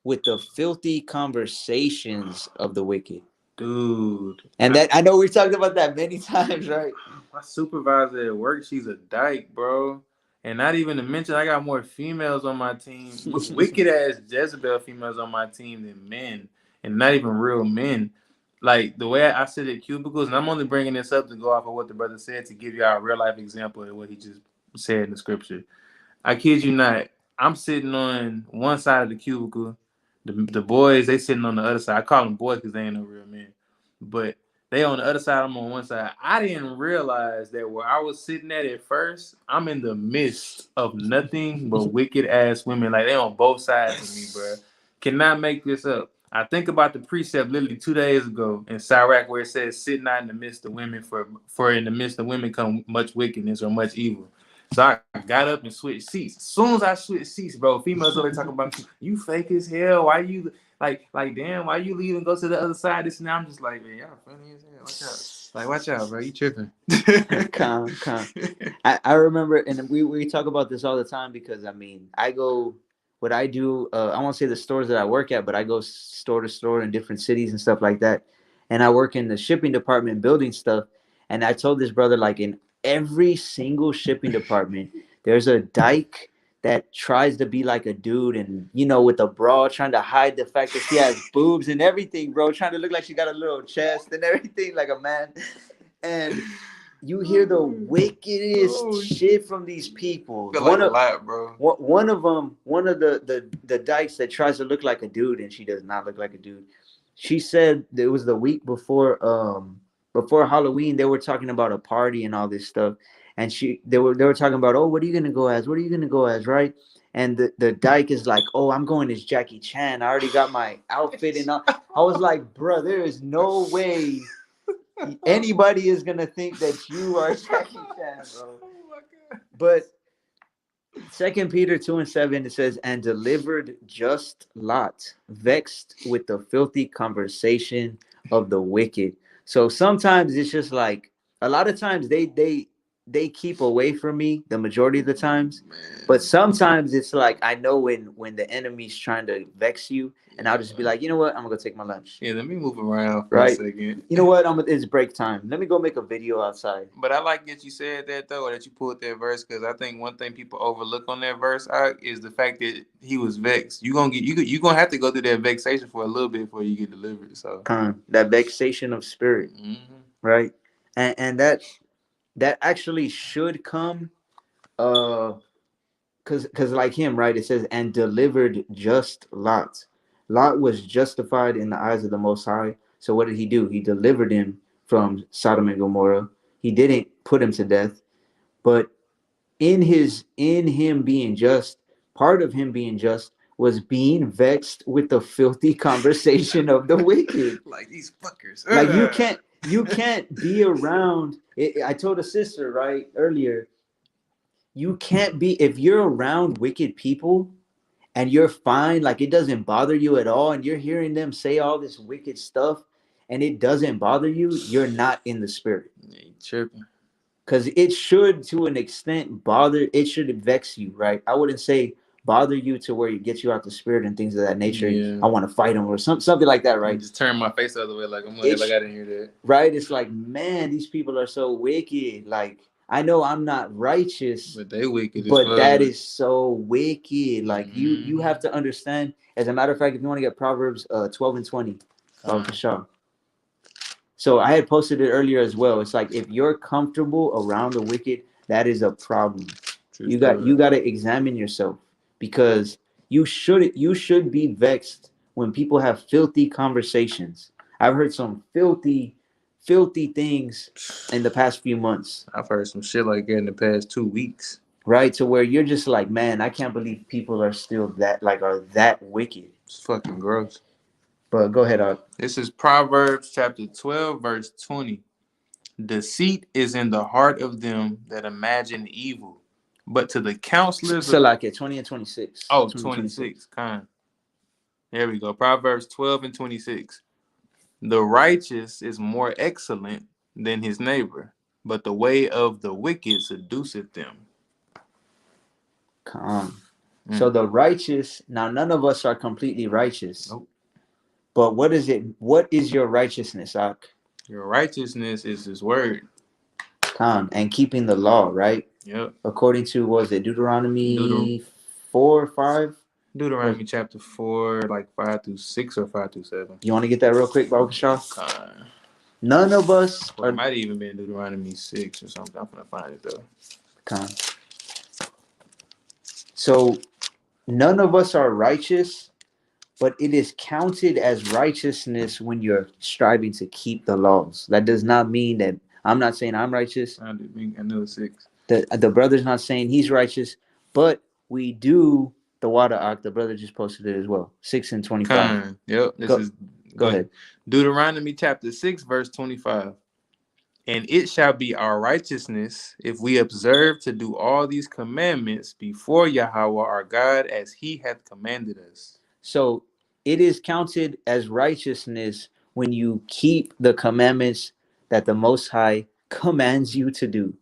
with the filthy conversations of the wicked. Dude. And that, I know we talked about that many times, right? My supervisor at work, she's a dyke, bro. And not even to mention, I got more females on my team. Wicked ass Jezebel females on my team than men. And not even real men. Like, the way I sit at cubicles, and I'm only bringing this up to go off of what the brother said to give you a real life example of what he just said in the scripture. I kid you not. I'm sitting on one side of the cubicle. The boys, they sitting on the other side. I call them boys because they ain't no real men. But they on the other side, I'm on one side. I didn't realize that where I was sitting at first, I'm in the midst of nothing but wicked ass women. Like, they on both sides of me, bro. Cannot make this up. I think about the precept literally 2 days ago in Sirach where it says, sit not in the midst of women, for in the midst of women come much wickedness or much evil. So I got up and switched seats. As soon as I switched seats, bro, females always talking about me, you fake as hell. Why you like damn, why you leave and go to the other side? This and that. I'm just like, man, y'all funny as hell. Watch out. Like, watch out, bro. You tripping. Calm. I remember, and we talk about this all the time, because I mean, I go what I do, I won't say the stores that I work at, but I go store to store in different cities and stuff like that. And I work in the shipping department building stuff. And I told this brother, like, in every single shipping department, there's a dyke that tries to be like a dude and, you know, with a bra, trying to hide the fact that she has boobs and everything, bro, trying to look like she got a little chest and everything, like a man. And you hear the wickedest shit from these people. I feel like a lot, bro. One of them, one of the dykes that tries to look like a dude and she does not look like a dude. She said it was the week before Halloween. They were talking about a party and all this stuff, and they were talking about, oh, what are you gonna go as? What are you gonna go as, right? And the dyke is like, oh, I'm going as Jackie Chan. I already got my outfit and all. I was like, bro, there is no way anybody is gonna think that you are Jackie Chan, bro. Oh my God. But 2 Peter 2:7, it says, and delivered just Lot, vexed with the filthy conversation of the wicked. So sometimes it's just like, a lot of times they keep away from me the majority of the times. Man. But sometimes it's like, I know when the enemy's trying to vex you, and I'll just be like, you know what, I'm gonna go take my lunch. Yeah, let me move around for a second. You know what, it's break time. Let me go make a video outside. But I like that you said that, though, or that you pulled that verse, because I think one thing people overlook on that verse is the fact that he was vexed. You gonna have to go through that vexation for a little bit before you get delivered. So that vexation of spirit, right? And that actually should come, because like him, right? It says, and delivered just Lot. Lot was justified in the eyes of the Most High. So what did he do? He delivered him from Sodom and Gomorrah. He didn't put him to death, but in him being just, part of him being just was being vexed with the filthy conversation of the wicked. Like these fuckers. Like you can't be around. I told a sister right earlier. You can't be, if you're around wicked people and you're fine, like it doesn't bother you at all, and you're hearing them say all this wicked stuff and it doesn't bother you, you're not in the spirit. Yeah, you tripping. Because it should, to an extent, it should vex you, right? I wouldn't say bother you to where it gets you out the spirit and things of that nature. Yeah. I want to fight them or something like that, right? Just turn my face the other way, like I'm like I didn't hear that. Right? It's like, man, these people are so wicked. Like, I know I'm not righteous, but they wicked. But that is so wicked. Like you have to understand. As a matter of fact, if you want to get Proverbs 12:20, sure. So I had posted it earlier as well. It's like, if you're comfortable around the wicked, that is a problem. You got to examine yourself, because you should be vexed when people have filthy conversations. I've heard some filthy things in the past few months. I've heard some shit like that in the past 2 weeks. Right, to where you're just like, man, I can't believe people are still are that wicked. It's fucking gross. But go ahead, Art. This is Proverbs chapter 12, verse 20. Deceit is in the heart of them that imagine evil, but to the counselors... So like at 20 and 26. Oh, 26. Kind. There we go. Proverbs 12 and 26. The righteous is more excellent than his neighbor, but the way of the wicked seduceth them. So the righteous, now none of us are completely righteous. Nope. But what is it? What is your righteousness, Ak? Your righteousness is his word. And keeping the law, right? Yep. According to, what was it, Deuteronomy 4 or 5? Deuteronomy chapter 4, like 5-6 or 5-7. You want to get that real quick, Baruch Shah? None of us... Or it might even be in Deuteronomy 6 or something. I'm going to find it, though. So, none of us are righteous, but it is counted as righteousness when you're striving to keep the laws. That does not mean that... I'm not saying I'm righteous. I know it's 6. The brother's not saying he's righteous, but we do... The water arc, the brother just posted it as well. 6 and 25. Yep. Go ahead. Deuteronomy chapter 6, verse 25. And it shall be our righteousness if we observe to do all these commandments before Yahweh our God as he hath commanded us. So it is counted as righteousness when you keep the commandments that the Most High commands you to do.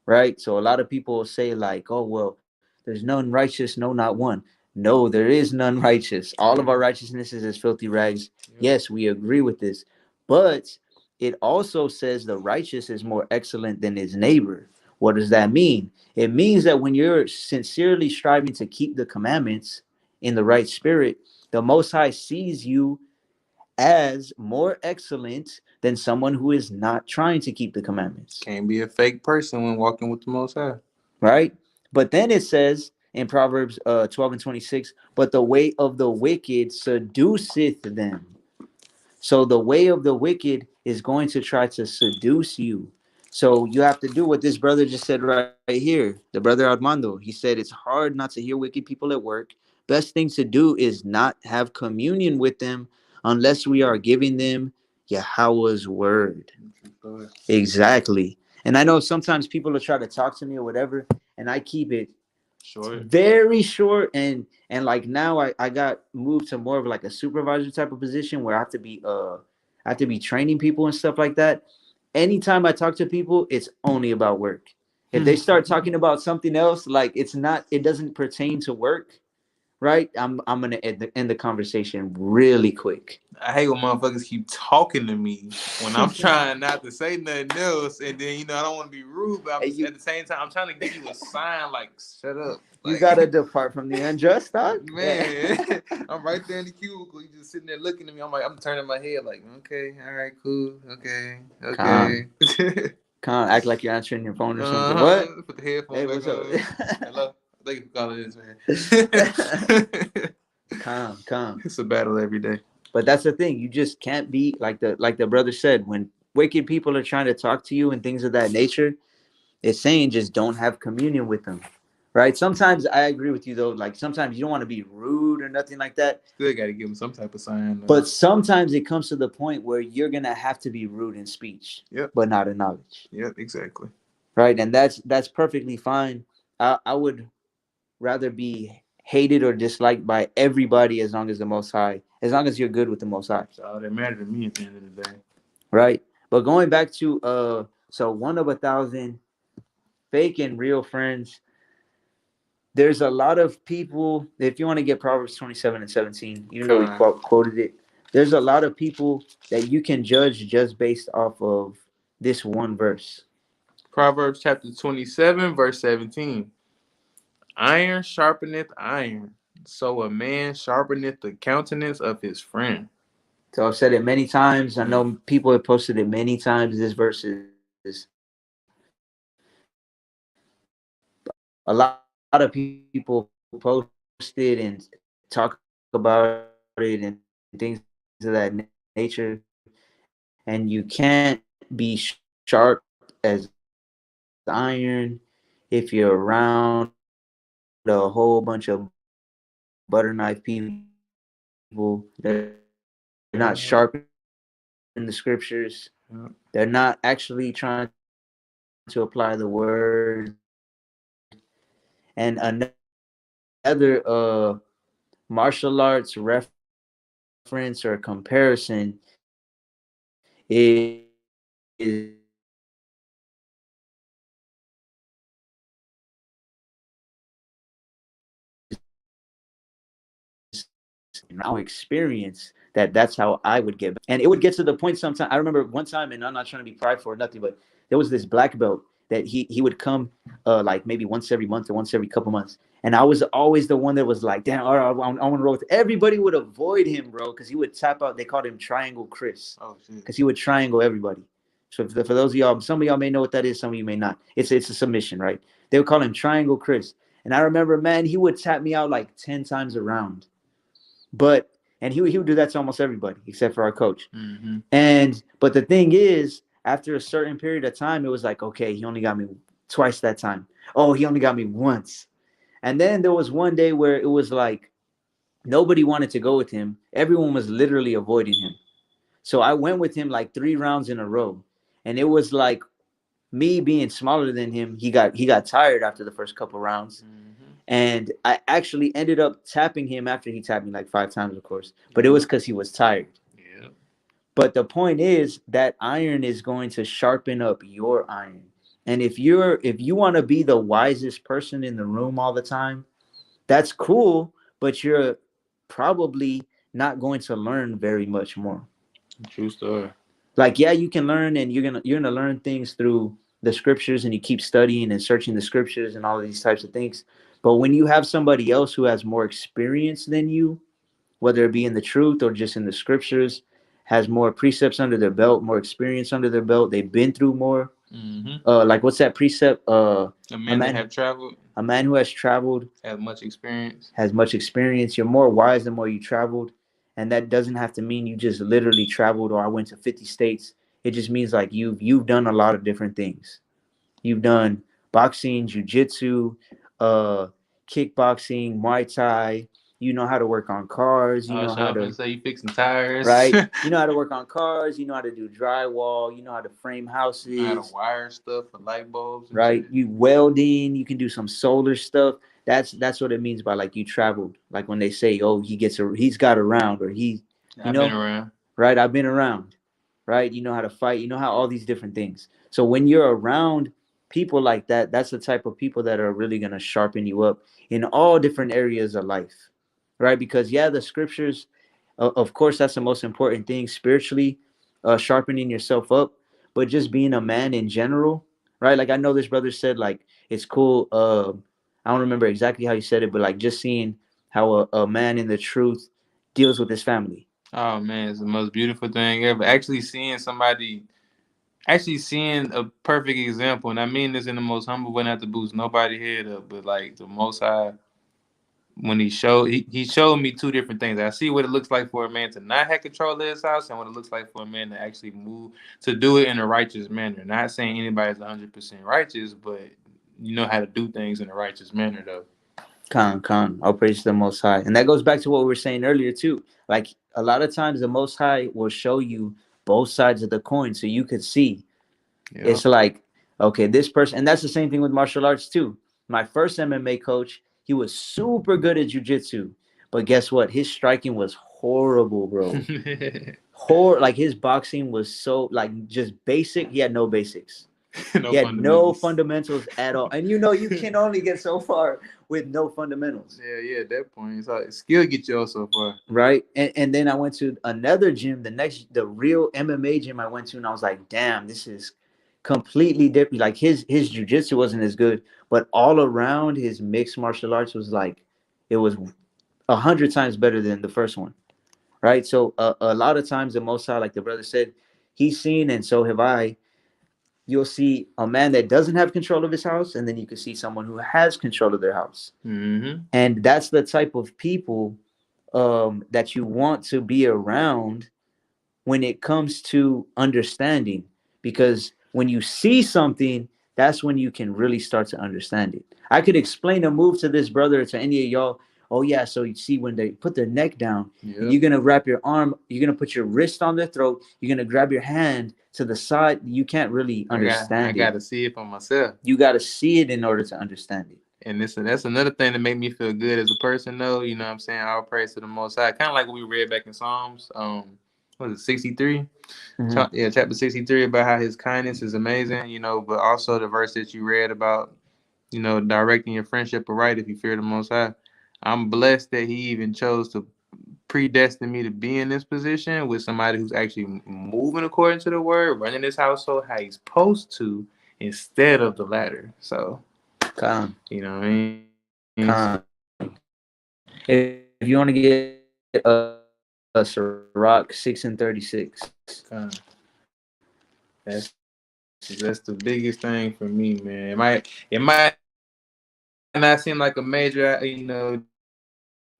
Right? So a lot of people will say like, oh, well, there's none righteous, no, not one. No, there is none righteous. All of our righteousness is as filthy rags. Yep. Yes, we agree with this. But it also says the righteous is more excellent than his neighbor. What does that mean? It means that when you're sincerely striving to keep the commandments in the right spirit, the Most High sees you as more excellent than someone who is not trying to keep the commandments. Can't be a fake person when walking with the Most High. Right? But then it says in Proverbs 12 and 26, but the way of the wicked seduceth them. So the way of the wicked is going to try to seduce you. So you have to do what this brother just said right here. The brother Armando, he said it's hard not to hear wicked people at work. Best thing to do is not have communion with them unless we are giving them Yahweh's word. Exactly. And I know sometimes people will try to talk to me or whatever, and I keep it Short. very short. And like now I got moved to more of like a supervisor type of position where I have to be training people and stuff like that. Anytime I talk to people, it's only about work. If they start talking about something else, like it doesn't pertain to work, right? I'm gonna end the conversation really quick. I hate when motherfuckers keep talking to me when I'm trying not to say nothing else, and then I don't want to be rude, but Hey, at the same time I'm trying to give you a sign like shut up. you Like, gotta depart from the unjust, dog. man, I'm right there in the cubicle. You just sitting there looking at me. I'm turning my head like, okay, all right, cool, okay, Calm, okay. calm. Act like you're answering your phone or something. What? Put the headphones Hey, back what's up? on. Hello. Thank you for calling this, man. Calm, calm. It's a battle every day. But that's the thing. You just can't be like the brother said. When wicked people are trying to talk to you and things of that nature, it's saying just don't have communion with them. Right? Sometimes I agree with you though. Like sometimes you don't want to be rude or nothing like that. Still got to give them some type of sign. Though. But sometimes it comes to the point where you're gonna have to be rude in speech, Yep. but not in knowledge. Yep, exactly. Right? And that's perfectly fine. I would rather be hated or disliked by everybody as long as the Most High, as long as you're good with the Most High. That's all that matters to me at the end of the day. Right? But going back to so one of 1,000 fake and real friends. There's a lot of people. If you want to get Proverbs 27 and 17, even though we quoted it, there's a lot of people that you can judge just based off of this one verse. Proverbs chapter 27, verse 17. Iron sharpeneth iron, so a man sharpeneth the countenance of his friend. So I've said it many times. I know people have posted it many times. This verse is a lot of people post it and talk about it and things of that nature. And you can't be sharp as iron if you're around a whole bunch of butter knife people. They're not sharpening the scriptures. They're not actually trying to apply the word. And another martial arts reference or comparison is now experience that's how I would get better. And it would get to the point sometimes. I remember one time, and I'm not trying to be prideful or nothing, but there was this black belt that he would come like maybe once every month or once every couple months. And I was always the one that was like, damn, all right, I want to roll with it. Everybody would avoid him, bro, because he would tap out. They called him Triangle Chris. Oh, shit. Because he would triangle everybody. So for those of y'all, some of y'all may know what that is, some of you may not. It's a submission, right? They would call him Triangle Chris. And I remember, man, he would tap me out like 10 times around. But and he would do that to almost everybody except for our coach. Mm-hmm. But the thing is, after a certain period of time, it was like, okay, he only got me twice that time. Oh, he only got me once. And then there was one day where it was like nobody wanted to go with him. Everyone was literally avoiding him. So I went with him like 3 rounds in a row. And it was like me being smaller than him, he got tired after the first couple rounds. Mm-hmm. And I actually ended up tapping him after he tapped me like 5 times, of course. But it was because he was tired. Yeah. But the point is that iron is going to sharpen up your iron. And if you want to be the wisest person in the room all the time, that's cool. but you're probably not going to learn very much more. True story. Like, yeah, you can learn, and you're gonna learn things through the scriptures, and you keep studying and searching the scriptures and all of these types of things. But when you have somebody else who has more experience than you, whether it be in the truth or just in the scriptures, has more precepts under their belt, more experience under their belt, they've been through more. Like, what's that precept? A A man that man, have traveled a man who has traveled have much experience. has much experience. You're more wise the more you traveled. And that doesn't have to mean you just literally traveled or I went to 50 states. It just means like you've done a lot of different things. You've done boxing, jujitsu, uh, kickboxing, Muay Thai. You know how to work on cars. You Oh, know so how I'm gonna to, say you fixing tires. right? You know how to work on cars. You know how to do drywall. You know how to frame You know how to houses, wire stuff for light bulbs and right? shit. You welding. You can do some solar stuff. That's what it means by like you traveled. Like when they say, "Oh, he's got around," or he, you I've been know, around. right? I've been around, right? You know how to fight. You know how all these different things. So when you're around people like that, that's the type of people that are really gonna sharpen you up in all different areas of life, right? Because yeah, the scriptures, of course, that's the most important thing spiritually, sharpening yourself up, but just being a man in general, right? Like I know this brother said like it's cool. I don't remember exactly how he said it, but like just seeing how a man in the truth deals with his family. Oh man, it's the most beautiful thing ever. Actually seeing a perfect example, and I mean this in the most humble way, not to boost nobody head up, but like the Most High, when he showed me two different things. I see what it looks like for a man to not have control of his house, and what it looks like for a man to actually move to do it in a righteous manner. Not saying anybody's 100% righteous, but you know how to do things in a righteous manner, though. Con, I'll praise the Most High, and that goes back to what we were saying earlier too. Like a lot of times, the Most High will show you both sides of the coin, so you could see. Yeah. It's like, okay, this person, and that's the same thing with martial arts too. My first MMA coach, he was super good at jujitsu, but guess what? His striking was horrible, bro. Like his boxing was so like just basic. He had no basics. No He had no fundamentals. fundamentals at all. And you know you can only get so far with no fundamentals. Yeah, at that point, it's like skill get you all so far. Right. And then I went to another gym, the real MMA gym I went to, and I was like, damn, this is completely different. Like his jujitsu wasn't as good, but all around his mixed martial arts was like it was 100 times better than the first one. Right. So a lot of times the Most High, like the brother said, he's seen, and so have I. You'll see a man that doesn't have control of his house, and then you can see someone who has control of their house. Mm-hmm. And that's the type of people that you want to be around when it comes to understanding. Because when you see something, that's when you can really start to understand it. I could explain a move to this brother, to any of y'all. Oh, yeah. So you see, when they put their neck down, and you're going to wrap your arm, you're going to put your wrist on their throat, you're going to grab your hand to the side. You can't really I understand got it. to see it for myself. You got to see it in order to understand it. And that's another thing that make me feel good as a person, though. You know what I'm saying? All praise to the Most High. Kind of like what we read back in Psalms. What was it, 63? Mm-hmm. Yeah, chapter 63, about how his kindness is amazing, you know, but also the verse that you read about, you know, directing your friendship aright if you fear the Most High. I'm blessed that he even chose to predestine me to be in this position with somebody who's actually moving according to the word, running this household how he's supposed to, instead of the latter. So, Con, you know what I mean? con. If you want to get a Ciroc 6 and 36. That's the biggest thing for me, man. It might not seem like a major,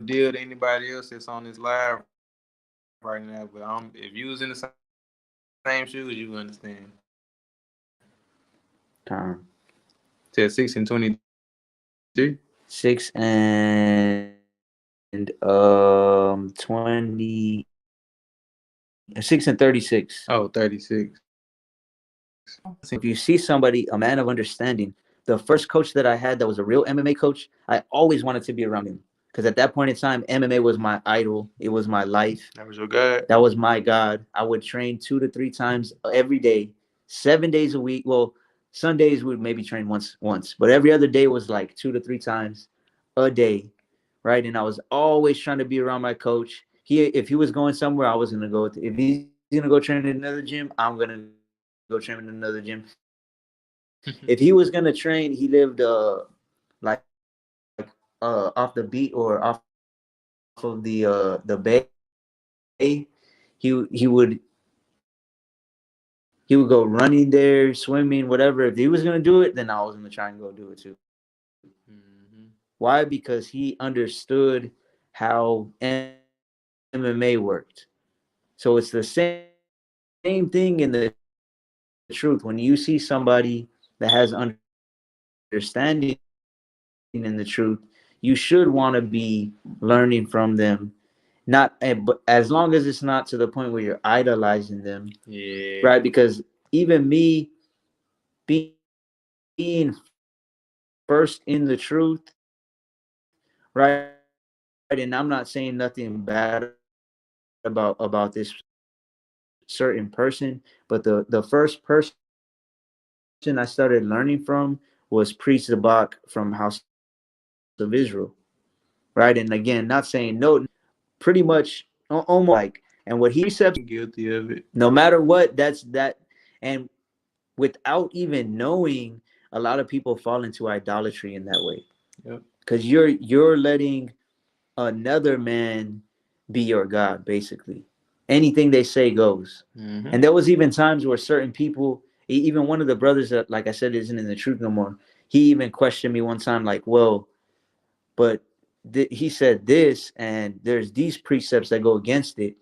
deal to anybody else that's on this live right now, but if you was in the same shoes, you would understand. Con. Till 6 and 23. 6 and 36. Oh, 36. If you see somebody, a man of understanding, the first coach that I had that was a real MMA coach, I always wanted to be around him. Because at that point in time, MMA was my idol. It was my life. That was your God. That was my God. I would train 2 to 3 times every day, 7 days a week. Well, Sundays would maybe train once, but every other day was like 2 to 3 times a day, right? And I was always trying to be around my coach. If he was going somewhere, I was gonna go. If he's gonna go train in another gym, I'm gonna go train in another gym. If he was gonna train, he lived like off the beat or off of the bay. He would go running there, swimming, whatever. If he was gonna do it, then I was gonna try and go do it too. Why? Because he understood how MMA worked. So it's the same thing in the truth. When you see somebody that has understanding in the truth, you should want to be learning from them. Not but as long as it's not to the point where you're idolizing them, right? Because even me Yeah. being first in the truth, right? And I'm not saying nothing bad about this certain person, but the first person I started learning from was Priest Zabak from House of Israel, right? And again, not saying no disrespect towards him, but pretty much almost identical. And what he precepts, Guilty of it. no matter what, that's that. And without even knowing, a lot of people fall into idolatry in that way Yep. because you're letting another man be your god, basically. Anything they say goes. Mm-hmm. And there was even times where certain people, even one of the brothers that, like I said, isn't in the truth no more, he even questioned me one time, like, well, but he said this and there's these precepts that go against it.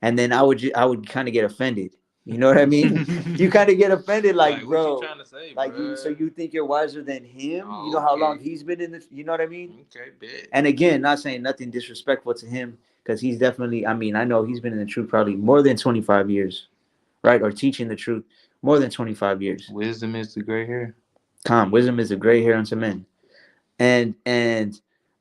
And then I would kind of get offended. You know what I mean? You kind of get offended, Like, like, what you bro, trying to say, like you, so bro? you think you're wiser than him? You know Oh, how long okay. he's been in this? You know what I mean? Okay, bet. And again, not saying nothing disrespectful to him, because he's definitely, I mean, I know he's been in the truth probably more than 25 years, right? Or teaching the truth more than 25 years. Wisdom is the gray hair. Calm, wisdom is a gray hair unto men. And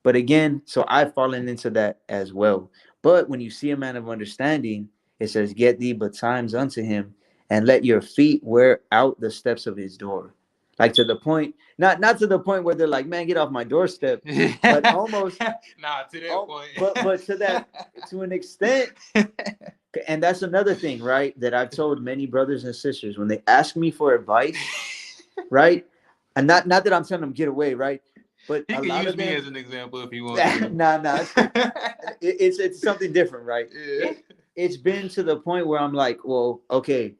but again, so I've fallen into that as well. But when you see a man of understanding, it says, get thee betimes unto him, and let your feet wear out the steps of his door. Like to the point, not to the point where they're like, man, get off my doorstep, but almost, Nah, to that oh, point. but to that, to an extent. And that's another thing, right? That I've told many brothers and sisters when they ask me for advice, right? And not that I'm telling them get away, right? But He a can lot use of me them, as an example if he wants to. nah, it's something different, right? Yeah. It's been to the point where I'm like, well, okay,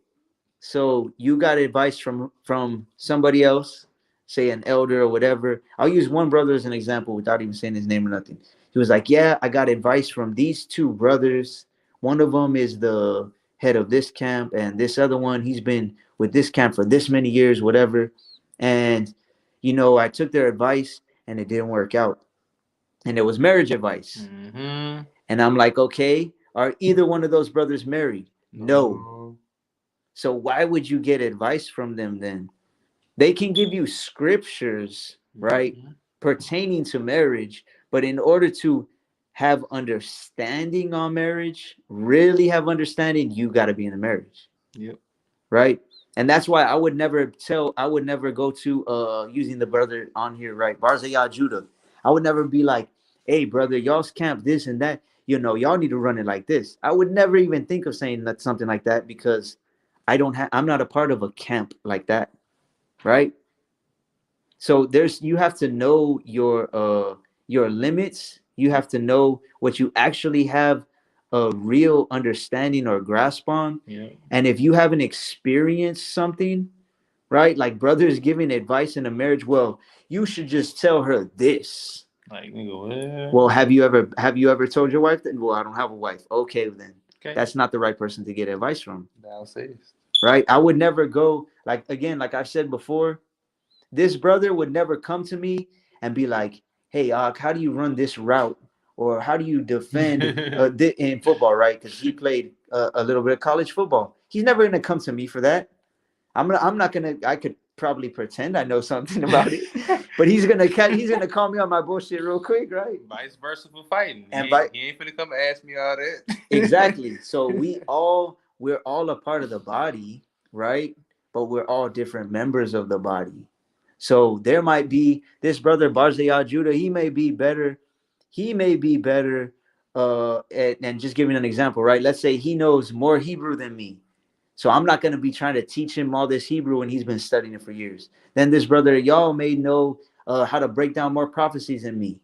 so you got advice from somebody else, say an elder or whatever. I'll use one brother as an example without even saying his name or nothing. He was like, yeah, I got advice from these two brothers. One of them is the head of this camp, and this other one, he's been with this camp for this many years, whatever. And I took their advice and it didn't work out. And it was marriage advice. Mm-hmm. And I'm like, okay, are either one of those brothers married? No. No. So why would you get advice from them then? They can give you scriptures, right, Mm-hmm. pertaining to marriage, but in order to have understanding on marriage, really have understanding, you got to be in the marriage, Yep. right? And that's why I would never go to using the brother on here, right? Barzayah Judah. I would never be like, hey brother, y'all's camp this and that, y'all need to run it like this. I would never even think of saying that something like that because I'm not a part of a camp like that, right? So you have to know your limits. You have to know what you actually have a real understanding or grasp on. Yeah. And if you haven't experienced something, right, like brothers giving advice in a marriage, well, you should just tell her this. Like, nigga, Well, what? have you ever told your wife that? Well, I don't have a wife. Okay, then Okay. that's not the right person to get advice from, Thou sayest. right? I would never go, like, again, like I've said before, this brother would never come to me and be like, hey, how do you run this route? Or how do you defend in football, right? Because he played a little bit of college football. He's never going to come to me for that. I'm not gonna. I could probably pretend I know something about it, but he's gonna call me on my bullshit real quick, right? Vice versa for fighting. And by He ain't finna come ask me all that. exactly. So we're all a part of the body, right? But we're all different members of the body. So there might be this brother Barzayah Judah. He may be better he may be better. And just giving an example, right? Let's say he knows more Hebrew than me. So I'm not going to be trying to teach him all this Hebrew when he's been studying it for years. Then this brother, y'all may know how to break down more prophecies than me,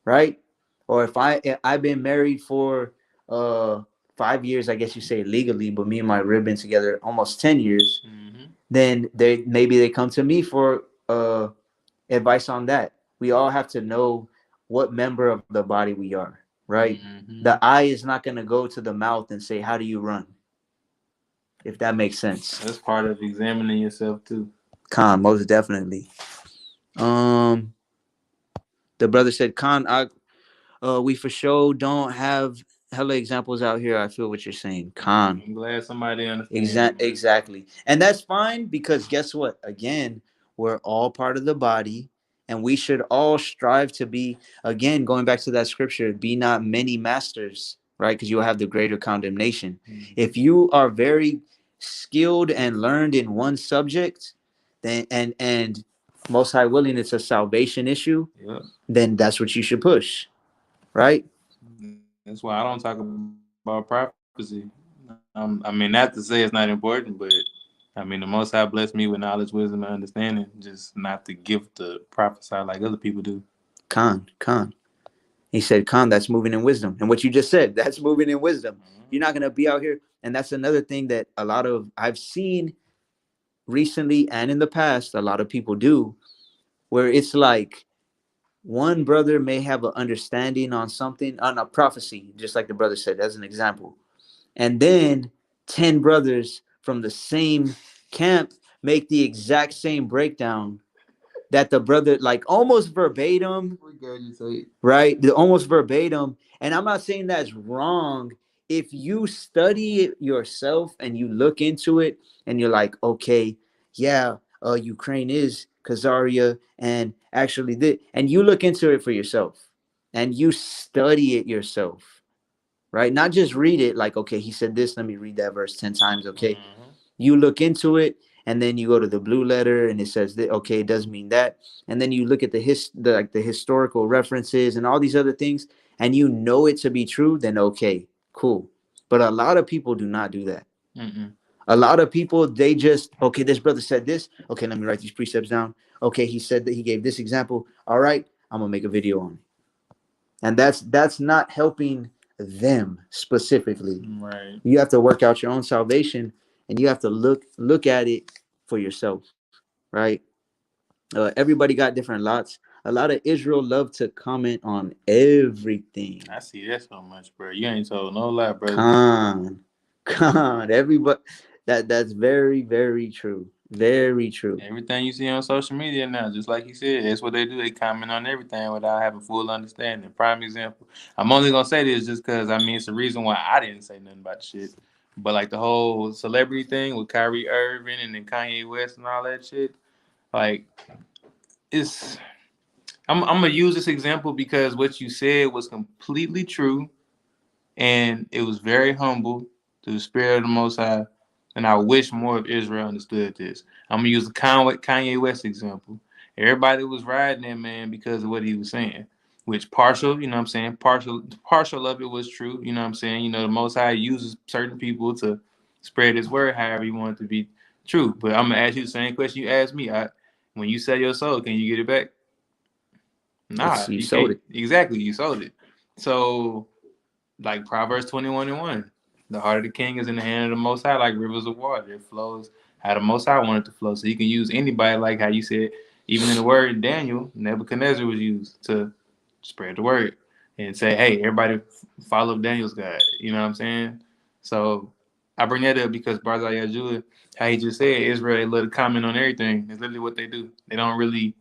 right? Or I've been married for 5 years, I guess you say legally, but me and my rib been together almost 10 years. Then they come to me for advice on that. We all have to know what member of the body we are, right? The eye is not going to go to the mouth and say, "How do you run?" If that makes sense. That's part of examining yourself too. Most definitely. Um, the brother said, we for sure don't have hella examples out here. I feel what you're saying, I'm glad somebody understands. Exactly. And that's fine because guess what? Again, we're all part of the body and we should all strive to be, again, going back to that scripture, be not many masters, right? Because you'll have the greater condemnation. If you are very skilled and learned in one subject, then and most high willing, it's a salvation issue, then that's what you should push, right? That's why I don't talk about prophecy. I mean, not to say it's not important, but I mean, the Most High blessed me with knowledge, wisdom, and understanding, just not the gift to prophesy like other people do. Con. He said, Khan, that's moving in wisdom. And what you just said, that's moving in wisdom. You're not going to be out here. And that's another thing that I've seen recently and in the past, a lot of people do, where it's like one brother may have an understanding on something, on a prophecy, just like the brother said, as an example. And then 10 brothers from the same camp make the exact same breakdown that the brother, like almost verbatim, right? The almost verbatim. And I'm not saying that's wrong. If you study it yourself and you look into it and you're like, okay, yeah, Ukraine is Khazaria and actually and you look into it for yourself and you study it yourself, right? Not just read it like, okay, he said this, let me read that verse 10 times, okay? You look into it and then you go to the blue letter and it says that, okay, it does mean that. And then you look at the historical references and all these other things and you know it to be true, then okay, cool. But a lot of people do not do that. A lot of people, they just, okay, this brother said this, okay, let me write these precepts down. Okay, he said that, he gave this example, all right, I'm gonna make a video on it. And that's not helping them specifically. Right. You have to work out your own salvation and you have to look at it for yourself, right? Everybody got different lots. A lot of Israel love to comment on everything. I see that so much, bro. You ain't told no lie, brother. Con, everybody. That's very, very true. Very true. Everything you see on social media now, just like you said, that's what they do. They comment on everything without having full understanding. Prime example. I'm only gonna say this just because I mean it's the reason why I didn't say nothing about the shit. But like the whole celebrity thing with Kyrie Irving and then Kanye West and all that shit, like it's. I'm gonna use this example because what you said was completely true, and it was very humble to the spirit of the Most High. And I wish more of Israel understood this. I'm gonna use the Kanye West example. Everybody was riding that man because of what he was saying, which partial, you know what I'm saying, partial of it was true, you know what I'm saying. You know, the Most High uses certain people to spread His word, however He wants it to be true. But I'm gonna ask you the same question you asked me. When you sell your soul, can you get it back? Nah, You you sold can't. it. Exactly, you sold it. So like Proverbs 21:1. The heart of the king is in the hand of the Most High, like rivers of water. It flows how the Most High wanted to flow. So He can use anybody, like how you said, even in the word in Daniel, Nebuchadnezzar was used to spread the word and say, hey, everybody follow Daniel's God. You know what I'm saying? So I bring that up because Barzal Yajua, how he just said, Israel, they love to comment on everything. That's literally what they do. They don't really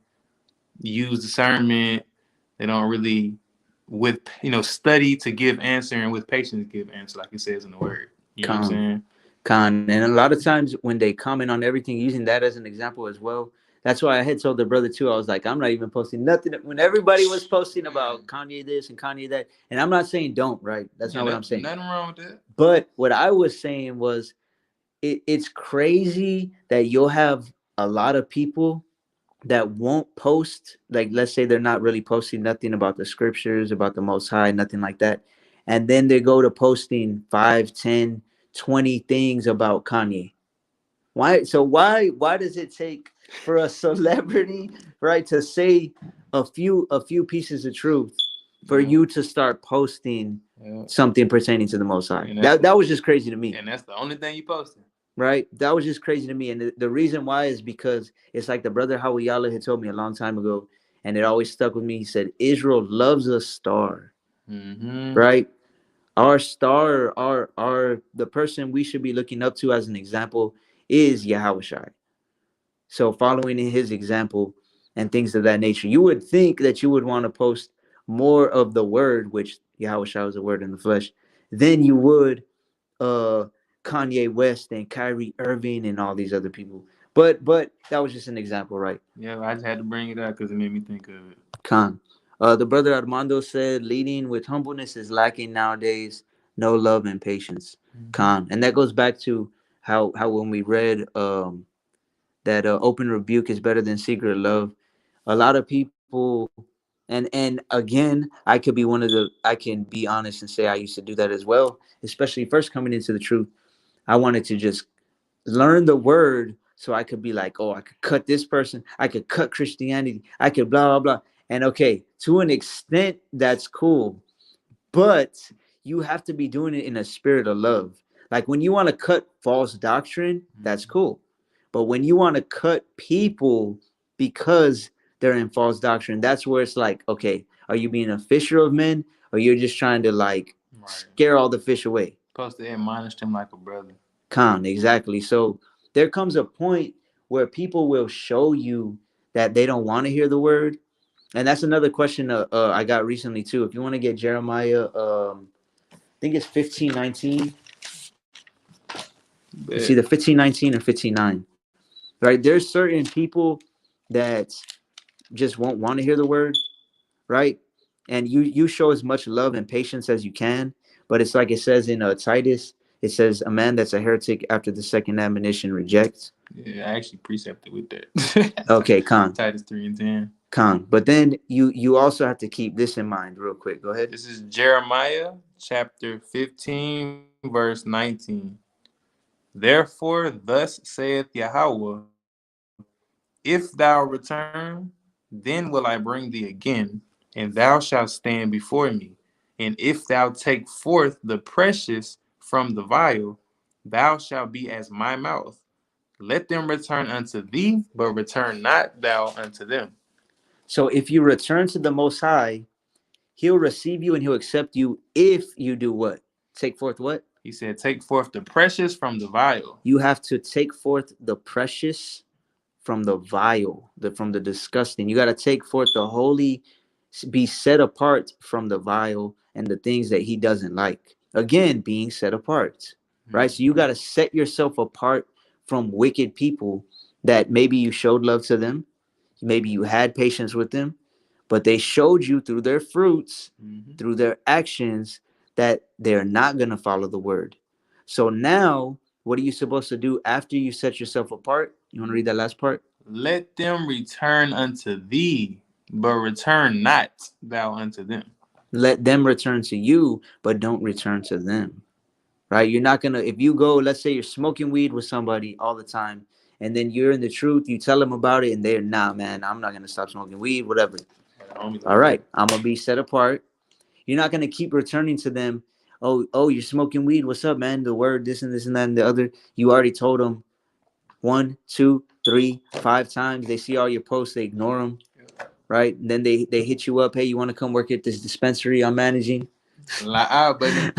use discernment. They don't really study to give answer and with patience give answer, like it says in the word. You know what I'm saying? And a lot of times when they comment on everything, using that as an example as well. That's why I had told the brother too. I was like, I'm not even posting nothing. When everybody was posting about Kanye this and Kanye that, and I'm not saying don't, right? That's not what I'm saying. Nothing wrong with that. But what I was saying was, it's crazy that you'll have a lot of people that won't post, like let's say they're not really posting nothing about the scriptures, about the Most High, nothing like that, and then they go to posting 5, 10, 20 things about Kanye. Why? So why does it take for a celebrity, right, to say a few pieces of truth for Yeah, you to start posting yeah. something pertaining to the Most High? And that's That the, was just crazy to me, and that's the only thing you posted. right? That was just crazy to me, and the reason why is because it's like the brother Hawiyala had told me a long time ago, and it always stuck with me. He said, "Israel loves a star, Mm-hmm. right? Our star, our the person we should be looking up to as an example is Yahweh. So following in his example and things of that nature, you would think that you would want to post more of the word, which Yahweh is a word in the flesh, than you would uh Kanye West and Kyrie Irving and all these other people. But that was just an example, right? Yeah, I just had to bring it up because it made me think of it. Khan. The brother Armando said, leading with humbleness is lacking nowadays. No love and patience. Mm-hmm. Khan. And that goes back to how when we read that open rebuke is better than secret love. A lot of people, and again, I could be one of the. I can be honest and say I used to do that as well, especially first coming into the truth. I wanted to just learn the word so I could be like, oh, I could cut this person, I could cut Christianity, I could blah blah blah. And okay, to an extent, that's cool, but you have to be doing it in a spirit of love. Like when you want to cut false doctrine, that's Mm-hmm. cool. But when you want to cut people because they're in false doctrine, that's where it's like, okay, are you being a fisher of men or you're just trying to like Right. scare all the fish away? Supposed to admonish him like a brother. Con, exactly. So there comes a point where people will show you that they don't want to hear the word. And that's another question I got recently too. If you want to get Jeremiah, I think it's 15:19. It's Bet. either 15:19 or 15:9. Right? There's certain people that just won't want to hear the word, right? And you show as much love and patience as you can, but it's like it says in Titus. It says a man that's a heretic after the second admonition rejects. Yeah, I actually precepted with that. Okay, con, Titus 3:10. con. But then you also have to keep this in mind, real quick. Go ahead. This is Jeremiah chapter 15, verse 19. Therefore, thus saith Yahweh, if thou return, then will I bring thee again, and thou shalt stand before me. And if thou take forth the precious from the vial, thou shalt be as my mouth. Let them return unto thee, but return not thou unto them. So if you return to the Most High, He'll receive you and He'll accept you if you do what? Take forth what? He said, take forth the precious from the vial. You have to take forth the precious from the vile, from the disgusting. You got to take forth the holy, be set apart from the vile and the things that He doesn't like. Again, being set apart, right? So you got to set yourself apart from wicked people that maybe you showed love to them, maybe you had patience with them, but they showed you through their fruits, Mm-hmm. through their actions, that they're not going to follow the word. So now, what are you supposed to do after you set yourself apart? You want to read that last part? Let them return unto thee, but return not thou unto them. Let them return to you, but don't return to them. Right? You're not gonna, if you go, let's say you're smoking weed with somebody all the time, and then you're in the truth, you tell them about it, and they're, nah, man, I'm not gonna stop smoking weed, whatever. All right, I'm gonna be set apart. You're not gonna keep returning to them. Oh, you're smoking weed. What's up, man? The word, this and this and that and the other. You already told them 1, 2, 3, 5 times. They see all your posts, they ignore them, right? And then they hit you up. Hey, you want to come work at this dispensary I'm managing? Buddy.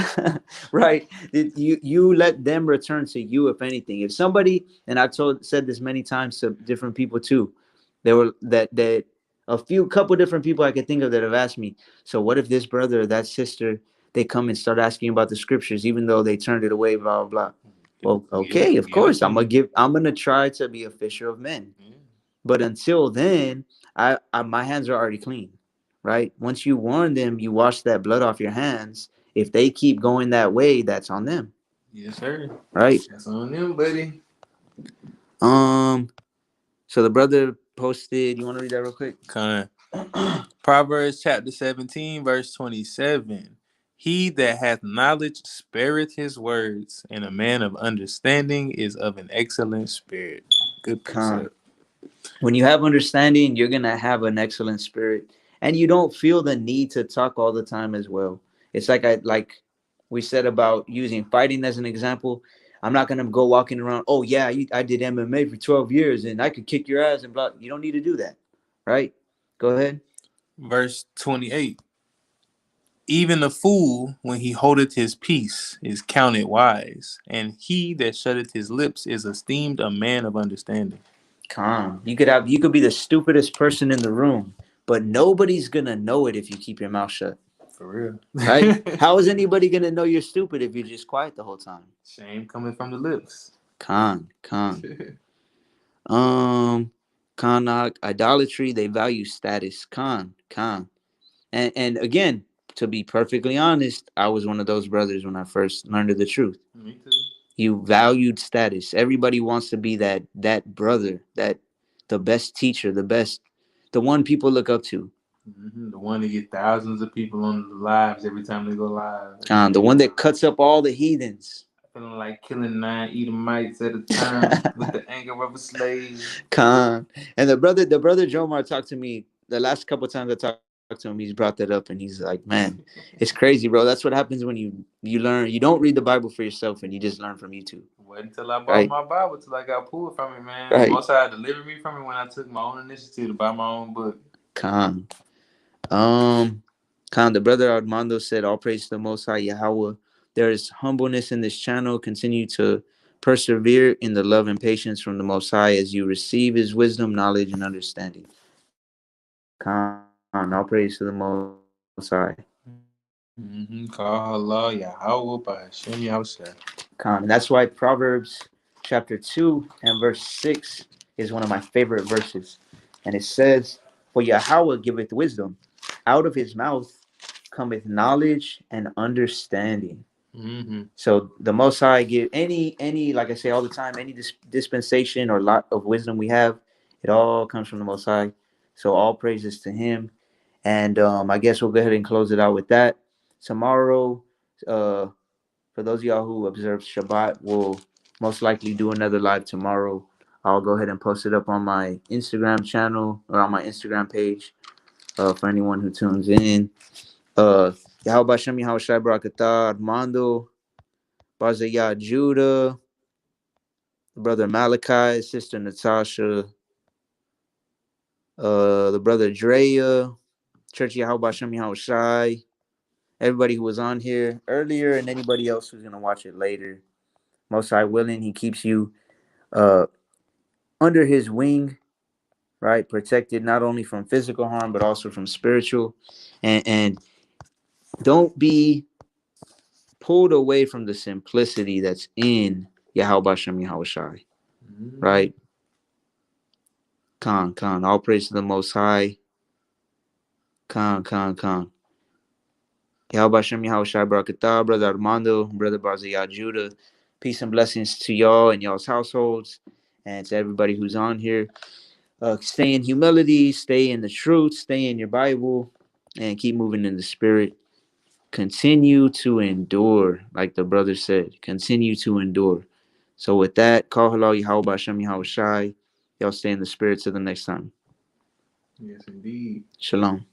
Right? You let them return to you, if anything. If somebody, and I've said this many times to different people too, there were that a few couple different people I could think of that have asked me, so what if this brother or that sister, they come and start asking about the scriptures even though they turned it away, blah blah blah. Well, okay, of course, I'm gonna try to be a fisher of men. But until then, I my hands are already clean, right? Once you warn them, you wash that blood off your hands. If they keep going that way, that's on them, Yes, sir. right? That's on them, buddy. Um. So the brother posted. You want to read that real quick? Con. Proverbs chapter 17, verse 27. He that hath knowledge spareth his words, and a man of understanding is of an excellent spirit. Good Con. precept. When you have understanding, you're going to have an excellent spirit. And you don't feel the need to talk all the time as well. It's like we said about using fighting as an example. I'm not going to go walking around, oh, yeah, I did MMA for 12 years and I could kick your ass and blah. You don't need to do that, right? Go ahead. Verse 28. Even a fool, when he holdeth his peace, is counted wise, and he that shutteth his lips is esteemed a man of understanding. Calm. You could be the stupidest person in the room, but nobody's going to know it if you keep your mouth shut. For real. Right? How is anybody going to know you're stupid if you're just quiet the whole time? Shame coming from the lips. Khan. Karnak, idolatry, they value status. Khan. And again, to be perfectly honest, I was one of those brothers when I first learned of the truth. Me too. You valued status. Everybody wants to be that brother, that the best teacher, the one people look up to. The one that get thousands of people on the lives every time they go live. The one that cuts up all the heathens. Feeling like killing 9 Edomites at a time with the anger of a slave. Khan. And the brother Jomar talked to me the last couple of times I talked to him. He's brought that up, and he's like, "Man, it's crazy, bro. That's what happens when you learn. You don't read the Bible for yourself, and you just learn from YouTube." Wait until I bought my Bible till I got pulled from it, man. Right. Most High delivered me from it when I took my own initiative to buy my own book. Khan. The brother Armando said, "All praise to the Most High Yahweh. There is humbleness in this channel. Continue to persevere in the love and patience from the Most High as you receive His wisdom, knowledge, and understanding." Khan. All praise to the Most High. Call Allah Yahweh by Hashem Yahushua. And that's why Proverbs chapter 2 and verse 6 is one of my favorite verses. And it says, "For Yahweh giveth wisdom. Out of his mouth cometh knowledge and understanding." So the Most High give any, like I say all the time, any dispensation or lot of wisdom we have, it all comes from the Most High. So all praises to him. And I guess we'll go ahead and close it out with that. Tomorrow, for those of y'all who observe Shabbat, we'll most likely do another live tomorrow. I'll go ahead and post it up on my Instagram channel or on my Instagram page for anyone who tunes in. Yahweh Shem Yahweh Shai Barakatah, Armando, Barzayah Judah, brother Malachi, sister Natasha, the brother Drea, Church Yahweh Shem Yahweh Shai, everybody who was on here earlier and anybody else who's going to watch it later. Most High willing, he keeps you under his wing, right? Protected not only from physical harm, but also from spiritual. And don't be pulled away from the simplicity that's in Yahweh Shem Yahweh Shai, right? Khan. All praise to the Most High. Khan. Yahweh Shem Yahweh Shai Barakatah, brother Armando, brother Barzayah Judah. Peace and blessings to y'all and y'all's households and to everybody who's on here. Stay in humility, stay in the truth, stay in your Bible, and keep moving in the spirit. Continue to endure, like the brother said. Continue to endure. So with that, call halal Yahweh Hashem Yahweh Shai. Y'all stay in the spirit till the next time. Yes, indeed. Shalom.